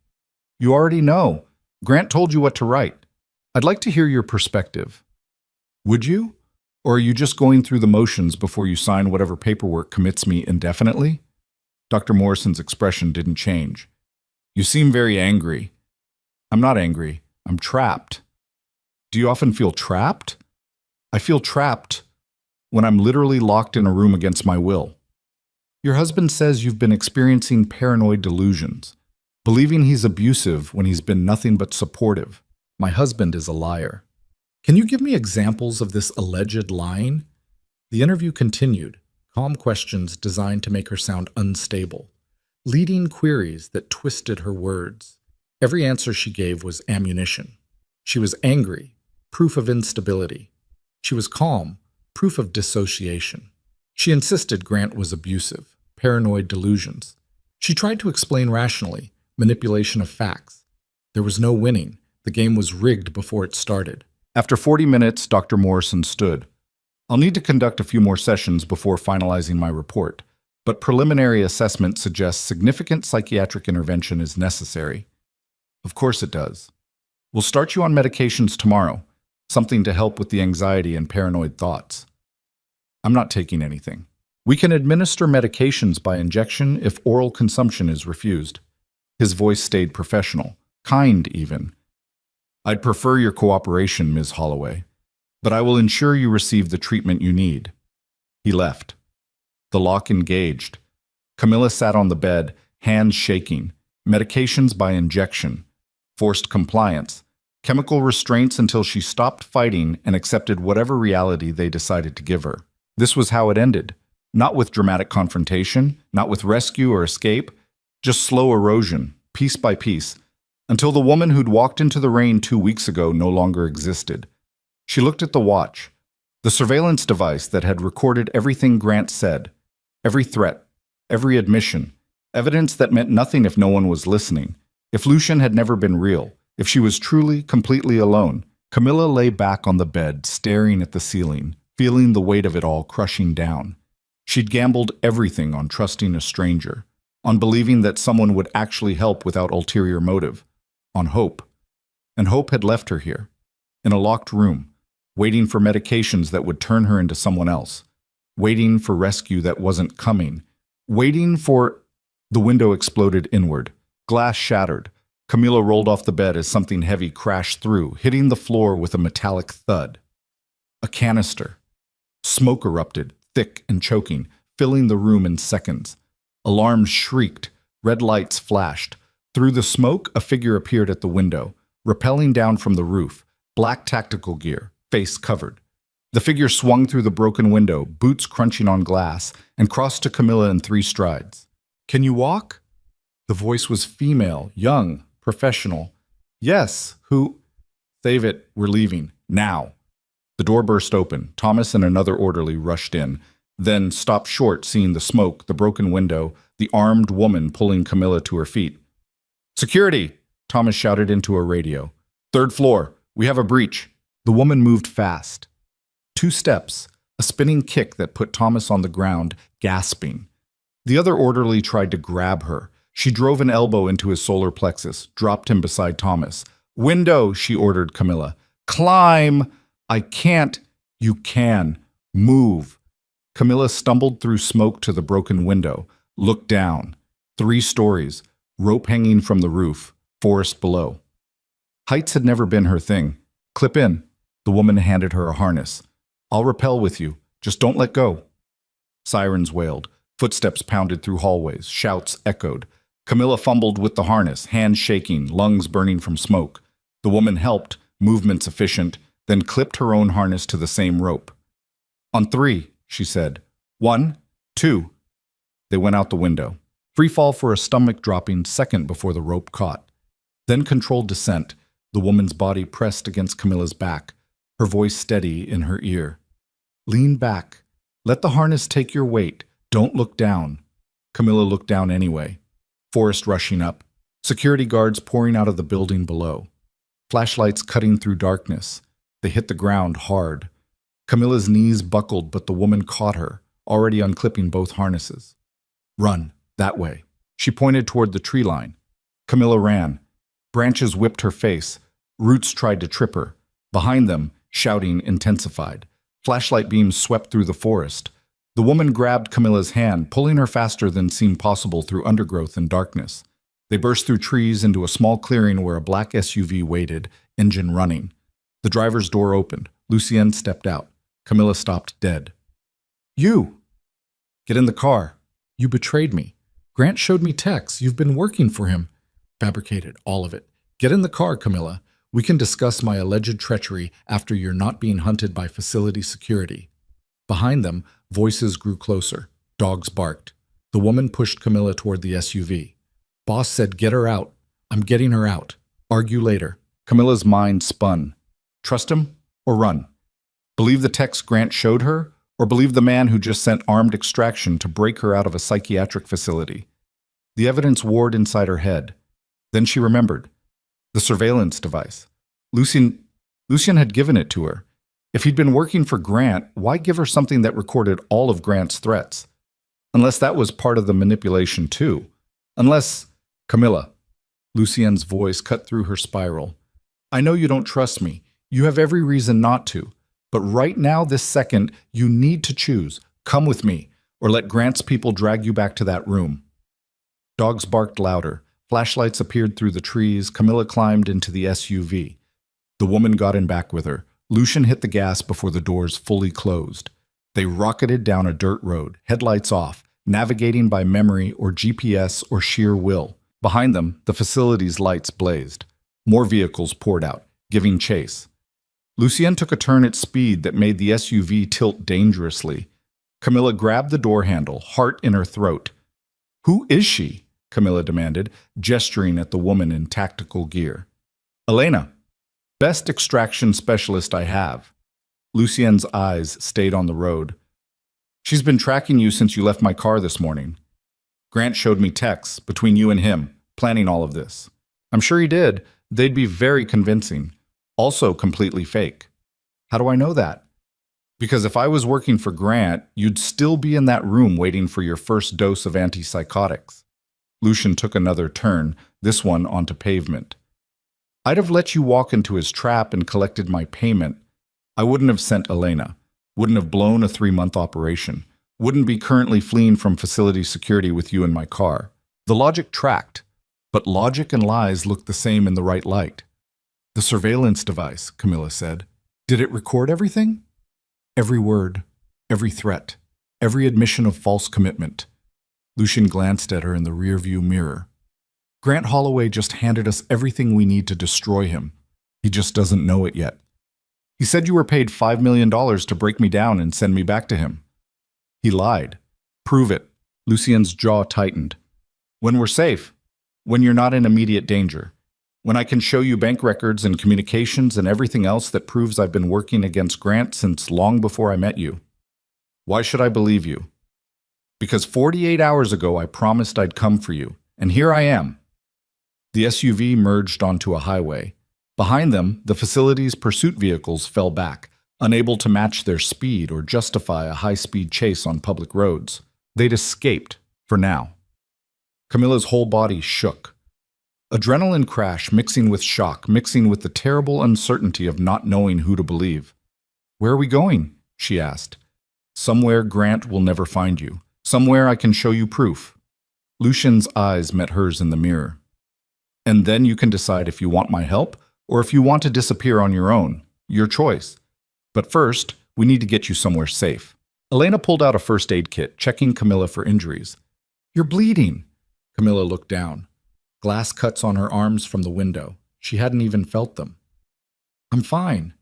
You already know. Grant told you what to write. I'd like to hear your perspective. Would you? Or are you just going through the motions before you sign whatever paperwork commits me indefinitely? Dr. Morrison's expression didn't change. You seem very angry. I'm not angry. I'm trapped. Do you often feel trapped? I feel trapped when I'm literally locked in a room against my will. Your husband says you've been experiencing paranoid delusions, believing he's abusive when he's been nothing but supportive. My husband is a liar. Can you give me examples of this alleged lying? The interview continued, calm questions designed to make her sound unstable, leading queries that twisted her words. Every answer she gave was ammunition. She was angry, proof of instability. She was calm, proof of dissociation. She insisted Grant was abusive, paranoid delusions. She tried to explain rationally, manipulation of facts. There was no winning. The game was rigged before it started. After 40 minutes, Dr. Morrison stood. I'll need to conduct a few more sessions before finalizing my report, but preliminary assessment suggests significant psychiatric intervention is necessary. Of course it does. We'll start you on medications tomorrow, something to help with the anxiety and paranoid thoughts. I'm not taking anything. We can administer medications by injection if oral consumption is refused. His voice stayed professional, kind even. I'd prefer your cooperation, Ms. Holloway, but I will ensure you receive the treatment you need. He left. The lock engaged. Camilla sat on the bed, hands shaking. Medications by injection. Forced compliance. Chemical restraints until she stopped fighting and accepted whatever reality they decided to give her. This was how it ended. Not with dramatic confrontation, not with rescue or escape, just slow erosion, piece by piece, until the woman who'd walked into the rain 2 weeks ago no longer existed. She looked at the watch, the surveillance device that had recorded everything Grant said, every threat, every admission, evidence that meant nothing if no one was listening, if Lucian had never been real, if she was truly, completely alone. Camilla lay back on the bed, staring at the ceiling, feeling the weight of it all crushing down. She'd gambled everything on trusting a stranger, on believing that someone would actually help without ulterior motive, on hope. And hope had left her here, in a locked room, waiting for medications that would turn her into someone else, waiting for rescue that wasn't coming, waiting for... The window exploded inward. Glass shattered. Camilla rolled off the bed as something heavy crashed through, hitting the floor with a metallic thud. A canister. Smoke erupted, thick and choking, filling the room in seconds. Alarms shrieked. Red lights flashed. Through the smoke, a figure appeared at the window, rappelling down from the roof, black tactical gear, face covered. The figure swung through the broken window, boots crunching on glass, and crossed to Camilla in 3 strides. "Can you walk?" The voice was female, young, professional. "Yes, who?" "Save it, we're leaving. Now." The door burst open. Thomas and another orderly rushed in, then stopped short, seeing the smoke, the broken window, the armed woman pulling Camilla to her feet. "Security!" Thomas shouted into a radio. "3rd floor. We have a breach." The woman moved fast. 2 steps, a spinning kick that put Thomas on the ground, gasping. The other orderly tried to grab her. She drove an elbow into his solar plexus, dropped him beside Thomas. "Window," she ordered Camilla. "Climb!" "I can't." "You can. Move." Camilla stumbled through smoke to the broken window, looked down. 3 stories, rope hanging from the roof, forest below. Heights had never been her thing. "Clip in." The woman handed her a harness. "I'll rappel with you. Just don't let go." Sirens wailed. Footsteps pounded through hallways. Shouts echoed. Camilla fumbled with the harness, hands shaking, lungs burning from smoke. The woman helped, movements efficient, then clipped her own harness to the same rope. "On 3, she said. 1, 2. They went out the window. Free fall for a stomach-dropping second before the rope caught. Then controlled descent, the woman's body pressed against Camilla's back, her voice steady in her ear. "Lean back. Let the harness take your weight. Don't look down." Camilla looked down anyway. Forest rushing up. Security guards pouring out of the building below. Flashlights cutting through darkness. They hit the ground hard. Camilla's knees buckled, but the woman caught her, already unclipping both harnesses. "Run. That way." She pointed toward the tree line. Camilla ran. Branches whipped her face. Roots tried to trip her. Behind them, shouting intensified. Flashlight beams swept through the forest. The woman grabbed Camilla's hand, pulling her faster than seemed possible through undergrowth and darkness. They burst through trees into a small clearing where a black SUV waited, engine running. The driver's door opened. Lucien stepped out. Camilla stopped dead. "You!" "Get in the car." "You betrayed me. Grant showed me texts. You've been working for him." "Fabricated, all of it. Get in the car, Camilla. We can discuss my alleged treachery after you're not being hunted by facility security." Behind them, voices grew closer. Dogs barked. The woman pushed Camilla toward the SUV. "Boss said get her out." "I'm getting her out. Argue later." Camilla's mind spun. Trust him or run? Believe the text Grant showed her, or believe the man who just sent armed extraction to break her out of a psychiatric facility? The evidence warred inside her head. Then she remembered. The surveillance device. Lucian had given it to her. If he'd been working for Grant, why give her something that recorded all of Grant's threats? Unless that was part of the manipulation too. Unless... Camilla. Lucien's voice cut through her spiral. I know you don't trust me. You have every reason not to. But right now, this second, you need to choose. Come with me, or let Grant's people drag you back to that room. Dogs barked louder. Flashlights appeared through the trees. Camilla climbed into the SUV. The woman got in back with her. Lucian hit the gas before the doors fully closed. They rocketed down a dirt road, headlights off, navigating by memory or GPS or sheer will. Behind them, the facility's lights blazed. More vehicles poured out, giving chase. Lucien took a turn at speed that made the SUV tilt dangerously. Camilla grabbed the door handle, heart in her throat. Who is she? Camilla demanded, gesturing at the woman in tactical gear. Elena. Best extraction specialist I have. Lucien's eyes stayed on the road. She's been tracking you since you left my car this morning. Grant showed me texts between you and him, planning all of this. I'm sure he did. They'd be very convincing. Also completely fake. How do I know that? Because if I was working for Grant, you'd still be in that room waiting for your first dose of antipsychotics. Lucian took another turn, this one onto pavement. I'd have let you walk into his trap and collected my payment. I wouldn't have sent Elena. Wouldn't have blown a 3-month operation. Wouldn't be currently fleeing from facility security with you in my car. The logic tracked, but logic and lies looked the same in the right light. The surveillance device, Camilla said. Did it record everything? Every word, every threat, every admission of false commitment. Lucian glanced at her in the rearview mirror. Grant Holloway just handed us everything we need to destroy him. He just doesn't know it yet. He said you were paid $5 million to break me down and send me back to him. He lied. Prove it. Lucien's jaw tightened. When we're safe. When you're not in immediate danger. When I can show you bank records and communications and everything else that proves I've been working against Grant since long before I met you. Why should I believe you? Because 48 hours ago I promised I'd come for you, and here I am. The SUV merged onto a highway. Behind them, the facility's pursuit vehicles fell back, unable to match their speed or justify a high-speed chase on public roads. They'd escaped, for now. Camilla's whole body shook. Adrenaline crash mixing with shock, mixing with the terrible uncertainty of not knowing who to believe. Where are we going? She asked. Somewhere Grant will never find you. Somewhere I can show you proof. Lucian's eyes met hers in the mirror. And then you can decide if you want my help or if you want to disappear on your own. Your choice. But first, we need to get you somewhere safe. Elena pulled out a first aid kit, checking Camilla for injuries. You're bleeding. Camilla looked down. Glass cuts on her arms from the window. She hadn't even felt them. I'm fine.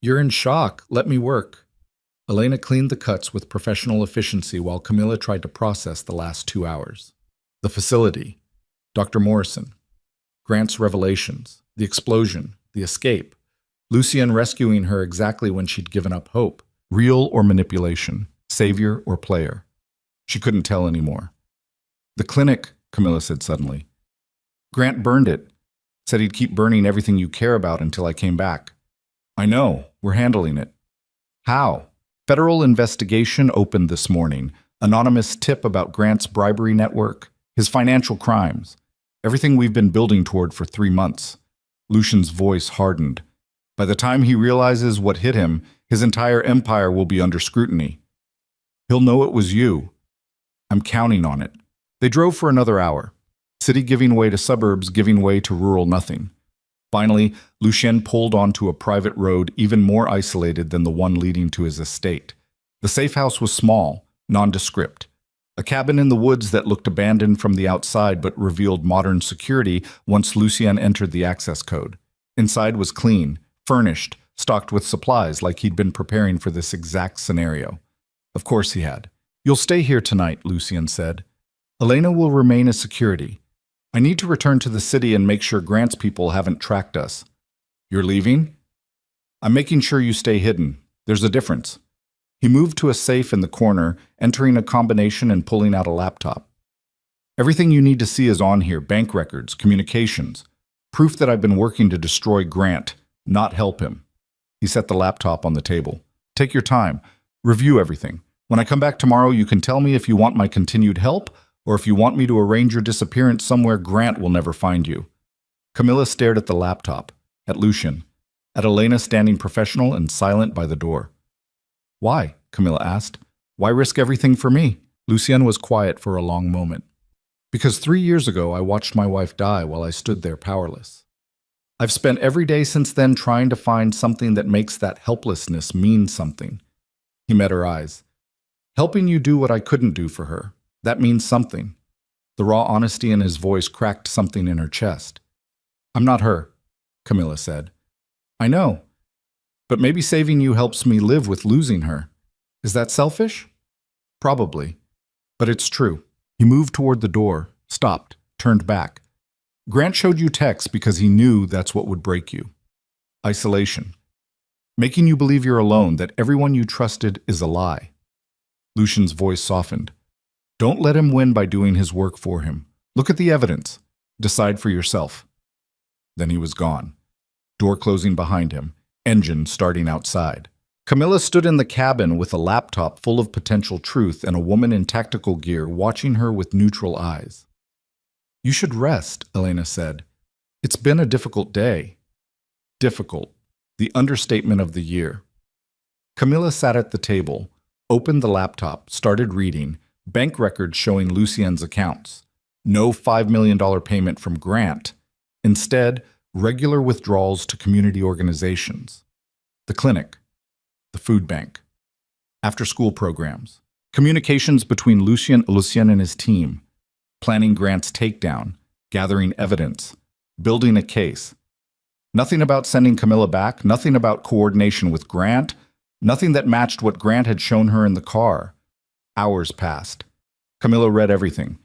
You're in shock. Let me work. Elena cleaned the cuts with professional efficiency while Camilla tried to process the last 2 hours. The facility. Dr. Morrison. Grant's revelations. The explosion. The escape. Lucien rescuing her exactly when she'd given up hope. Real or manipulation. Savior or player. She couldn't tell anymore. The clinic, Camilla said suddenly. Grant burned it. Said he'd keep burning everything you care about until I came back. I know. We're handling it. How? Federal investigation opened this morning. Anonymous tip about Grant's bribery network. His financial crimes. Everything we've been building toward for 3 months. Lucian's voice hardened. By the time he realizes what hit him, his entire empire will be under scrutiny. He'll know it was you. I'm counting on it. They drove for another hour. City giving way to suburbs, giving way to rural nothing. Finally, Lucien pulled onto a private road even more isolated than the one leading to his estate. The safe house was small, nondescript. A cabin in the woods that looked abandoned from the outside but revealed modern security once Lucien entered the access code. Inside was clean, furnished, stocked with supplies like he'd been preparing for this exact scenario. Of course he had. You'll stay here tonight, Lucien said. Elena will remain as security. I need to return to the city and make sure Grant's people haven't tracked us. You're leaving? I'm making sure you stay hidden. There's a difference. He moved to a safe in the corner, entering a combination and pulling out a laptop. Everything you need to see is on here: bank records, communications, proof that I've been working to destroy Grant, not help him. He set the laptop on the table. Take your time. Review everything. When I come back tomorrow, you can tell me if you want my continued help or if you want me to arrange your disappearance somewhere Grant will never find you. Camilla stared at the laptop, at Lucian, at Elena standing professional and silent by the door. Why? Camilla asked. Why risk everything for me? Lucian was quiet for a long moment. Because 3 years ago I watched my wife die while I stood there powerless. I've spent every day since then trying to find something that makes that helplessness mean something. He met her eyes. Helping you do what I couldn't do for her. That means something. The raw honesty in his voice cracked something in her chest. I'm not her, Camilla said. I know. But maybe saving you helps me live with losing her. Is that selfish? Probably. But it's true. He moved toward the door, stopped, turned back. Grant showed you texts because he knew that's what would break you. Isolation. Making you believe you're alone, that everyone you trusted is a lie. Lucian's voice softened. Don't let him win by doing his work for him. Look at the evidence. Decide for yourself. Then he was gone. Door closing behind him, engine starting outside. Camilla stood in the cabin with a laptop full of potential truth and a woman in tactical gear watching her with neutral eyes. You should rest, Elena said. It's been a difficult day. Difficult. The understatement of the year. Camilla sat at the table, opened the laptop, started reading, bank records showing Lucien's accounts. No $5 million payment from Grant. Instead, regular withdrawals to community organizations. The clinic. The food bank. After-school programs. Communications between Lucien and his team. Planning Grant's takedown. Gathering evidence. Building a case. Nothing about sending Camilla back, nothing about coordination with Grant, nothing that matched what Grant had shown her in the car. Hours passed. Camilla read everything.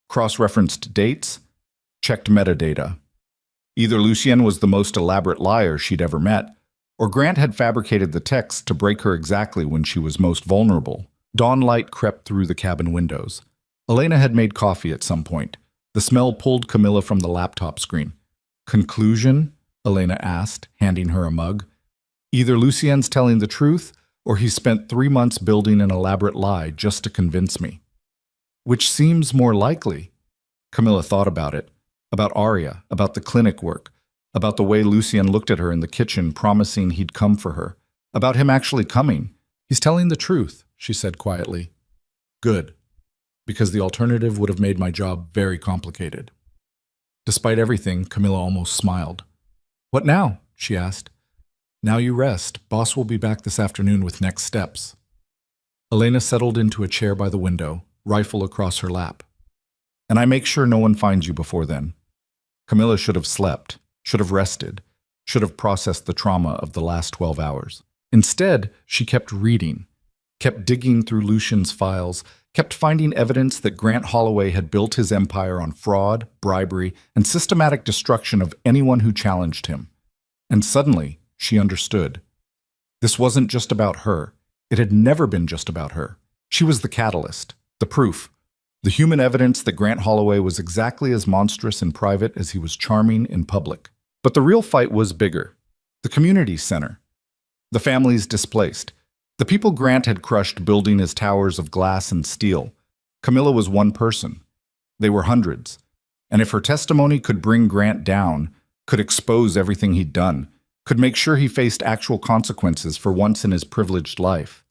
Cross-referenced dates. Checked metadata. Either Lucien was the most elaborate liar she'd ever met, or Grant had fabricated the texts to break her exactly when she was most vulnerable. Dawn light crept through the cabin windows. Elena had made coffee at some point. The smell pulled Camilla from the laptop screen. Conclusion? Elena asked, handing her a mug. Either Lucien's telling the truth, or he spent 3 months building an elaborate lie just to convince me. Which seems more likely? Camilla thought about it. About Aria, about the clinic work, about the way Lucien looked at her in the kitchen promising he'd come for her, about him actually coming. He's telling the truth, she said quietly. Good, because the alternative would have made my job very complicated. Despite everything, Camilla almost smiled. What now? She asked. Now you rest. Boss will be back this afternoon with next steps. Elena settled into a chair by the window, rifle across her lap. And I make sure no one finds you before then. Camilla should have slept, should have rested, should have processed the trauma of the last 12 hours. Instead, she kept reading, kept digging through Lucien's files, kept finding evidence that Grant Holloway had built his empire on fraud, bribery, and systematic destruction of anyone who challenged him. And suddenly, she understood. This wasn't just about her. It had never been just about her. She was the catalyst, the proof, the human evidence that Grant Holloway was exactly as monstrous in private as he was charming in public. But the real fight was bigger. The community center. The families displaced. The people Grant had crushed building his towers of glass and steel. Camilla was one person. They were hundreds. And if her testimony could bring Grant down, could expose everything he'd done, could make sure he faced actual consequences for once in his privileged life,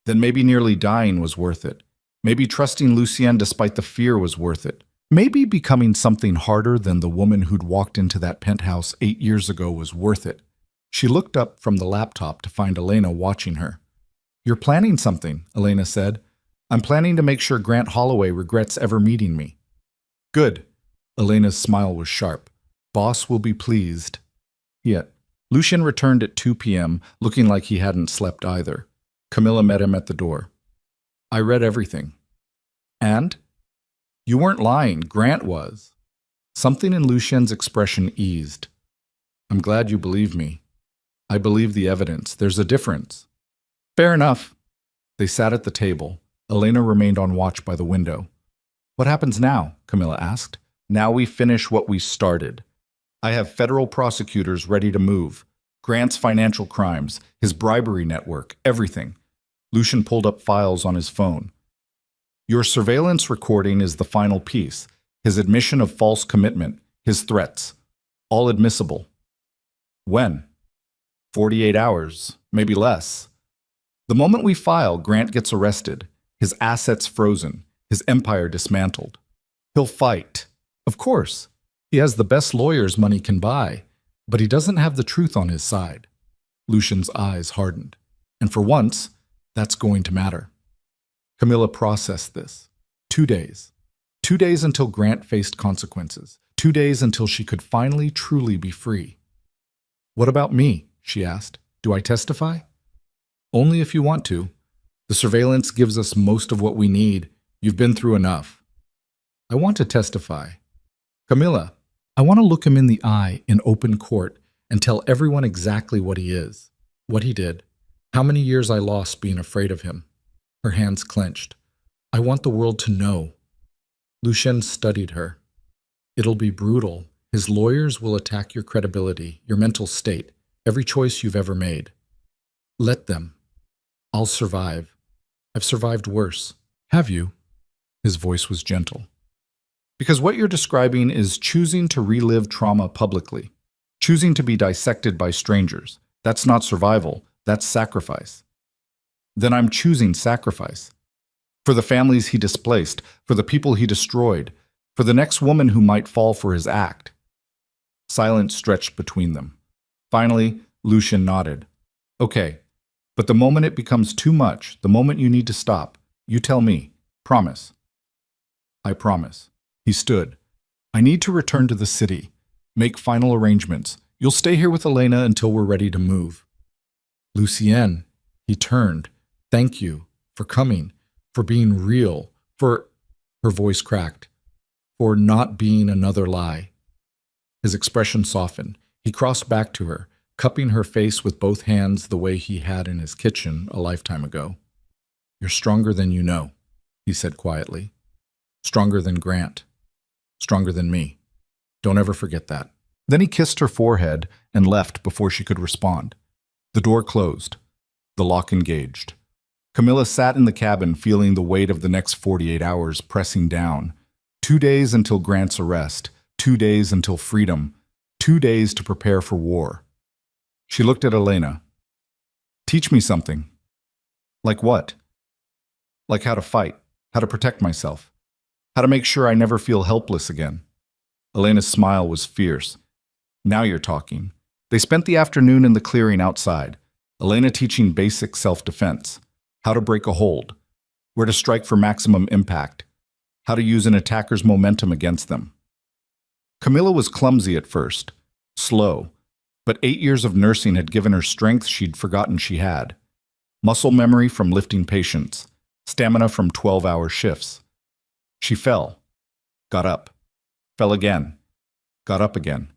then maybe nearly dying was worth it. Maybe trusting Lucien despite the fear was worth it. Maybe becoming something harder than the woman who'd walked into that penthouse 8 years ago was worth it. She looked up from the laptop to find Elena watching her. You're planning something, Elena said. I'm planning to make sure Grant Holloway regrets ever meeting me. Good. Elena's smile was sharp. Boss will be pleased. Yet, Lucien returned at 2 p.m., looking like he hadn't slept either. Camilla met him at the door. I read everything. And? You weren't lying. Grant was. Something in Lucien's expression eased. I'm glad you believe me. I believe the evidence. There's a difference. Fair enough. They sat at the table. Elena remained on watch by the window. What happens now? Camilla asked. Now we finish what we started. I have federal prosecutors ready to move. Grant's financial crimes, his bribery network, everything. Lucian pulled up files on his phone. Your surveillance recording is the final piece. His admission of false commitment, his threats. All admissible. When? 48 hours, maybe less. The moment we file, Grant gets arrested, his assets frozen, his empire dismantled. He'll fight. Of course. He has the best lawyers money can buy, but he doesn't have the truth on his side. Lucian's eyes hardened. And for once, that's going to matter. Camilla processed this. 2 days. 2 days until Grant faced consequences. 2 days until she could finally truly be free. What about me? She asked. Do I testify? Only if you want to. The surveillance gives us most of what we need. You've been through enough. I want to testify. Camilla, I want to look him in the eye in open court and tell everyone exactly what he is, what he did, how many years I lost being afraid of him. Her hands clenched. I want the world to know. Lucien studied her. It'll be brutal. His lawyers will attack your credibility, your mental state, every choice you've ever made. Let them. I'll survive. I've survived worse. Have you? His voice was gentle. Because what you're describing is choosing to relive trauma publicly, choosing to be dissected by strangers. That's not survival, that's sacrifice. Then I'm choosing sacrifice. For the families he displaced, for the people he destroyed, for the next woman who might fall for his act. Silence stretched between them. Finally, Lucien nodded. Okay, but the moment it becomes too much, the moment you need to stop, you tell me. Promise. I promise. He stood. I need to return to the city. Make final arrangements. You'll stay here with Elena until we're ready to move. Lucien, he turned. Thank you for coming, for being real, for, her voice cracked, for not being another lie. His expression softened. He crossed back to her, cupping her face with both hands the way he had in his kitchen a lifetime ago. You're stronger than you know, he said quietly. Stronger than Grant. Stronger than me. Don't ever forget that. Then he kissed her forehead and left before she could respond. The door closed. The lock engaged. Camilla sat in the cabin feeling the weight of the next 48 hours pressing down. 2 days until Grant's arrest. 2 days until freedom. 2 days to prepare for war. She looked at Elena. Teach me something. Like what? Like how to fight, how to protect myself. How to make sure I never feel helpless again. Elena's smile was fierce. Now you're talking. They spent the afternoon in the clearing outside, Elena teaching basic self-defense, how to break a hold, where to strike for maximum impact, how to use an attacker's momentum against them. Camilla was clumsy at first, slow, but 8 years of nursing had given her strength she'd forgotten she had. Muscle memory from lifting patients, stamina from 12-hour shifts. She fell, got up, fell again, got up again.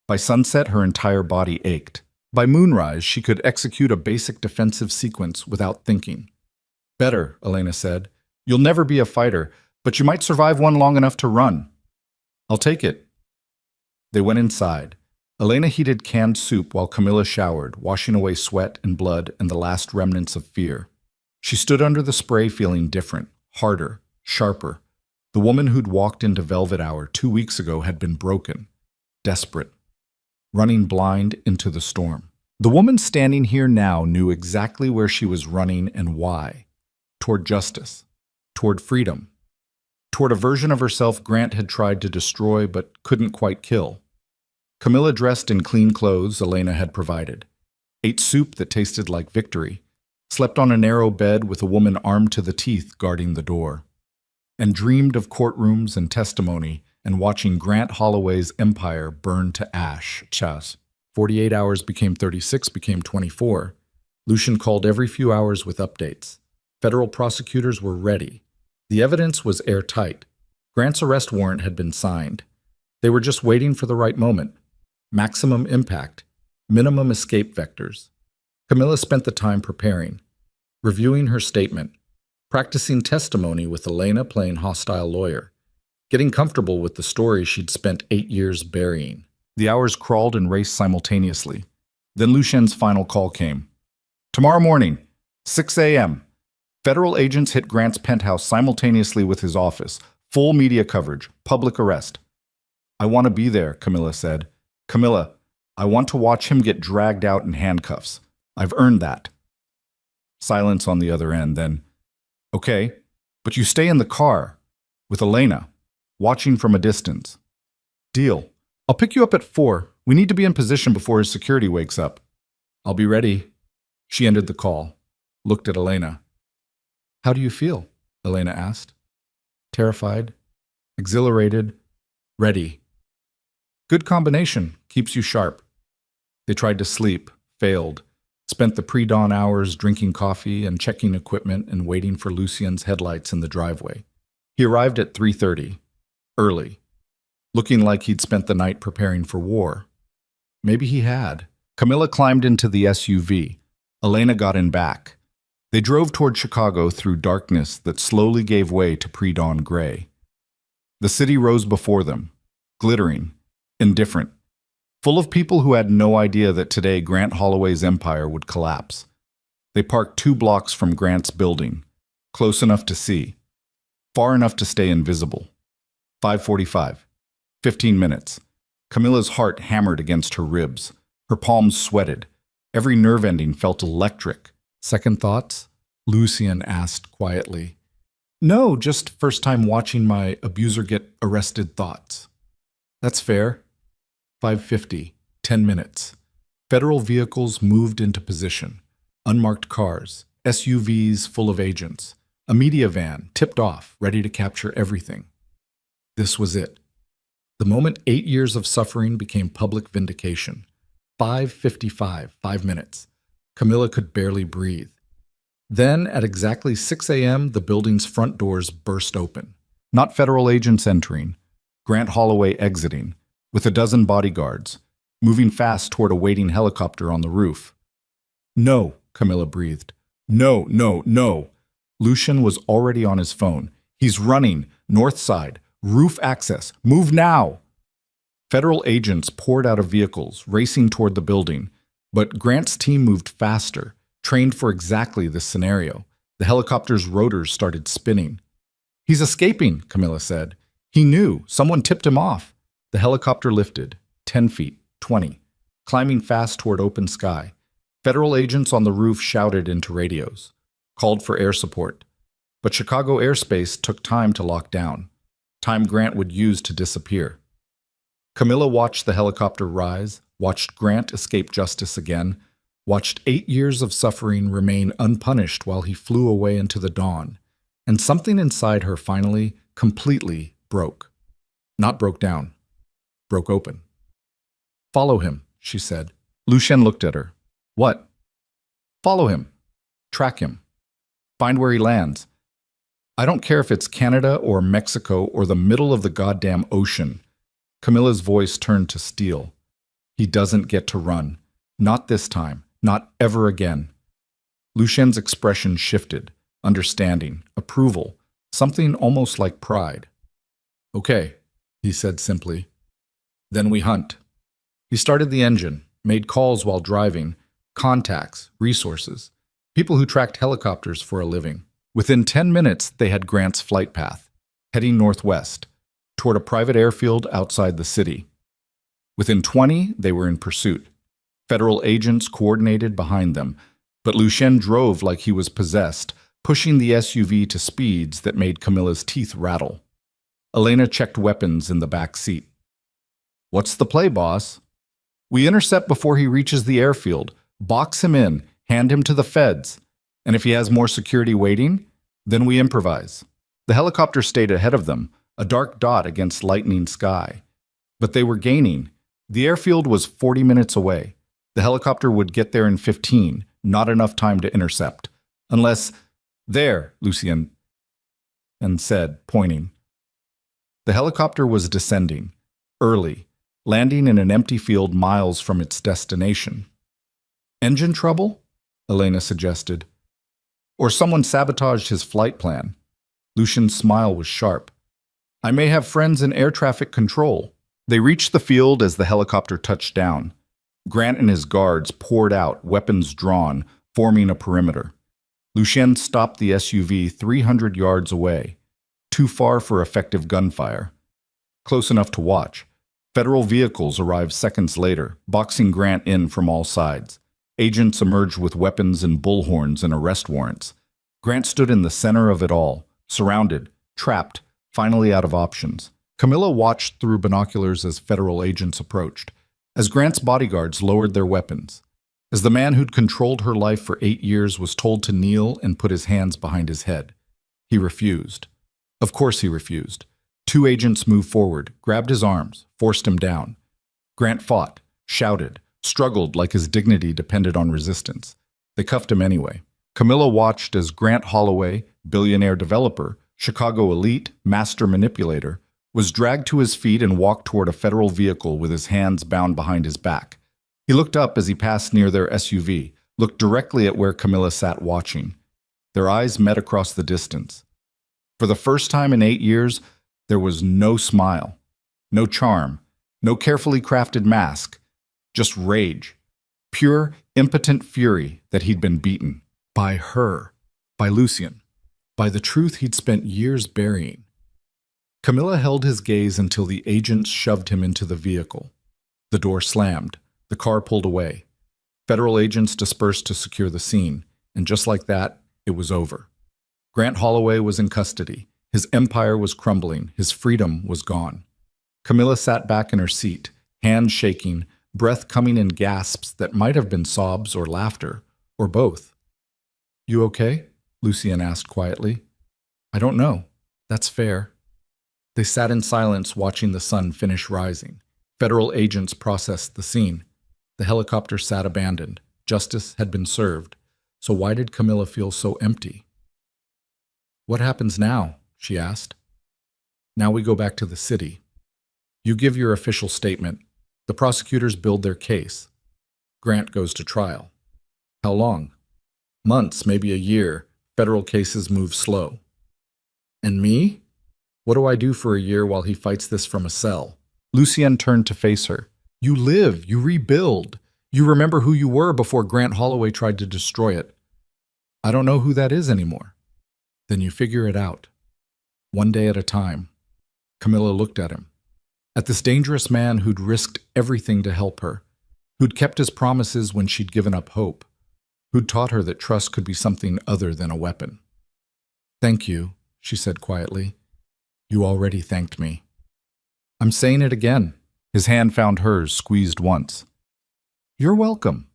By sunset, her entire body ached. By moonrise, she could execute a basic defensive sequence without thinking. Better, Elena said. You'll never be a fighter, but you might survive one long enough to run. I'll take it. They went inside. Elena heated canned soup while Camilla showered, washing away sweat and blood and the last remnants of fear. She stood under the spray feeling different, harder, sharper. The woman who'd walked into Velvet Hour 2 weeks ago had been broken, desperate, running blind into the storm. The woman standing here now knew exactly where she was running and why. Toward justice, toward freedom, toward a version of herself Grant had tried to destroy but couldn't quite kill. Camilla dressed in clean clothes Elena had provided, ate soup that tasted like victory, slept on a narrow bed with a woman armed to the teeth guarding the door, and dreamed of courtrooms and testimony and watching Grant Holloway's empire burn to ash. 48 hours became 36, became 24. Lucien called every few hours with updates. Federal prosecutors were ready. The evidence was airtight. Grant's arrest warrant had been signed. They were just waiting for the right moment. Maximum impact, minimum escape vectors. Camilla spent the time preparing, reviewing her statement, practicing testimony with Elena playing hostile lawyer, getting comfortable with the story she'd spent 8 years burying. The hours crawled and raced simultaneously. Then Lucien's final call came. Tomorrow morning, 6 a.m. Federal agents hit Grant's penthouse simultaneously with his office. Full media coverage, public arrest. I want to be there, Camilla said. Camilla, I want to watch him get dragged out in handcuffs. I've earned that. Silence on the other end, then, okay, but you stay in the car with Elena, watching from a distance. Deal. I'll pick you up at 4. We need to be in position before his security wakes up. I'll be ready. She ended the call, looked at Elena. How do you feel? Elena asked. Terrified, exhilarated, ready. Good combination, keeps you sharp. They tried to sleep, failed, spent the pre-dawn hours drinking coffee and checking equipment and waiting for Lucien's headlights in the driveway. He arrived at 3:30, early, looking like he'd spent the night preparing for war. Maybe he had. Camilla climbed into the SUV. Elena got in back. They drove toward Chicago through darkness that slowly gave way to pre-dawn gray. The city rose before them, glittering, indifferent, full of people who had no idea that today Grant Holloway's empire would collapse. They parked 2 blocks from Grant's building, close enough to see, far enough to stay invisible. 5:45. 15 minutes. Camilla's heart hammered against her ribs. Her palms sweated. Every nerve ending felt electric. Second thoughts? Lucien asked quietly. No, just first time watching my abuser get arrested thoughts. That's fair. 5:50. 10 minutes. Federal vehicles moved into position. Unmarked cars, SUVs full of agents. A media van tipped off, ready to capture everything. This was it. The moment 8 years of suffering became public vindication. 5:55, 5 minutes. Camilla could barely breathe. Then, at exactly 6 a.m., the building's front doors burst open. Not federal agents entering, Grant Holloway exiting, with a dozen bodyguards, moving fast toward a waiting helicopter on the roof. No, Camilla breathed. No, no, no. Lucien was already on his phone. He's running, north side, roof access. Move now! Federal agents poured out of vehicles, racing toward the building, but Grant's team moved faster, trained for exactly this scenario. The helicopter's rotors started spinning. He's escaping, Camilla said. He knew. Someone tipped him off. The helicopter lifted, 10 feet, 20, climbing fast toward open sky. Federal agents on the roof shouted into radios, called for air support. But Chicago airspace took time to lock down, time Grant would use to disappear. Camilla watched the helicopter rise, watched Grant escape justice again, watched 8 years of suffering remain unpunished while he flew away into the dawn, and something inside her finally, completely broke. Not broke down, broke open. Follow him, she said. Lucien looked at her. What? Follow him. Track him. Find where he lands. I don't care if it's Canada or Mexico or the middle of the goddamn ocean. Camilla's voice turned to steel. He doesn't get to run. Not this time. Not ever again. Lucien's expression shifted. Understanding. Approval. Something almost like pride. Okay, he said simply. Then we hunt. He started the engine, made calls while driving, contacts, resources, people who tracked helicopters for a living. Within 10 minutes, they had Grant's flight path, heading northwest, toward a private airfield outside the city. Within 20, they were in pursuit. Federal agents coordinated behind them, but Lucien drove like he was possessed, pushing the SUV to speeds that made Camilla's teeth rattle. Elena checked weapons in the back seat. What's the play, boss? We intercept before he reaches the airfield, box him in, hand him to the feds, and if he has more security waiting, then we improvise. The helicopter stayed ahead of them, a dark dot against lightening sky. But they were gaining. The airfield was 40 minutes away. The helicopter would get there in 15, not enough time to intercept. Unless, there, Lucien, and said, pointing. The helicopter was descending, early, landing in an empty field miles from its destination. Engine trouble? Elena suggested. Or someone sabotaged his flight plan. Lucien's smile was sharp. I may have friends in air traffic control. They reached the field as the helicopter touched down. Grant and his guards poured out, weapons drawn, forming a perimeter. Lucien stopped the SUV 300 yards away, too far for effective gunfire. Close enough to watch. Federal vehicles arrived seconds later, boxing Grant in from all sides. Agents emerged with weapons and bullhorns and arrest warrants. Grant stood in the center of it all, surrounded, trapped, finally out of options. Camilla watched through binoculars as federal agents approached, as Grant's bodyguards lowered their weapons, as the man who'd controlled her life for 8 years was told to kneel and put his hands behind his head. He refused. Of course he refused. 2 agents moved forward, grabbed his arms, forced him down. Grant fought, shouted, struggled like his dignity depended on resistance. They cuffed him anyway. Camilla watched as Grant Holloway, billionaire developer, Chicago elite, master manipulator, was dragged to his feet and walked toward a federal vehicle with his hands bound behind his back. He looked up as he passed near their SUV, looked directly at where Camilla sat watching. Their eyes met across the distance. For the first time in 8 years, there was no smile, no charm, no carefully crafted mask, just rage, pure, impotent fury that he'd been beaten. By her, by Lucien, by the truth he'd spent years burying. Camilla held his gaze until the agents shoved him into the vehicle. The door slammed. The car pulled away. Federal agents dispersed to secure the scene, and just like that, it was over. Grant Holloway was in custody. His empire was crumbling. His freedom was gone. Camilla sat back in her seat, hands shaking, breath coming in gasps that might have been sobs or laughter, or both. "You okay?" Lucien asked quietly. "I don't know. That's fair." They sat in silence watching the sun finish rising. Federal agents processed the scene. The helicopter sat abandoned. Justice had been served. So why did Camilla feel so empty? "What happens now?" she asked. "Now we go back to the city. You give your official statement. The prosecutors build their case. Grant goes to trial. How long? Months, maybe a year. Federal cases move slow. And me? What do I do for a year while he fights this from a cell?" Lucien turned to face her. "You live, you rebuild. You remember who you were before Grant Holloway tried to destroy it." "I don't know who that is anymore." "Then you figure it out. One day at a time." Camilla looked at him. At this dangerous man who'd risked everything to help her, who'd kept his promises when she'd given up hope, who'd taught her that trust could be something other than a weapon. "Thank you," she said quietly. "You already thanked me." "I'm saying it again." His hand found hers, squeezed once. "You're welcome."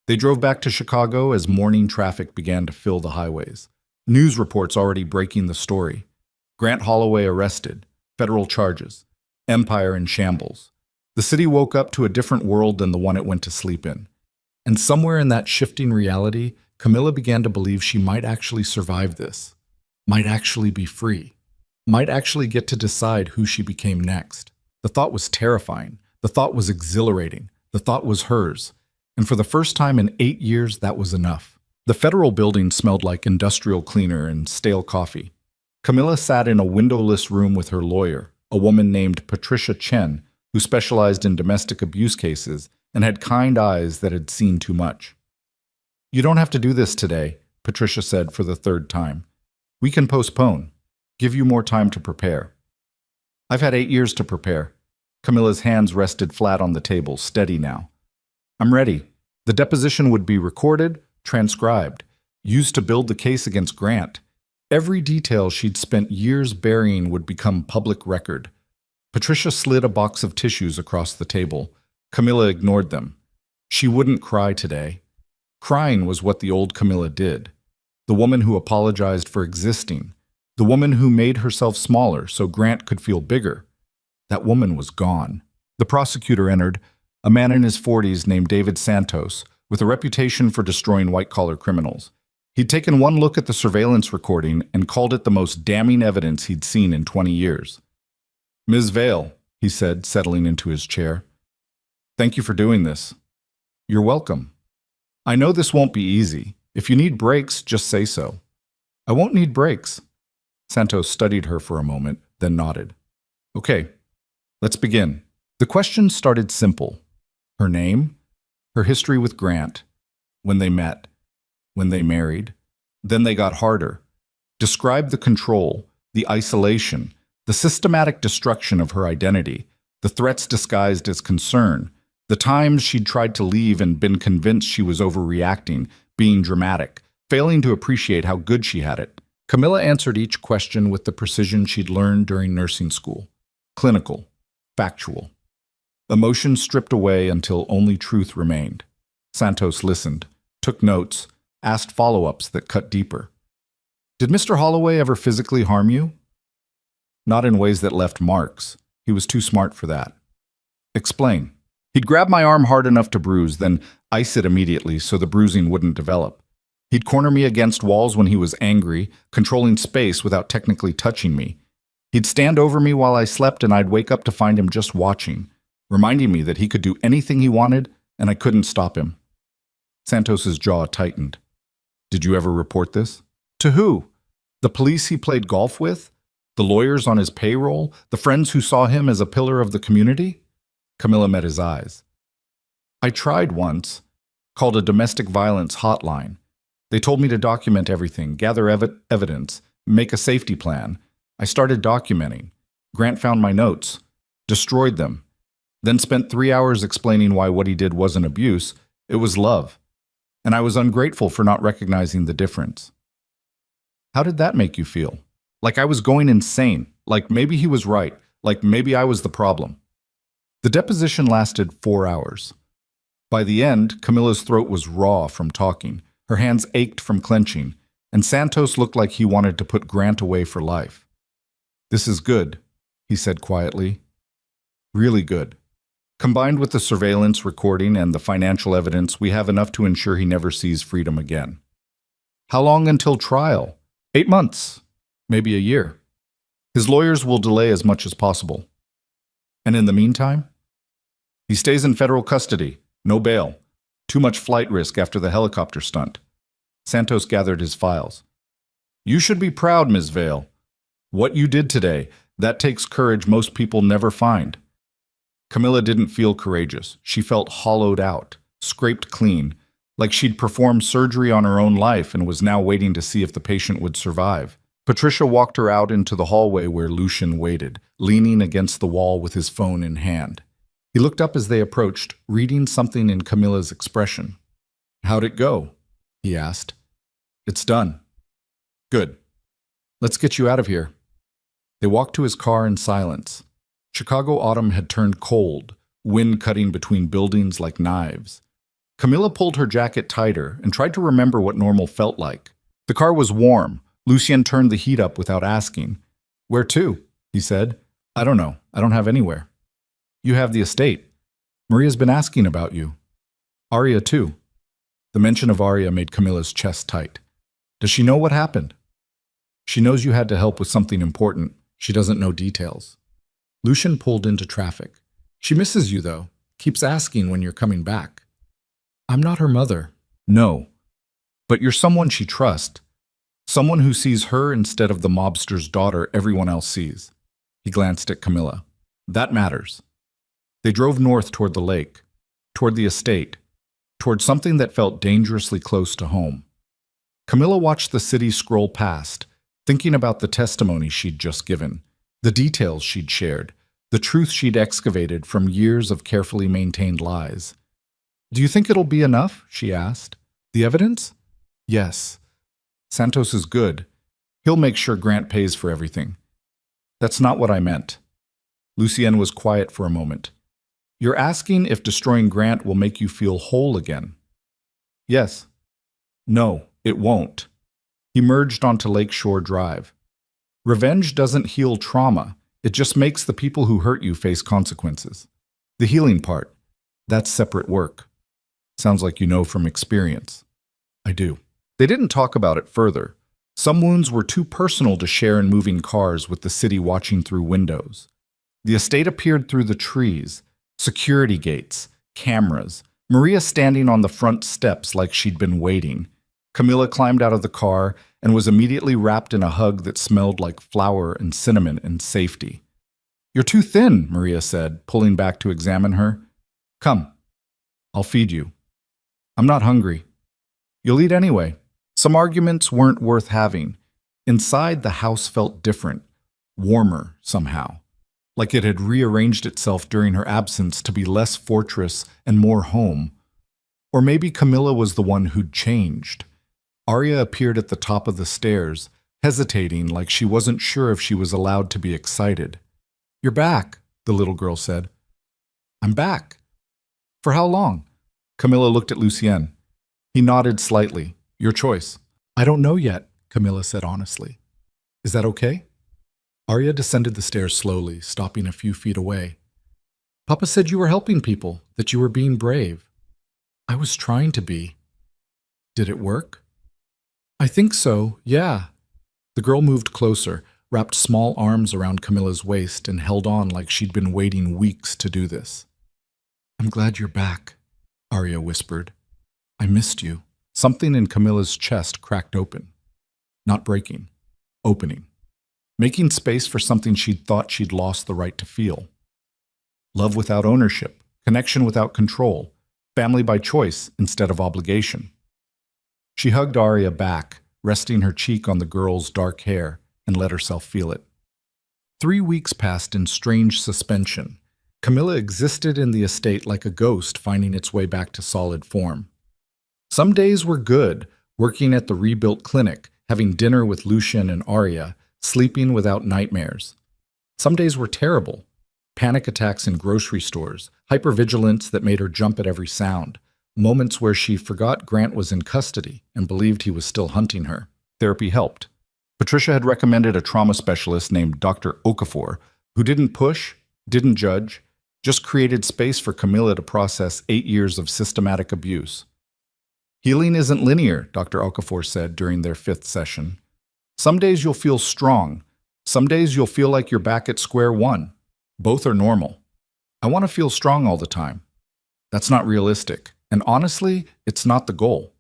They drove back to Chicago as morning traffic began to fill the highways. News reports already breaking the story. Grant Holloway arrested. Federal charges. Empire in shambles. The city woke up to a different world than the one it went to sleep in. And somewhere in that shifting reality, Camilla began to believe she might actually survive this, might actually be free, might actually get to decide who she became next. The thought was terrifying. The thought was exhilarating. The thought was hers. And for the first time in 8 years, that was enough. The federal building smelled like industrial cleaner and stale coffee. Camilla sat in a windowless room with her lawyer, a woman named Patricia Chen, who specialized in domestic abuse cases and had kind eyes that had seen too much. "You don't have to do this today," Patricia said for the 3rd time. "We can postpone. Give you more time to prepare." "I've had 8 years to prepare." Camilla's hands rested flat on the table, steady now. "I'm ready. The deposition would be recorded, transcribed, used to build the case against Grant. Every detail she'd spent years burying would become public record." Patricia slid a box of tissues across the table. Camilla ignored them. She wouldn't cry today. Crying was what the old Camilla did. The woman who apologized for existing. The woman who made herself smaller so Grant could feel bigger. That woman was gone. The prosecutor entered, a man in his 40s named David Santos, with a reputation for destroying white-collar criminals. He'd taken one look at the surveillance recording and called it the most damning evidence he'd seen in 20 years. "Ms. Vale," he said, settling into his chair. "Thank you for doing this." "You're welcome. I know this won't be easy. If you need breaks, just say so." "I won't need breaks." Santos studied her for a moment, then nodded. Okay, let's begin. The questions started simple. Her name, her history with Grant, when they met, when they married. Then they got harder. Describe the control, the isolation, the systematic destruction of her identity, the threats disguised as concern, the times she'd tried to leave and been convinced she was overreacting, being dramatic, failing to appreciate how good she had it. Camilla answered each question with the precision she'd learned during nursing school. Clinical, factual. Emotions stripped away until only truth remained. Santos listened, took notes, asked follow-ups that cut deeper. Did Mr. Holloway ever physically harm you? Not in ways that left marks. He was too smart for that. Explain. He'd grab my arm hard enough to bruise, then ice it immediately so the bruising wouldn't develop. He'd corner me against walls when he was angry, controlling space without technically touching me. He'd stand over me while I slept and I'd wake up to find him just watching, reminding me that he could do anything he wanted and I couldn't stop him. Santos's jaw tightened. Did you ever report this? To who? The police he played golf with? The lawyers on his payroll? The friends who saw him as a pillar of the community? Camilla met his eyes. I tried once, called a domestic violence hotline. They told me to document everything, gather evidence, make a safety plan. I started documenting. Grant found my notes, destroyed them, then spent 3 hours explaining why what he did wasn't abuse, it was love. And I was ungrateful for not recognizing the difference. How did that make you feel? Like I was going insane, like maybe he was right, like maybe I was the problem. The deposition lasted 4 hours. By the end, Camilla's throat was raw from talking. Her hands ached from clenching, and Santos looked like he wanted to put Grant away for life. This is good, he said quietly. Really good. Combined with the surveillance recording and the financial evidence, we have enough to ensure he never sees freedom again. How long until trial? 8 months, maybe a year. His lawyers will delay as much as possible. And in the meantime? He stays in federal custody, no bail. Too much flight risk after the helicopter stunt. Santos gathered his files. You should be proud, Ms. Vale. What you did today, that takes courage most people never find. Camilla didn't feel courageous. She felt hollowed out, scraped clean, like she'd performed surgery on her own life and was now waiting to see if the patient would survive. Patricia walked her out into the hallway where Lucian waited, leaning against the wall with his phone in hand. He looked up as they approached, reading something in Camilla's expression. How'd it go? He asked. It's done. Good. Let's get you out of here. They walked to his car in silence. Chicago autumn had turned cold, wind cutting between buildings like knives. Camilla pulled her jacket tighter and tried to remember what normal felt like. The car was warm. Lucien turned the heat up without asking. Where to? He said. I don't know. I don't have anywhere. You have the estate. Maria's been asking about you. Aria, too. The mention of Aria made Camilla's chest tight. Does she know what happened? She knows you had to help with something important. She doesn't know details. Lucian pulled into traffic. She misses you, though. Keeps asking when you're coming back. I'm not her mother. No. But you're someone she trusts. Someone who sees her instead of the mobster's daughter everyone else sees. He glanced at Camilla. That matters. They drove north toward the lake, toward the estate, toward something that felt dangerously close to home. Camilla watched the city scroll past, thinking about the testimony she'd just given, the details she'd shared, the truth she'd excavated from years of carefully maintained lies. Do you think it'll be enough? She asked. The evidence? Yes. Santos is good. He'll make sure Grant pays for everything. That's not what I meant. Lucien was quiet for a moment. You're asking if destroying Grant will make you feel whole again. Yes. No, it won't. He merged onto Lakeshore Drive. Revenge doesn't heal trauma. It just makes the people who hurt you face consequences. The healing part, that's separate work. Sounds like you know from experience. I do. They didn't talk about it further. Some wounds were too personal to share in moving cars with the city watching through windows. The estate appeared through the trees, security gates, cameras, Maria standing on the front steps like she'd been waiting. Camilla climbed out of the car, and was immediately wrapped in a hug that smelled like flour and cinnamon and safety. "You're too thin," Maria said, pulling back to examine her. "Come, I'll feed you." "I'm not hungry." "You'll eat anyway." Some arguments weren't worth having. Inside, the house felt different, warmer somehow, like it had rearranged itself during her absence to be less fortress and more home. Or maybe Camilla was the one who'd changed. Arya appeared at the top of the stairs, hesitating like she wasn't sure if she was allowed to be excited. "You're back," the little girl said. "I'm back." "For how long?" Camilla looked at Lucien. He nodded slightly. "Your choice." "I don't know yet," Camilla said honestly. "Is that okay?" Arya descended the stairs slowly, stopping a few feet away. "Papa said you were helping people, that you were being brave." "I was trying to be." "Did it work?" "I think so, yeah." The girl moved closer, wrapped small arms around Camilla's waist, and held on like she'd been waiting weeks to do this. "I'm glad you're back," Arya whispered. "I missed you." Something in Camilla's chest cracked open. Not breaking. Opening. Making space for something she'd thought she'd lost the right to feel. Love without ownership. Connection without control. Family by choice instead of obligation. She hugged Arya back, resting her cheek on the girl's dark hair, and let herself feel it. 3 weeks passed in strange suspension. Camilla existed in the estate like a ghost finding its way back to solid form. Some days were good, working at the rebuilt clinic, having dinner with Lucien and Arya, sleeping without nightmares. Some days were terrible. Panic attacks in grocery stores, hypervigilance that made her jump at every sound, moments where she forgot Grant was in custody and believed he was still hunting her. Therapy helped. Patricia had recommended a trauma specialist named Dr. Okafor, who didn't push, didn't judge, just created space for Camilla to process 8 years of systematic abuse. "Healing isn't linear," Dr. Okafor said during their 5th session. "Some days you'll feel strong. Some days you'll feel like you're back at square one. Both are normal. I want to feel strong all the time. That's not realistic. And honestly, it's not the goal."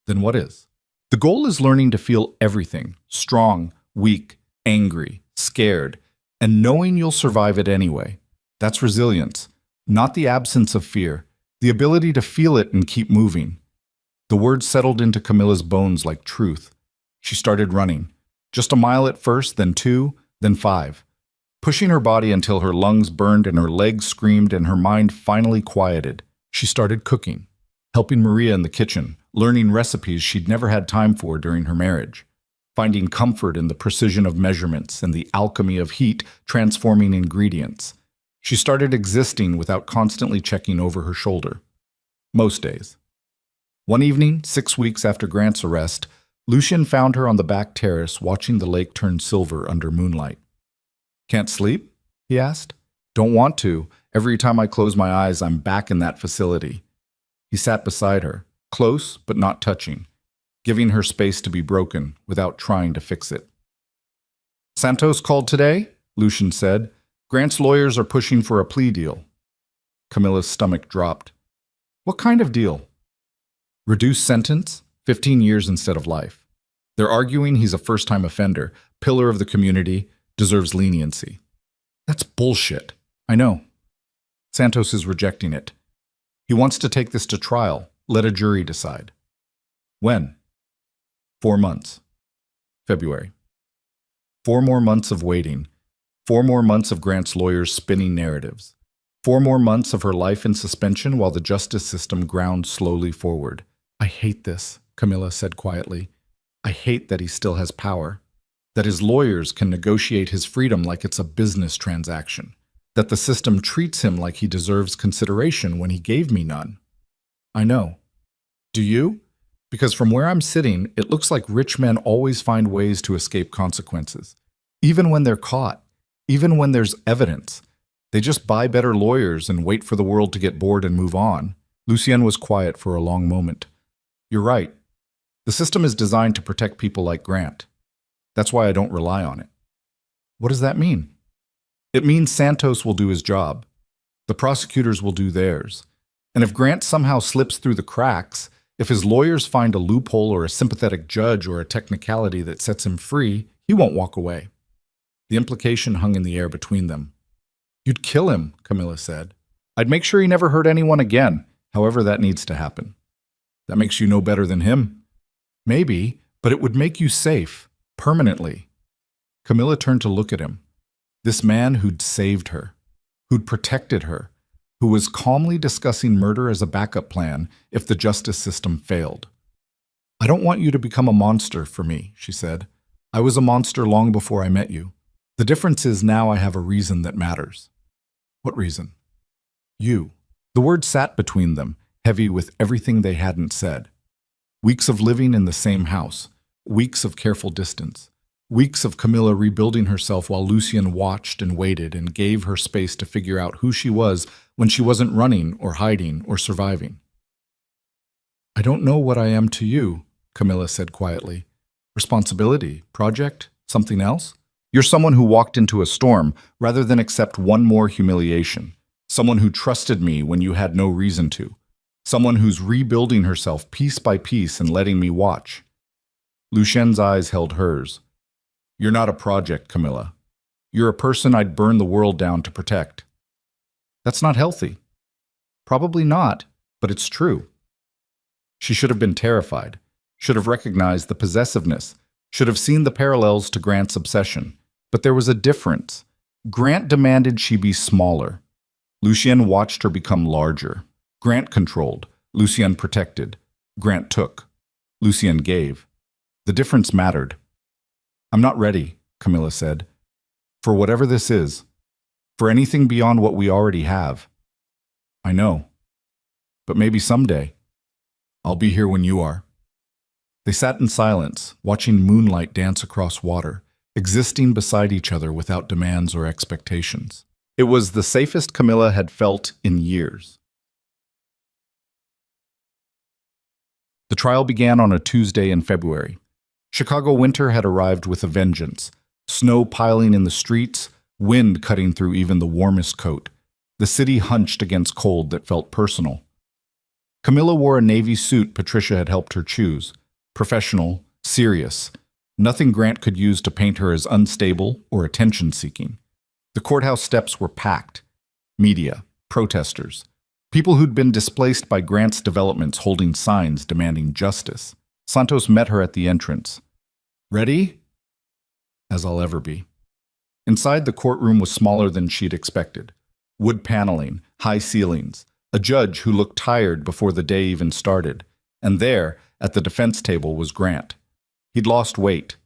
"Then what is?" "The goal is learning to feel everything, strong, weak, angry, scared, and knowing you'll survive it anyway. That's resilience, not the absence of fear, the ability to feel it and keep moving." The words settled into Camilla's bones like truth. She started running. Just a mile at first, then 2, then 5. Pushing her body until her lungs burned and her legs screamed and her mind finally quieted. She started cooking, helping Maria in the kitchen, learning recipes she'd never had time for during her marriage, finding comfort in the precision of measurements and the alchemy of heat transforming ingredients. She started existing without constantly checking over her shoulder. Most days. One evening, 6 weeks after Grant's arrest, Lucien found her on the back terrace watching the lake turn silver under moonlight. "Can't sleep?" he asked. "Don't want to. Every time I close my eyes, I'm back in that facility." He sat beside her, close but not touching, giving her space to be broken without trying to fix it. "Santos called today?" Lucien said. "Grant's lawyers are pushing for a plea deal." Camilla's stomach dropped. "What kind of deal?" "Reduced sentence, 15 years instead of life. They're arguing he's a first-time offender, pillar of the community, deserves leniency." "That's bullshit." "I know." Santos is rejecting it. He wants to take this to trial, let a jury decide. "When?" 4 months. February. 4 more months of waiting. 4 more months of Grant's lawyers spinning narratives. 4 more months of her life in suspension while the justice system ground slowly forward. "I hate this," Camilla said quietly. "I hate that he still has power. That his lawyers can negotiate his freedom like it's a business transaction. That the system treats him like he deserves consideration when he gave me none." "I know. Do you? Because from where I'm sitting, it looks like rich men always find ways to escape consequences. Even when they're caught. Even when there's evidence. They just buy better lawyers and wait for the world to get bored and move on." Lucien was quiet for a long moment. "You're right. The system is designed to protect people like Grant. That's why I don't rely on it." "What does that mean?" "It means Santos will do his job. The prosecutors will do theirs. And if Grant somehow slips through the cracks, If his lawyers find a loophole or a sympathetic judge or a technicality that sets him free, he won't walk away. The implication hung in the air between them. You'd kill him, Camilla said. I'd make sure he never hurt anyone again, however that needs to happen. That makes you no better than him. Maybe, but it would make you safe, permanently. Camilla turned to look at him. This man who'd saved her, who'd protected her, who was calmly discussing murder as a backup plan if the justice system failed. I don't want you to become a monster for me, she said. I was a monster long before I met you. The difference is now I have a reason that matters. What reason? You. The word sat between them, heavy with everything they hadn't said. Weeks of living in the same house, weeks of careful distance, weeks of Camilla rebuilding herself while Lucien watched and waited and gave her space to figure out who she was when she wasn't running or hiding or surviving. I don't know what I am to you, Camilla said quietly. Responsibility, project, something else? You're someone who walked into a storm rather than accept one more humiliation. Someone who trusted me when you had no reason to. Someone who's rebuilding herself piece by piece and letting me watch. Lucien's eyes held hers. You're not a project, Camilla. You're a person I'd burn the world down to protect. That's not healthy. Probably not, but it's true. She should have been terrified, should have recognized the possessiveness, should have seen the parallels to Grant's obsession. But there was a difference. Grant demanded she be smaller. Lucien watched her become larger. Grant controlled. Lucien protected. Grant took. Lucien gave. The difference mattered. I'm not ready, Camilla said. For whatever this is. For anything beyond what we already have. I know. But maybe someday. I'll be here when you are. They sat in silence, watching moonlight dance across water, existing beside each other without demands or expectations. It was the safest Camilla had felt in years. The trial began on a Tuesday in February. Chicago winter had arrived with a vengeance. Snow piling in the streets, wind cutting through even the warmest coat. The city hunched against cold that felt personal. Camilla wore a navy suit Patricia had helped her choose. Professional, serious. Nothing Grant could use to paint her as unstable or attention-seeking. The courthouse steps were packed. Media, protesters, people who'd been displaced by Grant's developments holding signs demanding justice. Santos met her at the entrance. Ready? As I'll ever be. Inside, the courtroom was smaller than she'd expected. Wood paneling, high ceilings, a judge who looked tired before the day even started. And there, at the defense table, was Grant. He'd lost weight.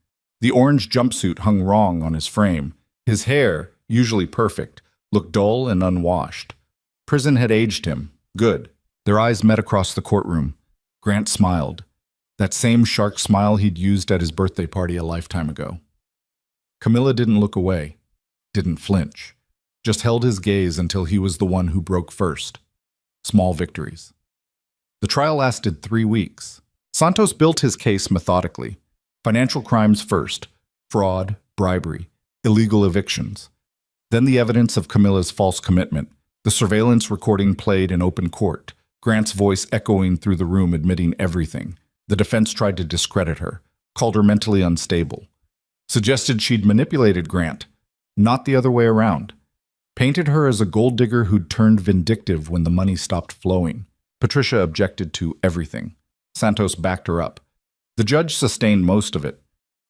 The orange jumpsuit hung wrong on his frame. His hair, usually perfect, looked dull and unwashed. Prison had aged him. Good. Their eyes met across the courtroom. Grant smiled. That same shark smile he'd used at his birthday party a lifetime ago. Camilla didn't look away, didn't flinch, just held his gaze until he was the one who broke first. Small victories. The trial lasted 3 weeks. Santos built his case methodically. Financial crimes first, fraud, bribery, illegal evictions. Then the evidence of Camilla's false commitment, the surveillance recording played in open court, Grant's voice echoing through the room admitting everything. The defense tried to discredit her, called her mentally unstable, suggested she'd manipulated Grant, not the other way around, painted her as a gold digger who'd turned vindictive when the money stopped flowing. Patricia objected to everything. Santos backed her up. The judge sustained most of it.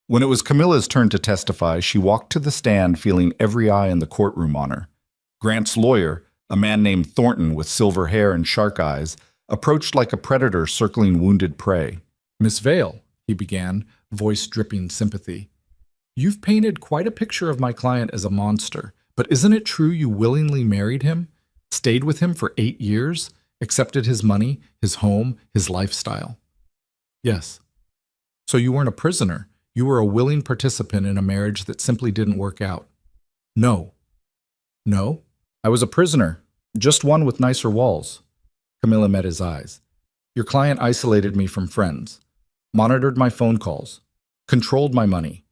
When it was Camilla's turn to testify, she walked to the stand feeling every eye in the courtroom on her. Grant's lawyer, a man named Thornton with silver hair and shark eyes, approached like a predator circling wounded prey. Miss Vale, he began, voice dripping sympathy. You've painted quite a picture of my client as a monster, but isn't it true you willingly married him, stayed with him for 8 years, accepted his money, his home, his lifestyle? Yes. So you weren't a prisoner. You were a willing participant in a marriage that simply didn't work out. No. No? I was a prisoner, just one with nicer walls. Camilla met his eyes. Your client isolated me from friends, monitored my phone calls, controlled my money,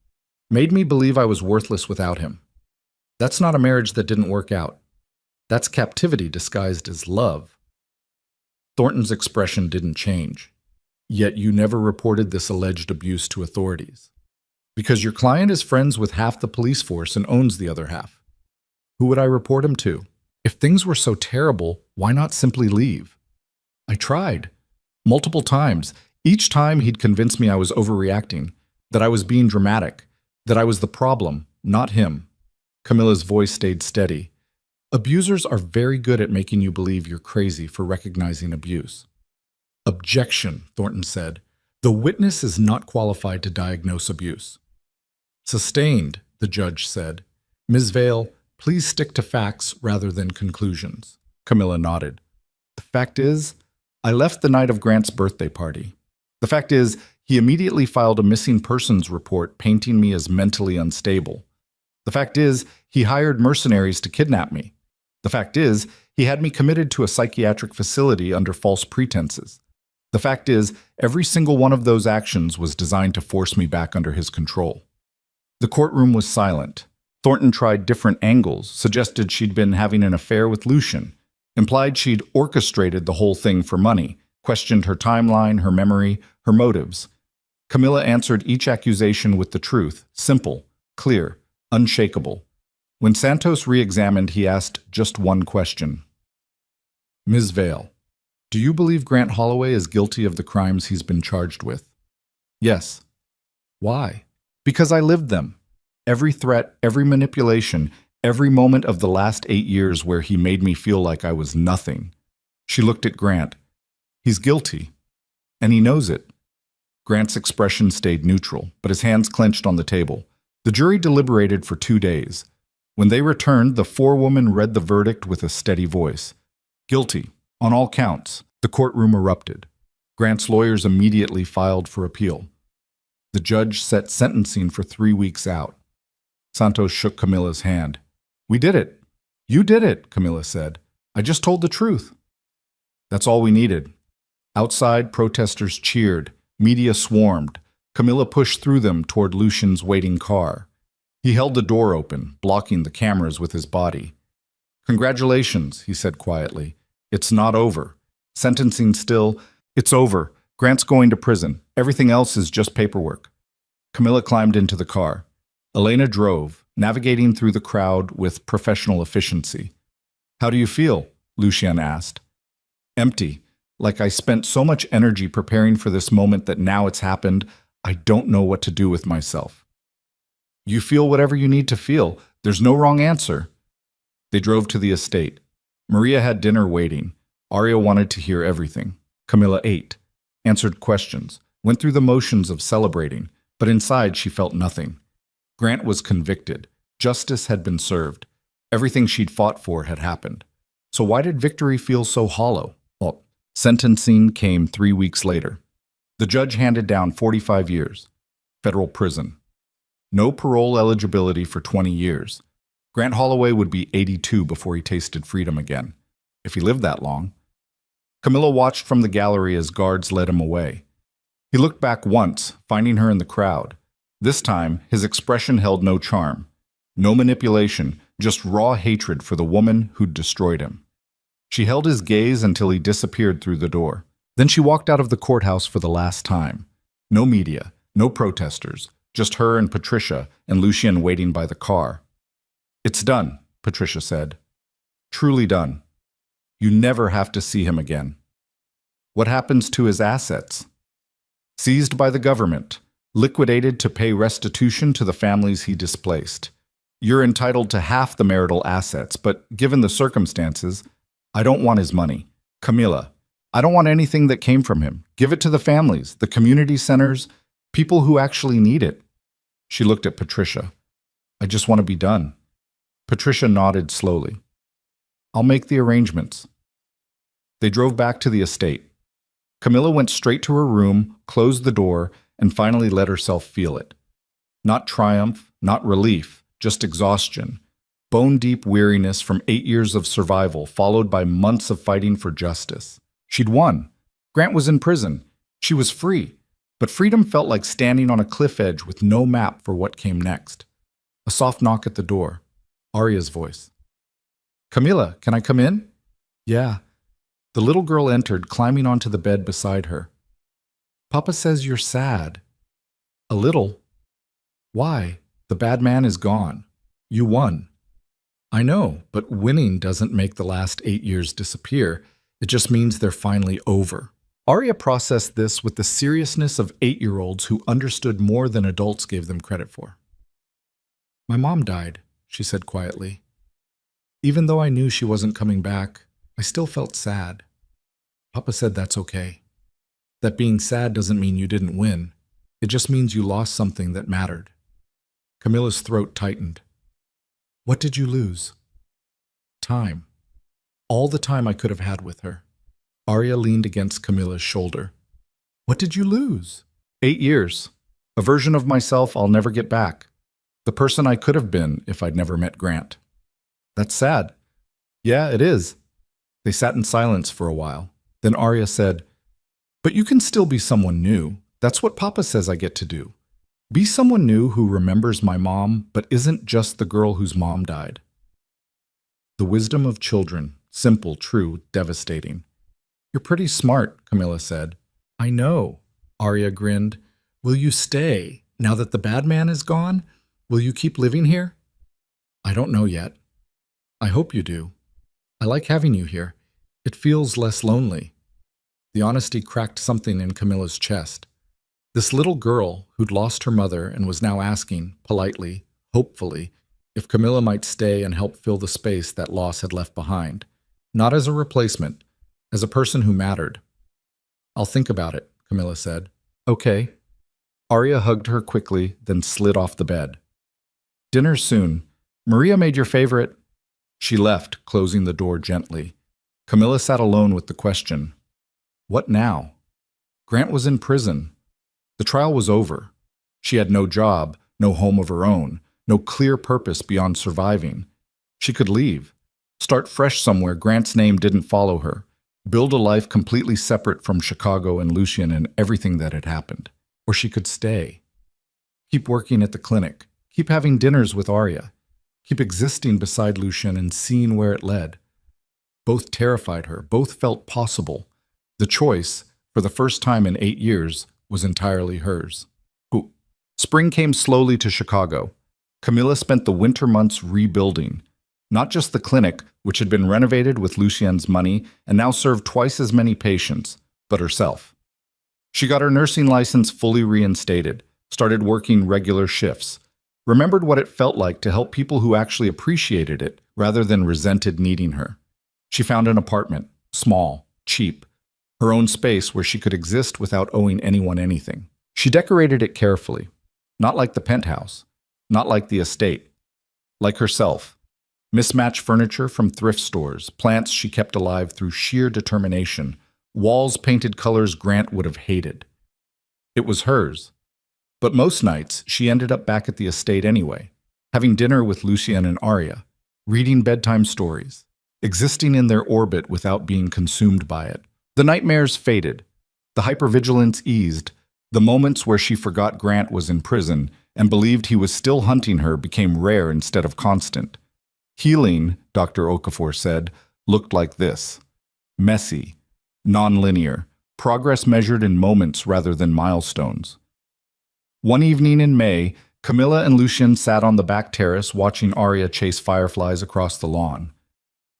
made me believe I was worthless without him. That's not a marriage that didn't work out. That's captivity disguised as love. Thornton's expression didn't change. Yet you never reported this alleged abuse to authorities. Because your client is friends with half the police force and owns the other half. Who would I report him to? If things were so terrible, why not simply leave? I tried. Multiple times. Each time he'd convince me I was overreacting, that I was being dramatic, that I was the problem, not him. Camilla's voice stayed steady. Abusers are very good at making you believe you're crazy for recognizing abuse. Objection, Thornton said. The witness is not qualified to diagnose abuse. Sustained, the judge said. Ms. Vale, please stick to facts rather than conclusions. Camilla nodded. The fact is, I left the night of Grant's birthday party. The fact is, he immediately filed a missing persons report painting me as mentally unstable. The fact is, he hired mercenaries to kidnap me. The fact is, he had me committed to a psychiatric facility under false pretenses. The fact is, every single one of those actions was designed to force me back under his control. The courtroom was silent. Thornton tried different angles, suggested she'd been having an affair with Lucian, implied she'd orchestrated the whole thing for money, questioned her timeline, her memory, her motives. Camilla answered each accusation with the truth, simple, clear, unshakable. When Santos re-examined, he asked just one question. Ms. Vale, do you believe Grant Holloway is guilty of the crimes he's been charged with? Yes. Why? Because I lived them. Every threat, every manipulation, every moment of the last 8 years where he made me feel like I was nothing. She looked at Grant. He's guilty. And he knows it. Grant's expression stayed neutral, but his hands clenched on the table. The jury deliberated for 2 days. When they returned, the forewoman read the verdict with a steady voice. Guilty, on all counts. The courtroom erupted. Grant's lawyers immediately filed for appeal. The judge set sentencing for 3 weeks out. Santos shook Camilla's hand. We did it. You did it, Camilla said. I just told the truth. That's all we needed. Outside, protesters cheered. Media swarmed. Camilla pushed through them toward Lucian's waiting car. He held the door open, blocking the cameras with his body. Congratulations, he said quietly. It's not over. Sentencing still. It's over. Grant's going to prison. Everything else is just paperwork. Camilla climbed into the car. Elena drove, navigating through the crowd with professional efficiency. How do you feel? Lucian asked. Empty. Like I spent so much energy preparing for this moment that now it's happened, I don't know what to do with myself. You feel whatever you need to feel. There's no wrong answer. They drove to the estate. Maria had dinner waiting. Arya wanted to hear everything. Camilla ate, answered questions, went through the motions of celebrating, but inside she felt nothing. Grant was convicted. Justice had been served. Everything she'd fought for had happened. So why did victory feel so hollow? Well, sentencing came 3 weeks later. The judge handed down 45 years. Federal prison. No parole eligibility for 20 years. Grant Holloway would be 82 before he tasted freedom again, if he lived that long. Camilla watched from the gallery as guards led him away. He looked back once, finding her in the crowd. This time, his expression held no charm. No manipulation, just raw hatred for the woman who'd destroyed him. She held his gaze until he disappeared through the door. Then she walked out of the courthouse for the last time. No media, no protesters, just her and Patricia and Lucian waiting by the car. It's done, Patricia said. Truly done. You never have to see him again. What happens to his assets? Seized by the government, liquidated to pay restitution to the families he displaced. You're entitled to half the marital assets, but given the circumstances, I don't want his money. Camilla, I don't want anything that came from him. Give it to the families, the community centers, people who actually need it. She looked at Patricia. I just want to be done. Patricia nodded slowly. I'll make the arrangements. They drove back to the estate. Camilla went straight to her room, closed the door, and finally let herself feel it. Not triumph, not relief, just exhaustion. Bone-deep weariness from 8 years of survival, followed by months of fighting for justice. She'd won. Grant was in prison. She was free. But freedom felt like standing on a cliff edge with no map for what came next. A soft knock at the door. Arya's voice. Camilla, can I come in? Yeah. The little girl entered, climbing onto the bed beside her. Papa says you're sad. A little. Why? The bad man is gone. You won. I know, but winning doesn't make the last 8 years disappear. It just means they're finally over. Arya processed this with the seriousness of 8-year-olds who understood more than adults gave them credit for. My mom died, she said quietly. Even though I knew she wasn't coming back, I still felt sad. Papa said that's okay. That being sad doesn't mean you didn't win. It just means you lost something that mattered. Camilla's throat tightened. What did you lose? Time. All the time I could have had with her. Arya leaned against Camilla's shoulder. What did you lose? 8 years. A version of myself I'll never get back. The person I could have been if I'd never met Grant. That's sad. Yeah, it is. They sat in silence for a while. Then Arya said, But you can still be someone new. That's what Papa says I get to do. Be someone new who remembers my mom, but isn't just the girl whose mom died. The wisdom of children, simple, true, devastating. You're pretty smart, Camilla said. I know, Arya grinned. Will you stay, now that the bad man is gone? Will you keep living here? I don't know yet. I hope you do. I like having you here. It feels less lonely. The honesty cracked something in Camilla's chest. This little girl who'd lost her mother and was now asking, politely, hopefully, if Camilla might stay and help fill the space that loss had left behind. Not as a replacement, as a person who mattered. I'll think about it, Camilla said. Okay. Arya hugged her quickly, then slid off the bed. Dinner soon. Maria made your favorite. She left, closing the door gently. Camilla sat alone with the question. What now? Grant was in prison. The trial was over. She had no job, no home of her own, no clear purpose beyond surviving. She could leave, start fresh somewhere Grant's name didn't follow her, build a life completely separate from Chicago and Lucian and everything that had happened. Or she could stay. Keep working at the clinic, keep having dinners with Arya, keep existing beside Lucian and seeing where it led. Both terrified her, both felt possible. The choice, for the first time in 8 years, was entirely hers. Spring came slowly to Chicago. Camilla spent the winter months rebuilding. Not just the clinic, which had been renovated with Lucien's money and now served twice as many patients, but herself. She got her nursing license fully reinstated, started working regular shifts, remembered what it felt like to help people who actually appreciated it rather than resented needing her. She found an apartment, small, cheap, her own space where she could exist without owing anyone anything. She decorated it carefully, not like the penthouse, not like the estate, like herself. Mismatched furniture from thrift stores, plants she kept alive through sheer determination, walls painted colors Grant would have hated. It was hers. But most nights, she ended up back at the estate anyway, having dinner with Lucian and Arya, reading bedtime stories, existing in their orbit without being consumed by it. The nightmares faded, the hypervigilance eased, the moments where she forgot Grant was in prison and believed he was still hunting her became rare instead of constant. Healing, Dr. Okafor said, looked like this. Messy, non-linear, progress measured in moments rather than milestones. One evening in May, Camilla and Lucian sat on the back terrace watching Arya chase fireflies across the lawn.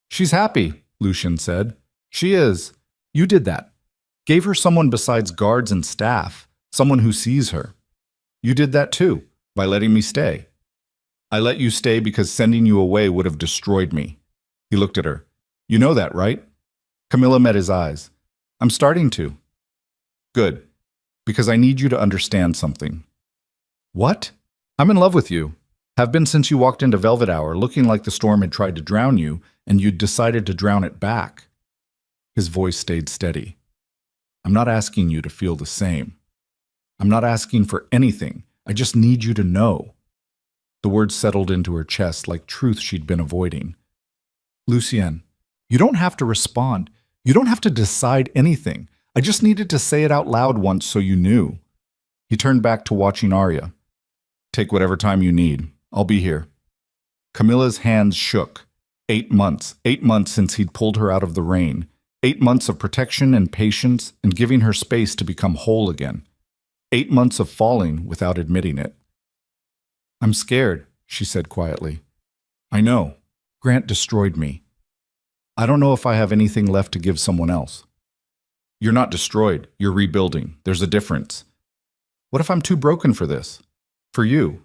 She's happy, Lucian said. She is. You did that. Gave her someone besides guards and staff, someone who sees her. You did that too, by letting me stay. I let you stay because sending you away would have destroyed me. He looked at her. You know that, right? Camilla met his eyes. I'm starting to. Good, because I need you to understand something. What? I'm in love with you. Have been since you walked into Velvet Hour looking like the storm had tried to drown you and you'd decided to drown it back. His voice stayed steady. I'm not asking you to feel the same. I'm not asking for anything. I just need you to know. The words settled into her chest like truth she'd been avoiding. Lucien, you don't have to respond. You don't have to decide anything. I just needed to say it out loud once so you knew. He turned back to watching Arya. Take whatever time you need. I'll be here. Camilla's hands shook. 8 months. 8 months since he'd pulled her out of the rain. 8 months of protection and patience and giving her space to become whole again. 8 months of falling without admitting it. "I'm scared," she said quietly. "I know. Grant destroyed me. I don't know if I have anything left to give someone else." "You're not destroyed. You're rebuilding. There's a difference." "What if I'm too broken for this? For you?"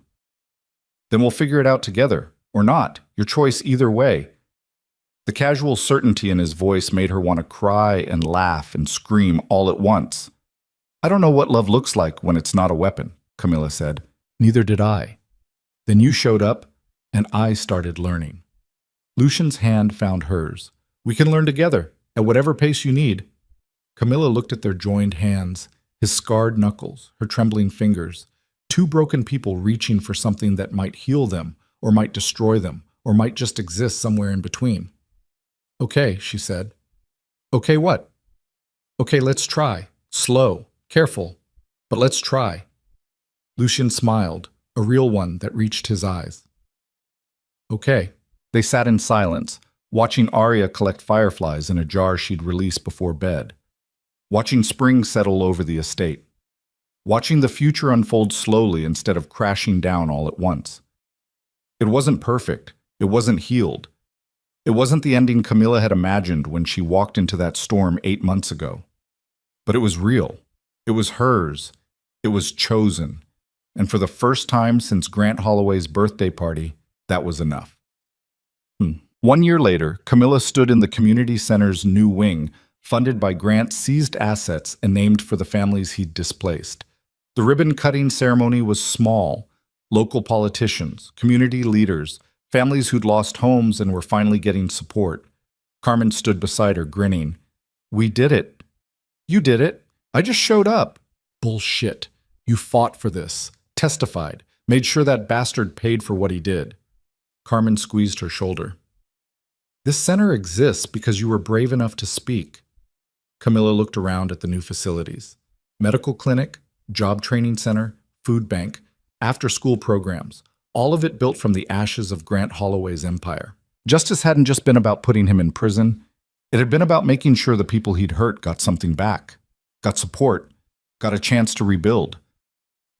"Then we'll figure it out together. Or not. Your choice either way." The casual certainty in his voice made her want to cry and laugh and scream all at once. "I don't know what love looks like when it's not a weapon," Camilla said. "Neither did I. Then you showed up, and I started learning." Lucian's hand found hers. "We can learn together, at whatever pace you need." Camilla looked at their joined hands, his scarred knuckles, her trembling fingers. Two broken people reaching for something that might heal them, or might destroy them, or might just exist somewhere in between. "Okay," she said. "Okay what?" "Okay, let's try. Slow, careful, but let's try." Lucian smiled, a real one that reached his eyes. "Okay." They sat in silence, watching Arya collect fireflies in a jar she'd released before bed. Watching spring settle over the estate. Watching the future unfold slowly instead of crashing down all at once. It wasn't perfect. It wasn't healed. It wasn't the ending Camilla had imagined when she walked into that storm 8 months ago. But it was real. It was hers. It was chosen. And for the first time since Grant Holloway's birthday party, that was enough. 1 year later, Camilla stood in the community center's new wing, funded by Grant's seized assets and named for the families he'd displaced. The ribbon-cutting ceremony was small. Local politicians, community leaders, families who'd lost homes and were finally getting support. Carmen stood beside her, grinning. "We did it." "You did it. I just showed up." "Bullshit. You fought for this, testified, made sure that bastard paid for what he did." Carmen squeezed her shoulder. "This center exists because you were brave enough to speak." Camilla looked around at the new facilities. Medical clinic, job training center, food bank, after-school programs, all of it built from the ashes of Grant Holloway's empire. Justice hadn't just been about putting him in prison. It had been about making sure the people he'd hurt got something back, got support, got a chance to rebuild.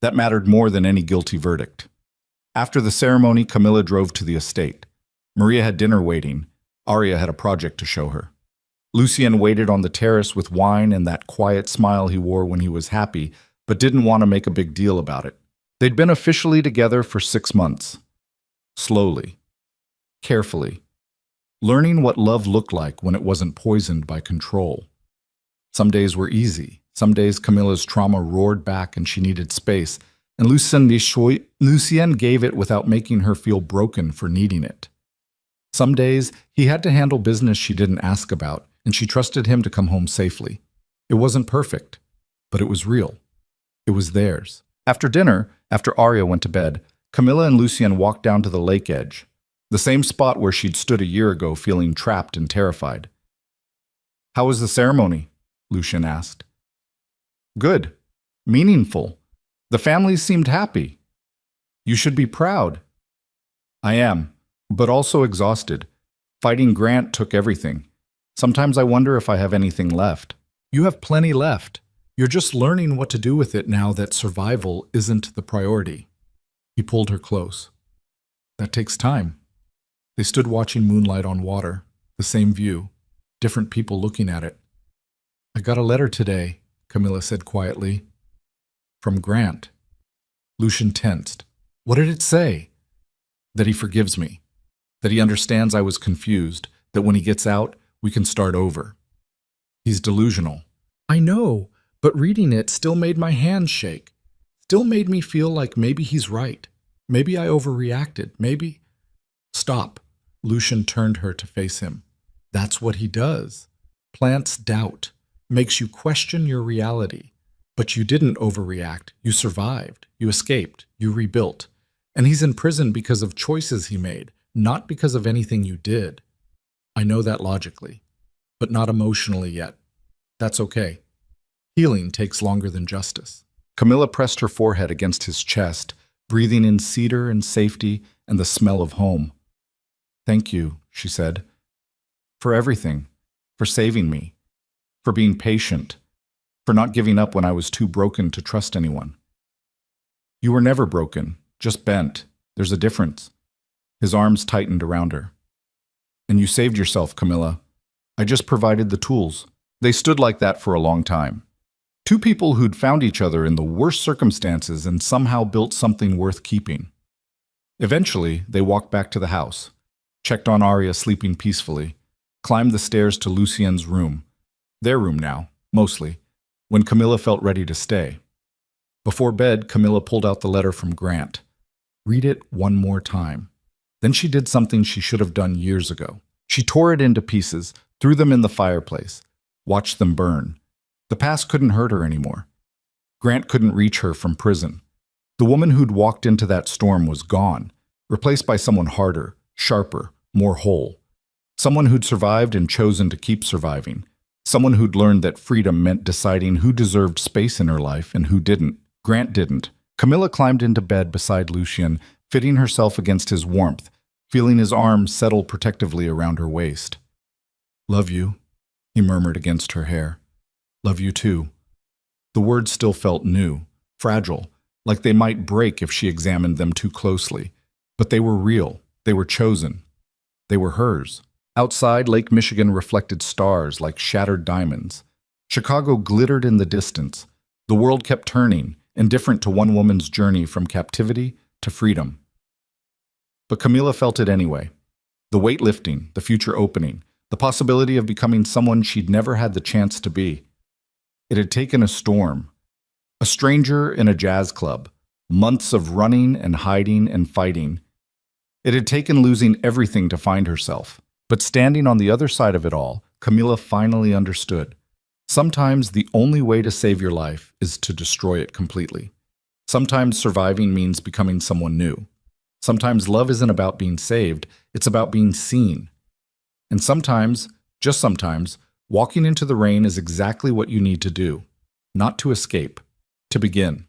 That mattered more than any guilty verdict. After the ceremony, Camilla drove to the estate. Maria had dinner waiting. Arya had a project to show her. Lucien waited on the terrace with wine and that quiet smile he wore when he was happy, but didn't want to make a big deal about it. They'd been officially together for 6 months. Slowly. Carefully. Learning what love looked like when it wasn't poisoned by control. Some days were easy. Some days Camilla's trauma roared back and she needed space, and Lucien gave it without making her feel broken for needing it. Some days, he had to handle business she didn't ask about, and she trusted him to come home safely. It wasn't perfect, but it was real. It was theirs. After dinner, after Arya went to bed, Camilla and Lucien walked down to the lake edge, the same spot where she'd stood a year ago feeling trapped and terrified. "How was the ceremony?" Lucien asked. "Good. Meaningful. The families seemed happy. You should be proud." "I am. But also exhausted. Fighting Grant took everything. Sometimes I wonder if I have anything left." "You have plenty left. You're just learning what to do with it now that survival isn't the priority." He pulled her close. "That takes time." They stood watching moonlight on water, the same view, different people looking at it. "I got a letter today," Camilla said quietly. "From Grant." Lucien tensed. "What did it say?" "That he forgives me. That he understands I was confused, that when he gets out, we can start over." "He's delusional." "I know, but reading it still made my hands shake. Still made me feel like maybe he's right. Maybe I overreacted. Maybe—" "Stop." Lucien turned her to face him. "That's what he does. Plants doubt. Makes you question your reality. But you didn't overreact. You survived. You escaped. You rebuilt. And he's in prison because of choices he made. Not because of anything you did. I know that logically, but not emotionally yet. That's okay. Healing takes longer than justice." Camilla pressed her forehead against his chest, breathing in cedar and safety and the smell of home. "Thank you," she said, "for everything, for saving me, for being patient, for not giving up when I was too broken to trust anyone. You were never broken, just bent. There's a difference. His arms tightened around her. And you saved yourself, Camilla. I just provided the tools. They stood like that for a long time. Two people who'd found each other in the worst circumstances and somehow built something worth keeping. Eventually, they walked back to the house, checked on Arya sleeping peacefully, climbed the stairs to Lucien's room. Their room now, mostly, when Camilla felt ready to stay. Before bed, Camilla pulled out the letter from Grant. Read it one more time. Then she did something she should have done years ago. She tore it into pieces, threw them in the fireplace, watched them burn. The past couldn't hurt her anymore. Grant couldn't reach her from prison. The woman who'd walked into that storm was gone, replaced by someone harder, sharper, more whole. Someone who'd survived and chosen to keep surviving. Someone who'd learned that freedom meant deciding who deserved space in her life and who didn't. Grant didn't. Camilla climbed into bed beside Lucien, fitting herself against his warmth, feeling his arms settle protectively around her waist. Love you, he murmured against her hair. Love you too. The words still felt new, fragile, like they might break if she examined them too closely. But they were real. They were chosen. They were hers. Outside, Lake Michigan reflected stars like shattered diamonds. Chicago glittered in the distance. The world kept turning, indifferent to one woman's journey from captivity to freedom. But Camilla felt it anyway. The weight lifting, the future opening, the possibility of becoming someone she'd never had the chance to be. It had taken a storm. A stranger in a jazz club, months of running and hiding and fighting. It had taken losing everything to find herself. But standing on the other side of it all, Camilla finally understood. Sometimes the only way to save your life is to destroy it completely. Sometimes surviving means becoming someone new. Sometimes love isn't about being saved, it's about being seen. And sometimes, just sometimes, walking into the rain is exactly what you need to do. Not to escape, to begin.